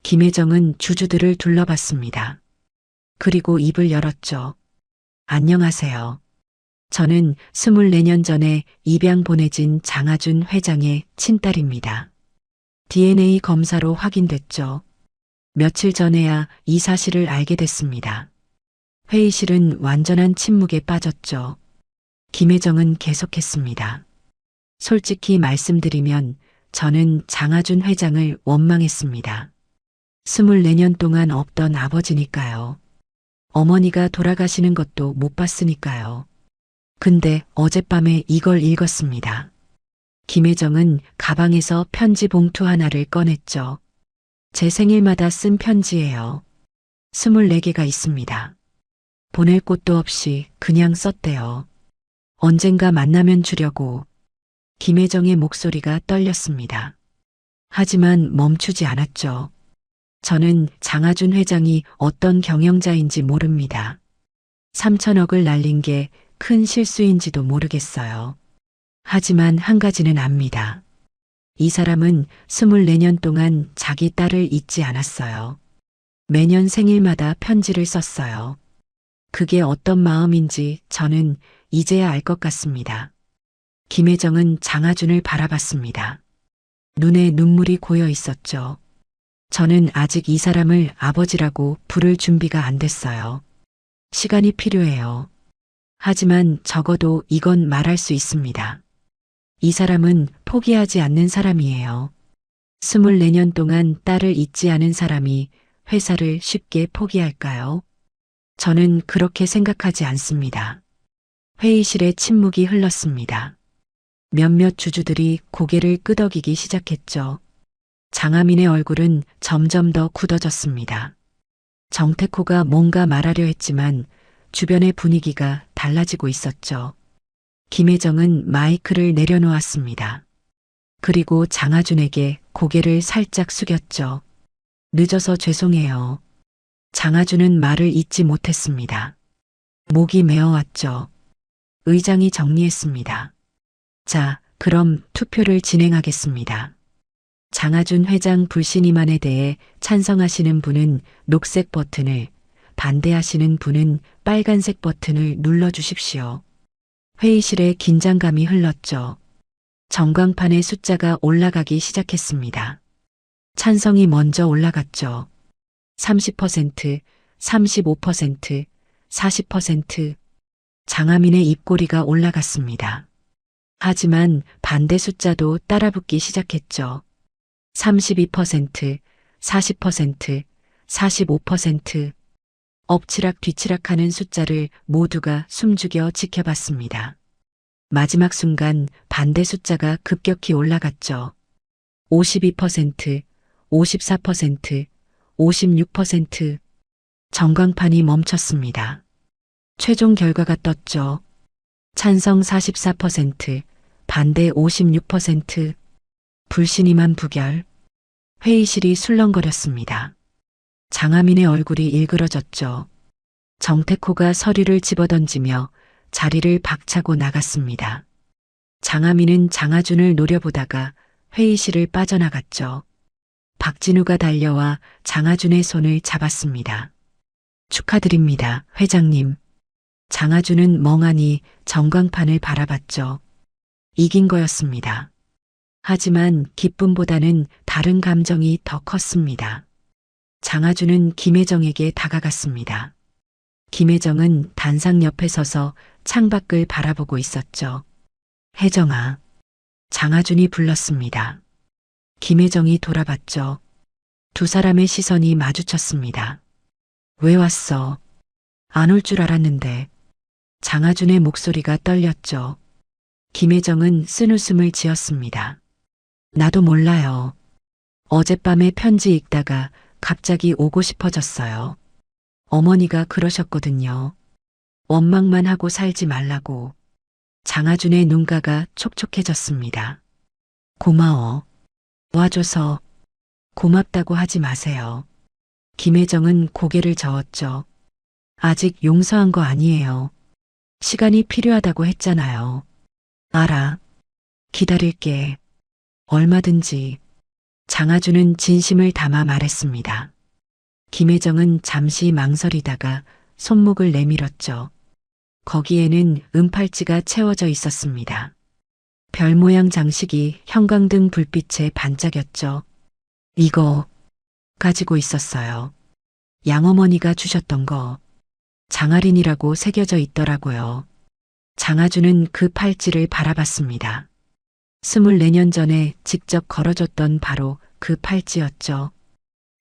김혜정은 주주들을 둘러봤습니다. 그리고 입을 열었죠. 안녕하세요. 저는 24년 전에 입양 보내진 장하준 회장의 친딸입니다. DNA 검사로 확인됐죠. 며칠 전에야 이 사실을 알게 됐습니다. 회의실은 완전한 침묵에 빠졌죠. 김혜정은 계속했습니다. 솔직히 말씀드리면 저는 장하준 회장을 원망했습니다. 24년 동안 없던 아버지니까요. 어머니가 돌아가시는 것도 못 봤으니까요. 근데 어젯밤에 이걸 읽었습니다. 김혜정은 가방에서 편지 봉투 하나를 꺼냈죠. 제 생일마다 쓴 편지예요. 24개가 있습니다. 보낼 곳도 없이 그냥 썼대요. 언젠가 만나면 주려고. 김혜정의 목소리가 떨렸습니다. 하지만 멈추지 않았죠. 저는 장하준 회장이 어떤 경영자인지 모릅니다. 3천억을 날린 게 큰 실수인지도 모르겠어요. 하지만 한 가지는 압니다. 이 사람은 24년 동안 자기 딸을 잊지 않았어요. 매년 생일마다 편지를 썼어요. 그게 어떤 마음인지 저는 이제야 알 것 같습니다. 김혜정은 장하준을 바라봤습니다. 눈에 눈물이 고여 있었죠. 저는 아직 이 사람을 아버지라고 부를 준비가 안 됐어요. 시간이 필요해요. 하지만 적어도 이건 말할 수 있습니다. 이 사람은 포기하지 않는 사람이에요. 24년 동안 딸을 잊지 않은 사람이 회사를 쉽게 포기할까요? 저는 그렇게 생각하지 않습니다. 회의실에 침묵이 흘렀습니다. 몇몇 주주들이 고개를 끄덕이기 시작했죠. 장하민의 얼굴은 점점 더 굳어졌습니다. 정태호가 뭔가 말하려 했지만 주변의 분위기가 달라지고 있었죠. 김혜정은 마이크를 내려놓았습니다. 그리고 장하준에게 고개를 살짝 숙였죠. 늦어서 죄송해요. 장하준은 말을 잇지 못했습니다. 목이 메어왔죠. 의장이 정리했습니다. 자, 그럼 투표를 진행하겠습니다. 장하준 회장 불신임안에 대해 찬성하시는 분은 녹색 버튼을, 반대하시는 분은 빨간색 버튼을 눌러주십시오. 회의실에 긴장감이 흘렀죠. 전광판의 숫자가 올라가기 시작했습니다. 찬성이 먼저 올라갔죠. 30%, 35%, 40%. 장하민의 입꼬리가 올라갔습니다. 하지만 반대 숫자도 따라붙기 시작했죠. 32%, 40%, 45%. 엎치락 뒤치락하는 숫자를 모두가 숨죽여 지켜봤습니다. 마지막 순간 반대 숫자가 급격히 올라갔죠. 52%, 54%, 56%. 전광판이 멈췄습니다. 최종 결과가 떴죠. 찬성 44%, 반대 56%. 불신임한 부결. 회의실이 술렁거렸습니다. 장하민의 얼굴이 일그러졌죠. 정태호가 서류를 집어던지며 자리를 박차고 나갔습니다. 장하민은 장하준을 노려보다가 회의실을 빠져나갔죠. 박진우가 달려와 장하준의 손을 잡았습니다. 축하드립니다, 회장님. 장하준은 멍하니 전광판을 바라봤죠. 이긴 거였습니다. 하지만 기쁨보다는 다른 감정이 더 컸습니다. 장하준은 김혜정에게 다가갔습니다. 김혜정은 단상 옆에 서서 창밖을 바라보고 있었죠. 혜정아. 장하준이 불렀습니다. 김혜정이 돌아봤죠. 두 사람의 시선이 마주쳤습니다. 왜 왔어? 안 올 줄 알았는데. 장하준의 목소리가 떨렸죠. 김혜정은 쓴웃음을 지었습니다. 나도 몰라요. 어젯밤에 편지 읽다가 갑자기 오고 싶어졌어요. 어머니가 그러셨거든요. 원망만 하고 살지 말라고. 장하준의 눈가가 촉촉해졌습니다. 고마워. 와줘서 고맙다고 하지 마세요. 김혜정은 고개를 저었죠. 아직 용서한 거 아니에요. 시간이 필요하다고 했잖아요. 알아. 기다릴게. 얼마든지. 장하준은 진심을 담아 말했습니다. 김혜정은 잠시 망설이다가 손목을 내밀었죠. 거기에는 은팔찌가 채워져 있었습니다. 별 모양 장식이 형광등 불빛에 반짝였죠. 이거 가지고 있었어요. 양어머니가 주셨던 거. 장아린이라고 새겨져 있더라고요. 장하준은 그 팔찌를 바라봤습니다. 24년 전에 직접 걸어줬던 바로 그 팔찌였죠.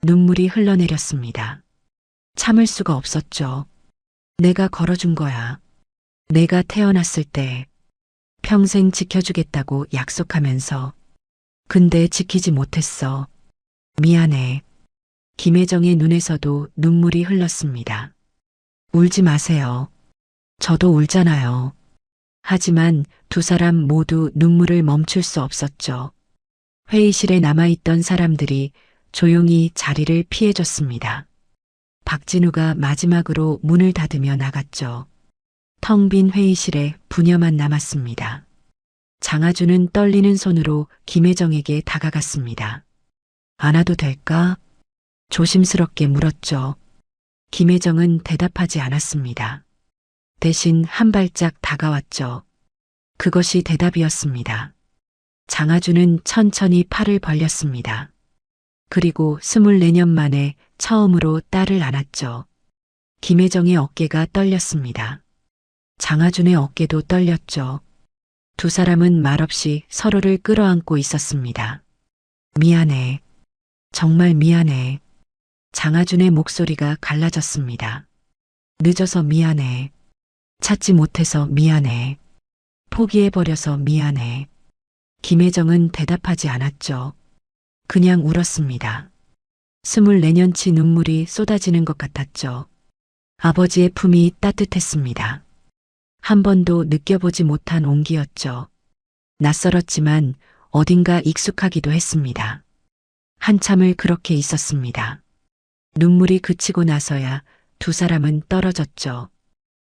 눈물이 흘러내렸습니다. 참을 수가 없었죠. 내가 걸어준 거야. 내가 태어났을 때 평생 지켜주겠다고 약속하면서. 근데 지키지 못했어. 미안해. 김혜정의 눈에서도 눈물이 흘렀습니다. 울지 마세요. 저도 울잖아요. 하지만 두 사람 모두 눈물을 멈출 수 없었죠. 회의실에 남아있던 사람들이 조용히 자리를 피해줬습니다. 박진우가 마지막으로 문을 닫으며 나갔죠. 텅 빈 회의실에 부녀만 남았습니다. 장하준은 떨리는 손으로 김혜정에게 다가갔습니다. 안아도 될까? 조심스럽게 물었죠. 김혜정은 대답하지 않았습니다. 대신 한 발짝 다가왔죠. 그것이 대답이었습니다. 장하준은 천천히 팔을 벌렸습니다. 그리고 24년 만에 처음으로 딸을 안았죠. 김혜정의 어깨가 떨렸습니다. 장하준의 어깨도 떨렸죠. 두 사람은 말없이 서로를 끌어안고 있었습니다. 미안해. 정말 미안해. 장하준의 목소리가 갈라졌습니다. 늦어서 미안해. 찾지 못해서 미안해. 포기해버려서 미안해. 김혜정은 대답하지 않았죠. 그냥 울었습니다. 24년치 눈물이 쏟아지는 것 같았죠. 아버지의 품이 따뜻했습니다. 한 번도 느껴보지 못한 온기였죠. 낯설었지만 어딘가 익숙하기도 했습니다. 한참을 그렇게 있었습니다. 눈물이 그치고 나서야 두 사람은 떨어졌죠.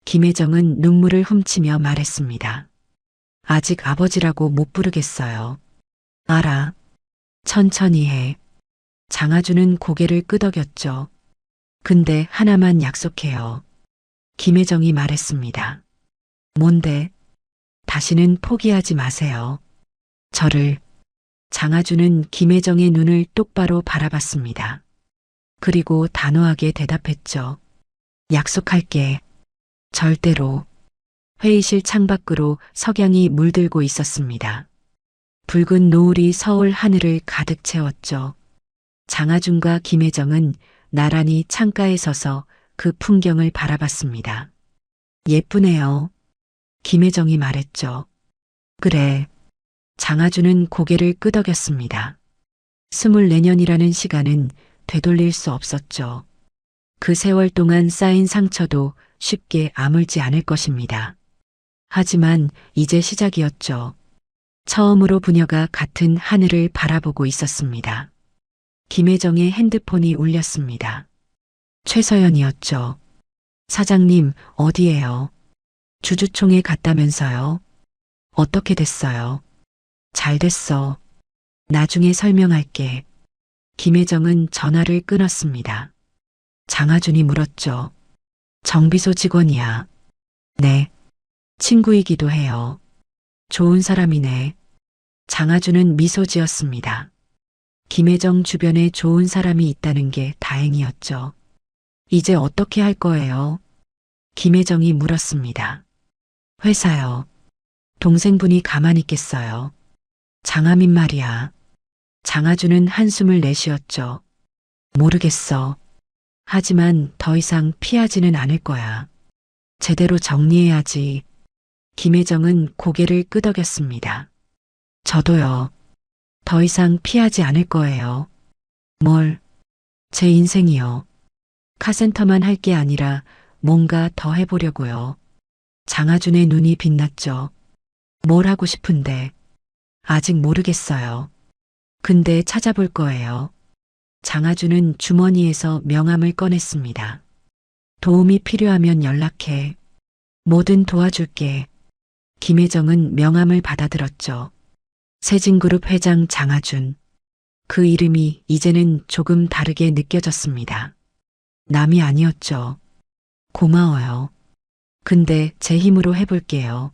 김혜정은 눈물을 훔치며 말했습니다. 아직 아버지라고 못 부르겠어요. 알아. 천천히 해. 장하준은 고개를 끄덕였죠. 근데 하나만 약속해요. 김혜정이 말했습니다. 뭔데? 다시는 포기하지 마세요. 저를. 장하준은 김혜정의 눈을 똑바로 바라봤습니다. 그리고 단호하게 대답했죠. 약속할게. 절대로. 회의실 창밖으로 석양이 물들고 있었습니다. 붉은 노을이 서울 하늘을 가득 채웠죠. 장하준과 김혜정은 나란히 창가에 서서 그 풍경을 바라봤습니다. 예쁘네요. 김혜정이 말했죠. 그래. 장하준은 고개를 끄덕였습니다. 24년이라는 시간은 되돌릴 수 없었죠. 그 세월 동안 쌓인 상처도 쉽게 아물지 않을 것입니다. 하지만 이제 시작이었죠. 처음으로 부녀가 같은 하늘을 바라보고 있었습니다. 김혜정의 핸드폰이 울렸습니다. 최서연이었죠. 사장님, 어디에요? 주주총회 갔다면서요? 어떻게 됐어요? 잘 됐어. 나중에 설명할게. 김혜정은 전화를 끊었습니다. 장하준이 물었죠. 정비소 직원이야. 네. 친구이기도 해요. 좋은 사람이네. 장하준은 미소 지었습니다. 김혜정 주변에 좋은 사람이 있다는 게 다행이었죠. 이제 어떻게 할 거예요? 김혜정이 물었습니다. 회사요. 동생분이 가만히 있겠어요. 장하민 말이야. 장하준은 한숨을 내쉬었죠. 모르겠어. 하지만 더 이상 피하지는 않을 거야. 제대로 정리해야지. 김혜정은 고개를 끄덕였습니다. 저도요. 더 이상 피하지 않을 거예요. 뭘? 제 인생이요. 카센터만 할 게 아니라 뭔가 더 해보려고요. 장하준의 눈이 빛났죠. 뭘 하고 싶은데 아직 모르겠어요. 근데 찾아볼 거예요. 장하준은 주머니에서 명함을 꺼냈습니다. 도움이 필요하면 연락해. 뭐든 도와줄게. 김혜정은 명함을 받아들었죠. 세진그룹 회장 장하준. 그 이름이 이제는 조금 다르게 느껴졌습니다. 남이 아니었죠. 고마워요. 근데 제 힘으로 해볼게요.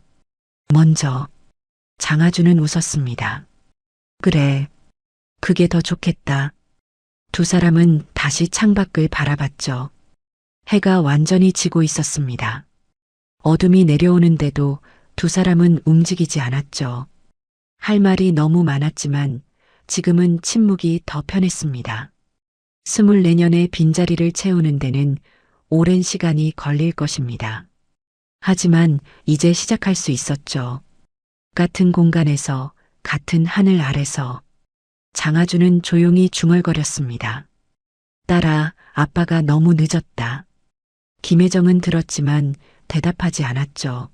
먼저. 장하준은 웃었습니다. 그래. 그게 더 좋겠다. 두 사람은 다시 창밖을 바라봤죠. 해가 완전히 지고 있었습니다. 어둠이 내려오는데도 두 사람은 움직이지 않았죠. 할 말이 너무 많았지만 지금은 침묵이 더 편했습니다. 24년의 빈자리를 채우는 데는 오랜 시간이 걸릴 것입니다. 하지만 이제 시작할 수 있었죠. 같은 공간에서, 같은 하늘 아래서. 장하준은 조용히 중얼거렸습니다. 딸아, 아빠가 너무 늦었다. 김혜정은 들었지만 대답하지 않았죠.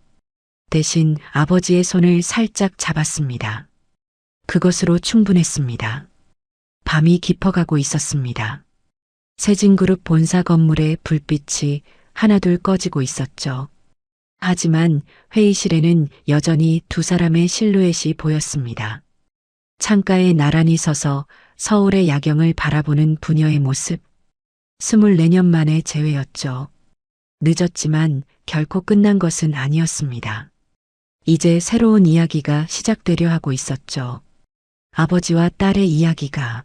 대신 아버지의 손을 살짝 잡았습니다. 그것으로 충분했습니다. 밤이 깊어가고 있었습니다. 세진그룹 본사 건물의 불빛이 하나둘 꺼지고 있었죠. 하지만 회의실에는 여전히 두 사람의 실루엣이 보였습니다. 창가에 나란히 서서 서울의 야경을 바라보는 부녀의 모습. 24년 만의 재회였죠. 늦었지만 결코 끝난 것은 아니었습니다. 이제 새로운 이야기가 시작되려 하고 있었죠. 아버지와 딸의 이야기가.